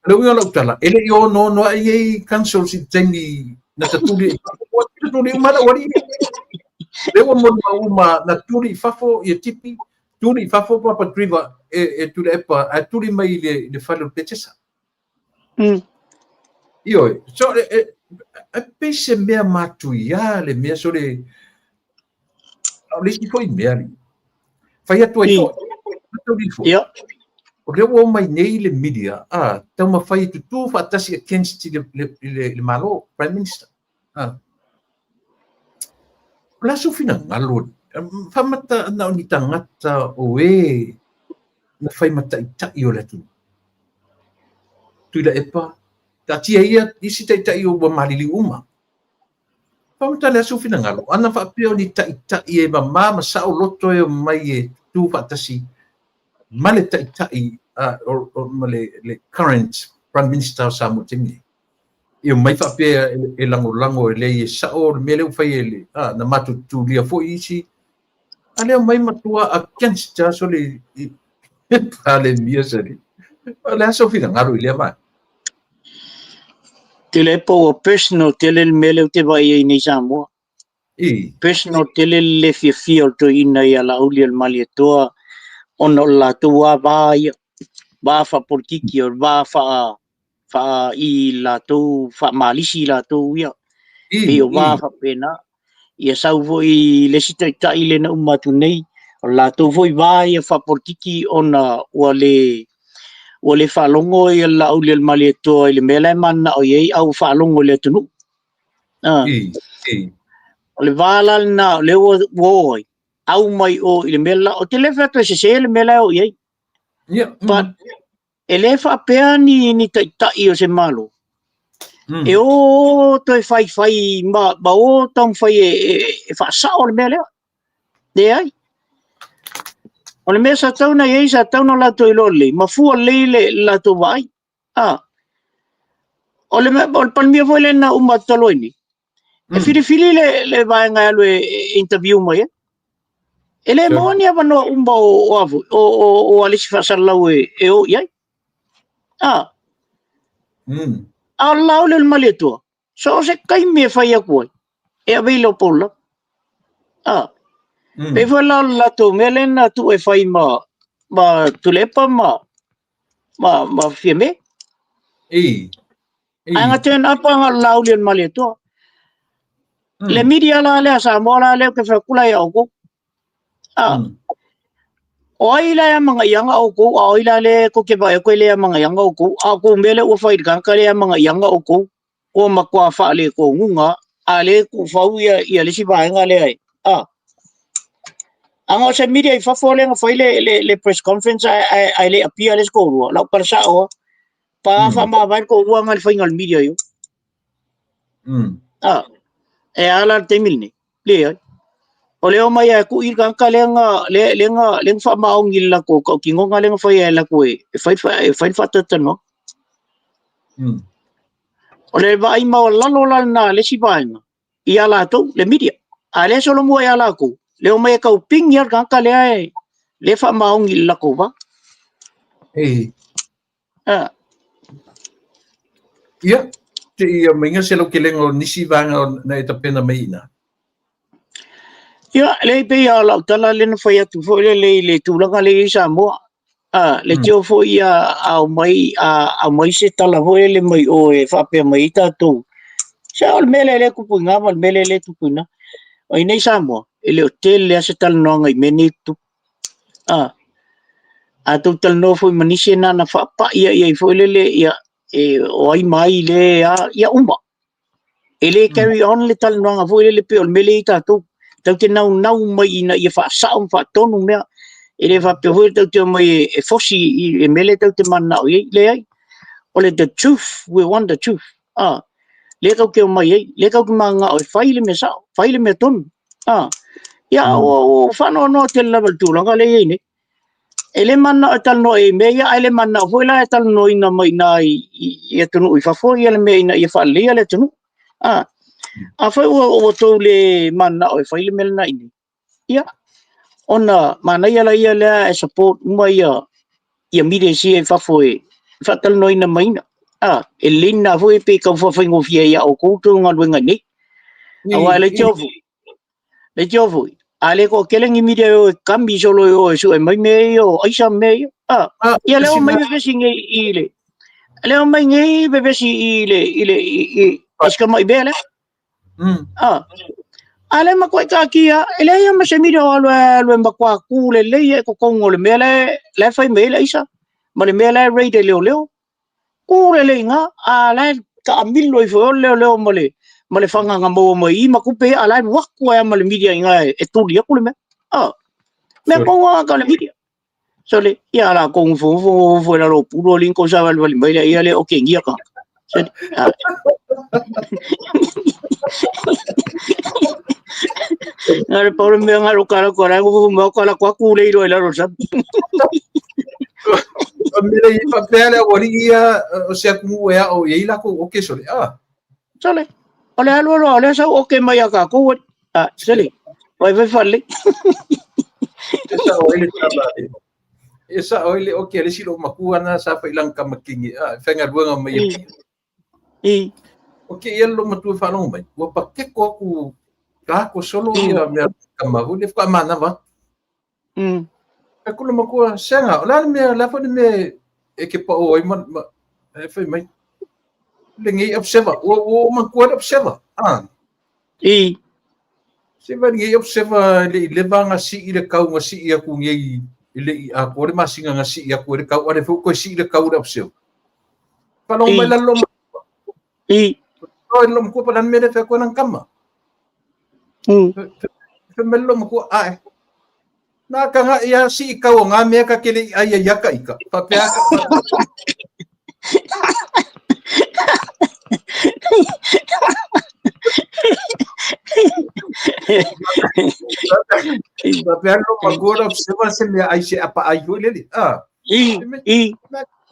[SPEAKER 1] le ua lo tala ele yo no ai council si temi na tatuli tatuli mala wari le wo mo na tuli fafo ia tipi tuli fafo papa driver e tuli epa a tuli mai le falo petesa io so e pese mea matu ya le mea so le si foi mea fai atu ai
[SPEAKER 2] ia
[SPEAKER 1] o le wo mai nei le media tau ma fai tu fa tasi against le malo prime minister la so fina ngalo fa mata na ni tangata o na fai mata ita i o le tu la epa ta tia ia isi ta ita i o malili uma fa mata le so fina ngalo ana fa peo ni ta ita i e mama sa o loto e mai e tu fa tasi male ta ita i le current prime minister Samu Timi io mai fa pe e lango e le sa o mele fai ele na matu tu lia fo isi ale mai matua against so le ale mia sari ala so fina ngaro ile ma
[SPEAKER 2] tele po personal tele mele te vai ni Samu personal tele le fio to ina ya la uli al maletoa ono la tua va fa por kiki or va fa i la tu fa malisi la tu ia pio va fa pena ia sau voi le sita tai le na umatu nei la tu voi va ia fa por kiki ona wale fa longo ia la uli al malieto ile mele man o ye au fa longo le tunu le vala na le wo au mai o ile mela o telefa se le mela o ye but ele fa pea ni tai o se malo e o toi fai ba o tam fai e fa sa o mele de ai o le mesa tau na ye sa tau no la to ilole ma fu le la to vai o le pan mi foi le na uma toloini e fili le vai nga lo interview mo ye ele mo ni ava no umba o alisi fa sa la e o ye Allah le maleto so se kai me fai ko e avelo pola pe vola la to melena tu e fai ma tu le pa ma fieme anga ten apa Allah le maleto le media la le sa mola le ke fa kula ya ko oila ya mga yanga oku oila le ko ke ba ko le mga yanga oku ako mele o fai kan kale mga yanga oku o makwa fa le ko ngunga ale ku fa ya le si ba nga le ai Anga sa media fa fole nga file le press conference ai le appeal le ko la para sa o pa fa ma ba ko wa ngal final media yo. E ala temil ni. Le o leo mai ku ir kan ka lenga fa ma ong illa ko kingo nga lenga fa ya la ko e fa tatano. O le va ai ma la na le si ba ia la to le media. Ale solo mo ia la ko. Leo mai ka ping yar kan ka le fa ma ong illa ko ba.
[SPEAKER 1] Ia, te ia mainga se lo kelengo nisi vanga na eta pena meina.
[SPEAKER 2] Ia, le pe ia la tala le no fa ya tu fo le tu la le sa mo. Le tio fo ia au mai se tala ho le mai o e fa pe mai ta tu. Sa al mele le ku punga mal mele le tu puna. O nei sa mo, ele hotel le se tal no ngai meni tu. A tu tal no fo manisi na fa pa ia fo le ia e o ai mai le ia umba. Ele carry on le tal no nga fo le pe o mele ta tu. Tau te nau mai ina ia fa sa fa tonu mea. Ele fa pe ho tau te mai e fosi i mele tau te mana o le ai. O le the truth, we want the truth. Le kau ke mai ai, le kau ke manga o faile me sa, faile me tonu. Ia o fa no te level 2 langa le ai ne. Ele mana tal no e me ia ele mana foi la tal no ina mai na i tonu i fa fo ia le me ina i fa le le tonu. A foi o to le mana o faile me na ini. Ia ona mana ia la ia le e support mai ia mire si e fa foi fa tal no ina mai na e lina foi pe ka fa fa ngofia ia o ko to nga wenga ni awa le chofu ale ko keleng mire o kambi solo o su e mai me o aisa me ia le o mai be singe ile le o mai ngi be si ile eska mai bele ale ma ko ka kia ele ia ma se mire o lo ma kwa ku le ko kongo le mele le fai mele isa ma le mele rate leo ku le nga ala ka milo i fo leo ma le fanga nga mo mai ma ku pe ala wa ku ya ma le media nga e tu dia ku le me me ko wa ka le media so le ia la kong fo la lo puro lin ko sa le mai ia le o ke ngia ka Ngare por me ngaro kara ko mo kala kwa ku le ro la ro sa
[SPEAKER 1] Mira i papele o ia o se aku e o i la ko o ke sole
[SPEAKER 2] sole ole alo ole sa o ke mai ka ko sole vai falle
[SPEAKER 1] esa oile o ke le silo makuana sa fa ilang ka makingi fenga ruanga mai o ke ia lo matu fa no mai o pa ke ko ku ka ko solo ia me ka ma hu le fa mana va Aku lama kuah sanga, lah me lah pun me ekip o iman fai mai lengi observer, o man kuah observer, se vai ngi observer le banga si ile kau ngasi ia ku ngi ile aku le masinga ngasi ia ku le kau ade fu ko si ile kau observer. Kalau mai la lom, lom ku padan me de fa ko nang kama. Fe melom ku na ka nga ia si ikaw nga me ka kili ay yaka ika papya papya lo magora observa se me ay si apa ayo lili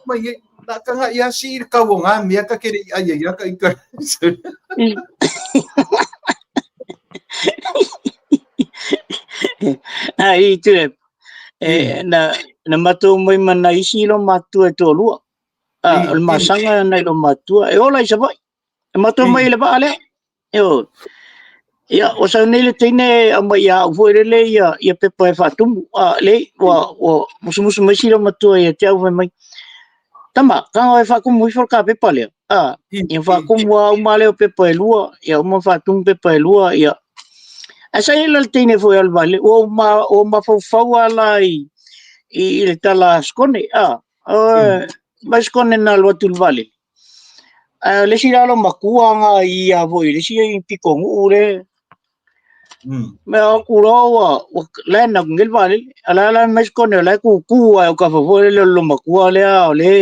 [SPEAKER 1] may na ka nga ia si ikaw nga me ka kili ay yaka ika
[SPEAKER 2] itu na matu mai mana isi lo matu e to lu al masanga na lo matu e ola isa vai matu mai le ba ale ya o sa nele tine ama ya foi le ya pe pa fa tu le wa musu mai si lo matu e te au mai tama ka o fa ku mu for ka pe pa le e fa ku wa ma le pe pa lu ya mo fa tu pe pa lu ya asa ele tine foi al vale o ma fa wala i le tala skone mas skone na lo tul vale le si lo makua nga i a voi le si i piko ure me aku lo wa la na ngil vale ala mes ko ne la ku wa ka fo le lo makua le ole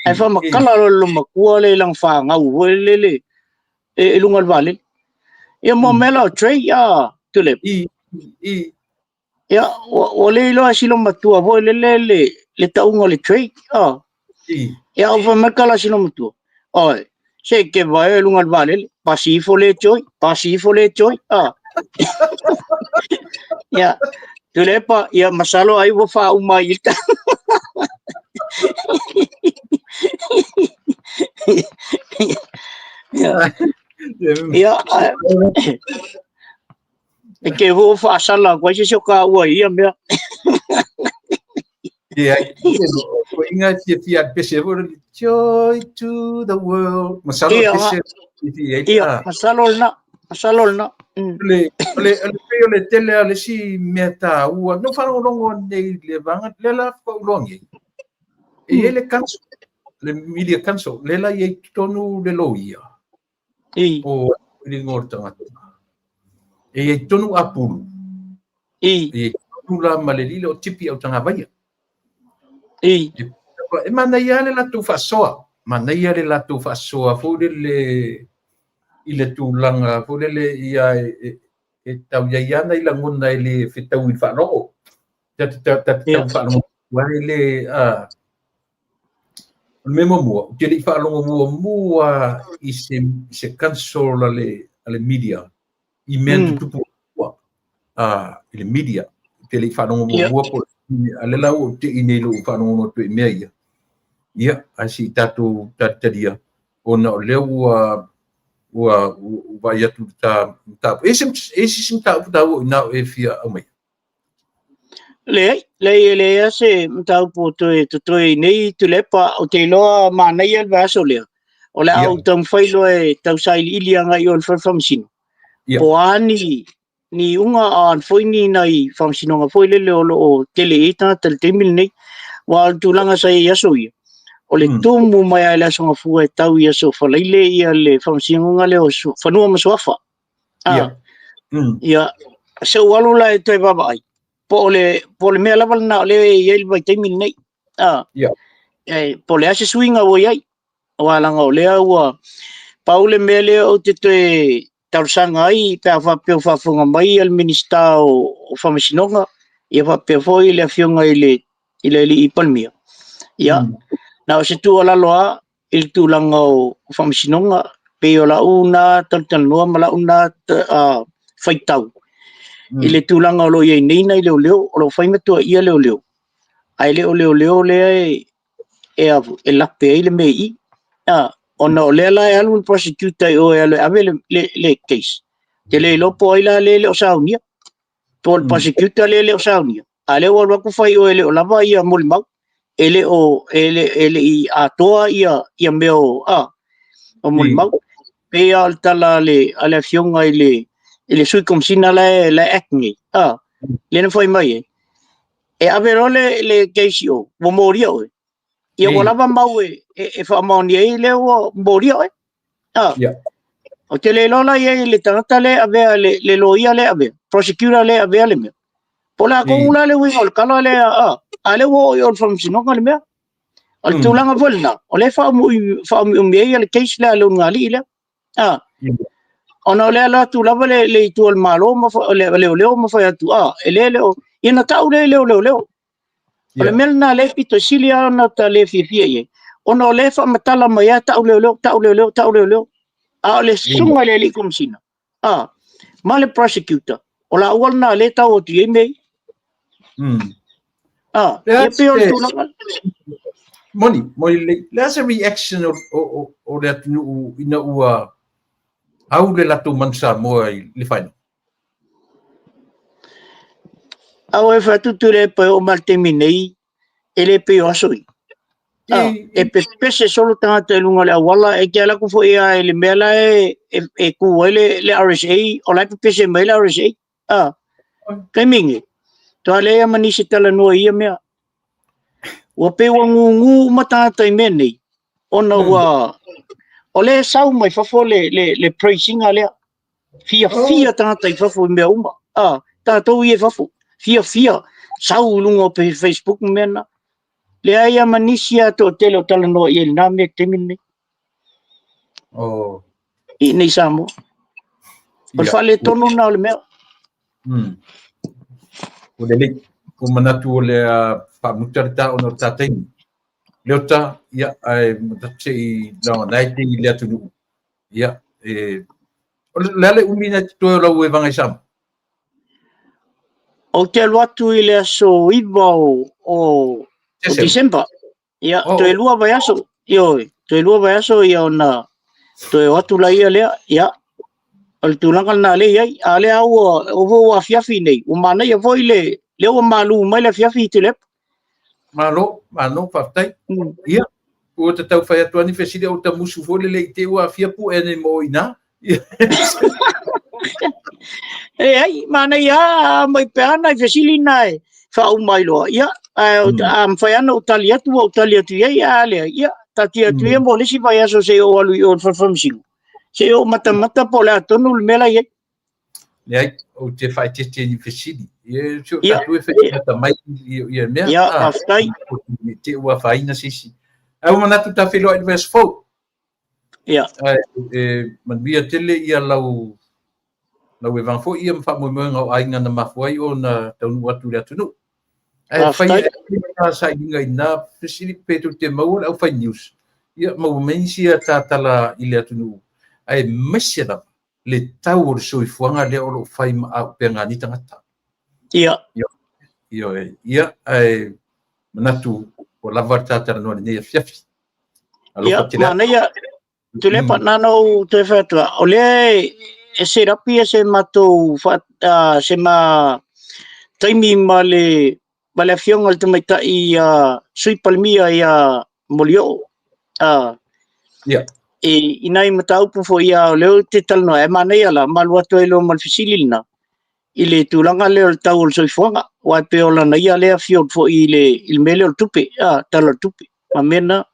[SPEAKER 2] ai fa makala lo makua le lang fa nga u le e lungal vale e mo mela tre ya tule ya ole lo asilo matua vo le taunga le tre ya fa makala asilo matua oi se ke vai lungal vale pasifo le choi ya tule pa ya masalo ai wo fa uma ilta ya ke wo fa sala kwa si ka wa ia me
[SPEAKER 1] ya ko inga fiat pese joy to the world masalo pese
[SPEAKER 2] ya masalo na
[SPEAKER 1] le tele ale si meta ua no fa longo nei le vanga le la fa longi ele canso le media canso le la ye tonu de loia o le ngorta e tonu apulu e tonu la maleli o tipi o tanga vai e mana ia le la tu fa soa mana ia le la tu fa soa fu le ile tu langa fu le ia e tau iana i langona i le whetau i whanoko. Tau whanoko wale le me mua. Te li whanoko mua i se kansola le media. I mea tupu mua. I le media. Te li whanoko mua po. Ale lau te i nei lo whanoko mua tu i mea ia. Ia, asi tatu tadia. Ona o leo vai atu ta esse tá na e fia mai
[SPEAKER 2] le se ta po to nei tu le pa o te lo ma nei el vaso le o la o tam fai lo e tau sai ilianga i on famsino po ani ni unga an foi ni nai famsino nga foi le o tele ita te mil nei wa tu langa sai yaso ia o le tumu mai ala songa fua tau ia so fa leile ia le famsinga le o fa no ma sofa ia se walu la te baba ai po le me la na le ia il vai te min nei po le ase swinga wo ia wala nga le wa paule mele o te tau sanga ai pe fa funga mai al minister o famsinga ia fa pe foi le afionga ile i palmia ia na se tu ala loa il tu langa o famsinonga pe ola una tan no mala una faitau ile tu langa lo ye nei nei leo lo fai meto ia leo ai leo le e la pe ile mei ona le la alun prosecutor o ave le case te le lo po ila le o saunia por prosecutor le o saunia ale o lo ku fai o le o lava ia molmau ele i atoa ia meo o molmau pe altala le ale fionga ile sui komsina la acne le no foi mai e avero le keisio mo moria o ia volava mau e fa moni le o moria o te le lola ia le tangata le ave le loia le ave prosecutor le ave le me pola ko una le wi ol kala le ale wo yo from sinonga le me al tulanga volna o le fa me le case le lo ngali le ona le la tu lava le tu al malo mo le mo fa tu ele ina tau le le melna le pito silia na ta le fifie ona le fa matala mai tau le le sunga le komsina ma le prosecutor ola walna le tau tu me
[SPEAKER 1] Moni, there's a reaction of that how le lato mansa mo le fai.
[SPEAKER 2] Awe fa tu le pe o malteminei ele pe o soi. E pe se solo tanga te lunga le wala e ke ala ku fo ia ele mela e ku ele le RSA o la pe se mela RSA. Kamingi. To ale ya manisi tala no ia mea. Wa pe wa ngu mata tai meni. Ona wa ole sau mai fa fo le pricing ale. fia tangata I whafu mea uma. Tātou I whafu. Fia. Sau lunga pe Facebook mena. Le aia manisia to tele o tala no I nā mea temine. I nei Samoa. O whale tono na o le mea.
[SPEAKER 1] O le lei, o manatu o le whamutarita o no tātei. Leota, ia, matate I lawa naite I lea tunu. Ia, o le ale umina toi o lau e vangai Samoa.
[SPEAKER 2] O te aluatu I le aso iwa o December. Ia, to e lua vai aso. Ioi, to e lua vai aso ia ona. To e watu la ia lea, ia. O le tūlanga na le iai, a le au o vo a fiafi nei. O mana ia voi le o malu mai le fiafi te lepa.
[SPEAKER 1] Malo, whaftai. Ia, o te tau whai atuani whesire o ta musu fo le te ua fiapu ene mo ina.
[SPEAKER 2] Ai, mana ia mai peana I whesili nai whau mai loa. Ia, whai ana o tali atu iai, a lea. Ia, tati atu ia mo lesi vai aso se o alu I o whawhamsingu. Se o mata po le atonu le mela iai.
[SPEAKER 1] Nei, o te whai te ni whesili. Ia, tio tatu e whesili mai I mea.
[SPEAKER 2] Ia, aftai.
[SPEAKER 1] Te ua whaina sisi. Au manatu ta whiloa I verse 4.
[SPEAKER 2] Ia.
[SPEAKER 1] Manvia tele ia lau e vangfo ia mwha moimoenga o ainga na mafuai o na taunu atu rea tunu. Whai e sa inga ina whesili petu te maua au whai news. Ia mau mensia ta tala I lea tunu. Ai mesera le tau o le soifuanga lea o lo whai maa penga ni tangata.
[SPEAKER 2] Ia.
[SPEAKER 1] Ia ai manatu o lavar tātara noa ni nea fiafi.
[SPEAKER 2] Ia, mana ia tu le pa nano te whatua. O le e se rapi e se matou se ma taimi ma le fionga le tamaita I sui palmia I molio.
[SPEAKER 1] Ia.
[SPEAKER 2] E inai mataupu fo ia o leo te talno e mana ia la maluato e leo malfisilina. I le tūlanga leo le tau o le soifuanga. Wai pe o lana ia lea fiod fo I le mele o le tupe. Tala tupe. Ma mena,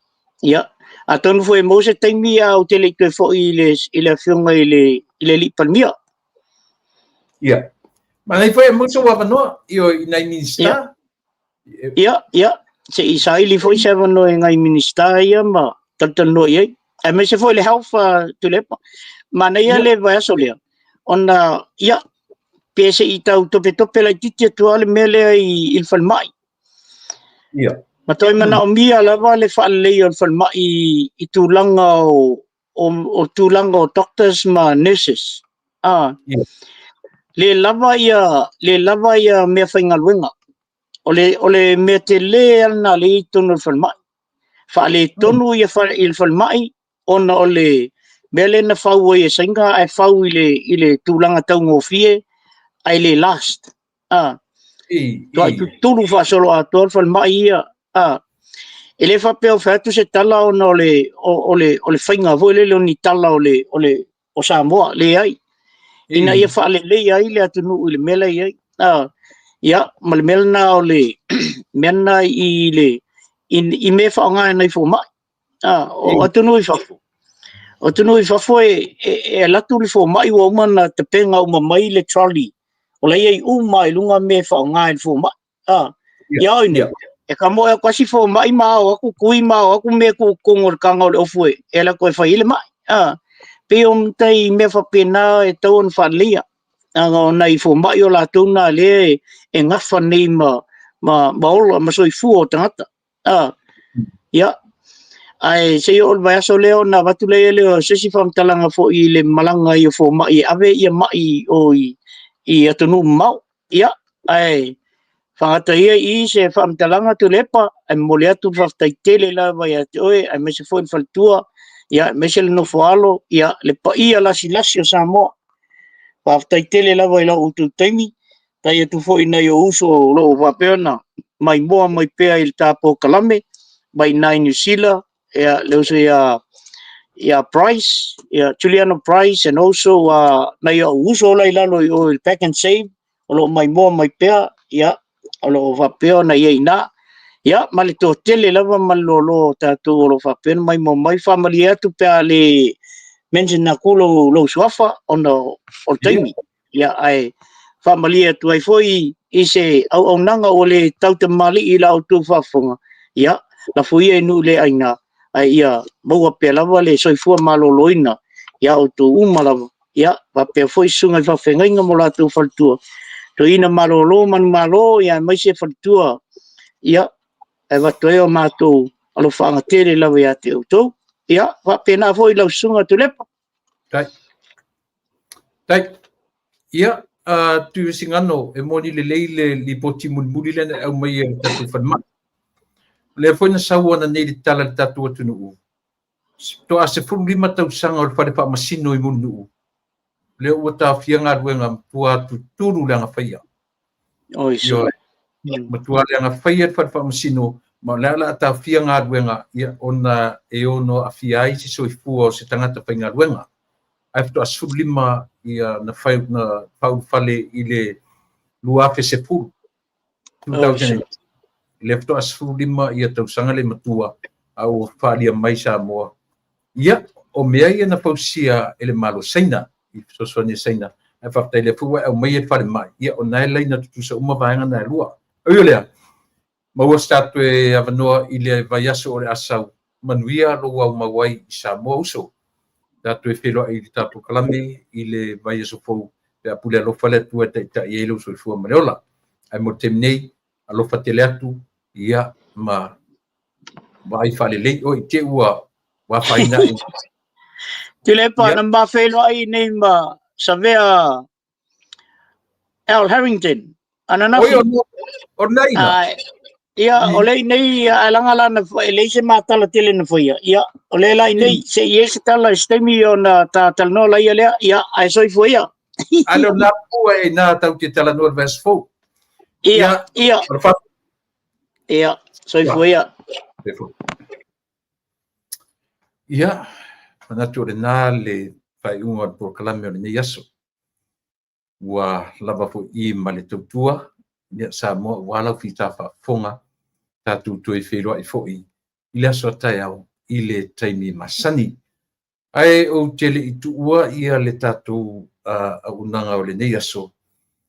[SPEAKER 2] ia. A tonu fo e mose taimi o te le koe fo I le fionga I le li palmia.
[SPEAKER 1] Ia. Ma nei fo e mose wawanoa I o nai minista.
[SPEAKER 2] Ia. Se I saili fo I se wanoa e ngai minista ia ma taltano iai. E me se fo le haufa tulepa. Ma nei ia le vai aso lea. Ona, ia. Pese I tau tope la titi atua le mele I il falmai.
[SPEAKER 1] Ia.
[SPEAKER 2] Ma toi mana o mia lava le whaalei o falmai I tūlanga o tūlanga o doctors ma nurses. Le lava ia mea whaingaluenga. O le mea te le ana le I tonu il falmai. Whaale tonu ia il falmai ona o le mele na whau e sainga ai whau I le tūlanga tau ngofie ai le last. Tua I tulu whaasolo a tuar falmai ia. E le whapeo whatu se tala ona o le whainga vo le leo ni tala o Samoa le ai. Ina ia whaale le ai le atunu I le mela iai. Ia, ma le mela na o le mena I me whaonga nei fo mai. O atunu I whafu. O tunu I whafu e latu le fo mai wa umana te penga uma mai le trolley. O lei ai uma I lunga me whaonga I fo mai. Ia oine. E ka moe a kwasi fo mai mao aku kui mao aku me ku kongor kanga o le ofu e la koe whaile mai. Pe o mtai me whapena e tau an whalia. O nei fo mai o la tuna le e ngawha nei ma ola ma soi fu o tangata. Ia. Ai se o vai aso leo na watu leo sesi whamtalanga fo I le malanga I o fo mai ave ia mai o I atunu mau. Ia. Ai. Whangata ia I se whamtalanga tu lepa, ai mole atu whaftai tele la vai ati oe, ai me se fo in whaltua, ia me se le no foalo, ia le pa ia lasi o Samoa. Whaftai tele la vai la utu taimi, tai atu fo ina I o uso lo wapeona, mai moa mai pea I tapo kalame, mai nai New Zealand, ia leo se ia Price, ia Juliano Price, and also na ia uso la ilalo I o Pack and Save, o lo mai moa mai pea, ia, alo whapeo na ia ina. Ia, mali tō tele lava malolo tātou o lo whapeo mai mo mai whamali atu pēa mention na kulo lo suafa ono o taimi ia ai familia tu ai foi i se au nanga o le tau te mali i la o tu whafonga ia la foi e nu le aina ai ia maua pe lava le soifua maloloina ia o tu umalawa ia va pe foi sunga fa fenga mo la tu faltua to ina malolo man malo ia mai se faltua ia e va to e mato alo fanga tere lava ia te to ia va pe na foi la sunga tu lepa
[SPEAKER 1] tai ia tu singano e moni le leile li poti mulmuli le au mai e tatu fanma le foi na saua na nei tala tatu tunu to ase fulima tau sanga o fa masino i munu le o ta fianga ruenga tua tu turu le nga faia
[SPEAKER 2] oi so
[SPEAKER 1] matua le nga faia fa masino ma la ta fianga ruenga ia ona e ono afiai si soifua o se tangata fainga ruenga ai to asulima ia na fai na pau fale ile lua fe se fu 2000 le to asulima ia tau sanga le matua au falia mai sa mo ia o mea ia na pausia ele malo seina i sosoni seina e fa tele fu au mai e fale mai ia o nai leina tu sa uma vaanga na lua o lea ma o statu e avanoa ile vaiaso o le asau manuia lo au mawai sa mo uso datu e felo ai tapu kalami ile vaiaso fo pe apule lo fale tu e ta yelo so fu mareola ai mo temnei alo fatele atu ia ma vai fale le o te ua wa faina
[SPEAKER 2] tile pa na ba felo ai nei ma savea Al Harrington anana
[SPEAKER 1] o naina
[SPEAKER 2] ia ole nei alanga na ele se matala tele na foi ia ole la nei se yes tala stemi ona ta tal no la ia ai soi foi ia
[SPEAKER 1] alo na pu e na tau te tala no vers fo
[SPEAKER 2] ia soi foi
[SPEAKER 1] ia mana tu na le fai un por kalame ni yaso wa lava fo I male tutua ia sa mo wala fita fa fonga tatu tu e felo ai fo I ile so tai au ile taimi masani ai o tele I tua ia le tatu a unanga o le ni yaso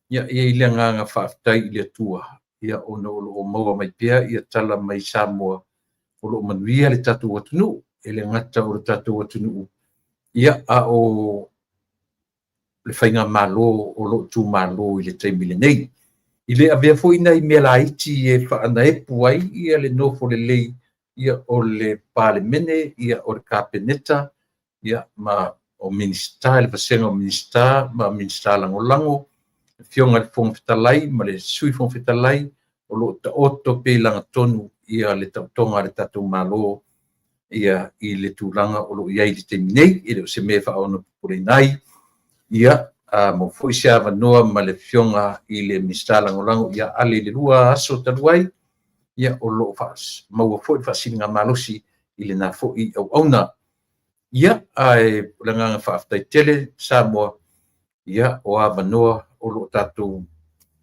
[SPEAKER 1] ia ile nga fa tai ile tua ia ono o mo mai pia ia tala mai sa mo o lo manuia le tatu o tunu ele ngata o tatu o tunu ia a o le fainga malo o lo tu malo ile taimi le nei ile avea foi nei melaiti e fa ana e puai ia le nofo le lei ia o le palemene ia o le kapeneta ia ma o minista le fasenga o minista ma minista lango fionga le fong fitalai ma le sui fong fitalai o lo ta oto pe langa tonu ia le tautonga le tatu malo ia I le tūranga o lo iai le temi nei, I le o se mea wha aona pupure nai, ia mo foi se awa noa ma le fionga I le minista langolango, ia ale le lua aso taruai, ia o lo fas, maua foi whasilinga malosi I le na foi au auna, ia ai langanga whaaftai tele, sa moa, ia o awa noa o lo tātou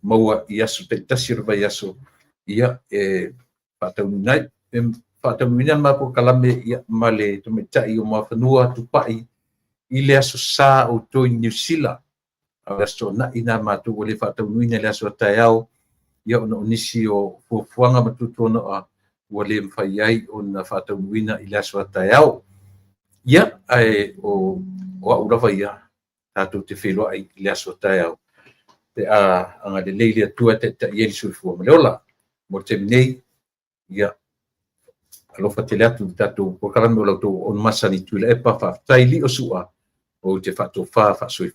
[SPEAKER 1] maua I aso te tasirwa I aso, ia whatau nai, whatamina ma po kalame ia male to metai o mawhanua tupai I le aso sa o toi New Zealand. Aso na ina matu o le whatamuina le aso taiao ia ona onisi o fuafuanga matutona a o le mwhai ai o na whatamuina I le aso taiao. Ia ai o aurawa ia tātou te whelua ai I le aso taiao. Te anga le leile atua te ieri suifua maleola. Mo te mnei ia alofa te leatu tātou po karame o lautou on masani tuila e pa wha taili o sua o te whato wha sui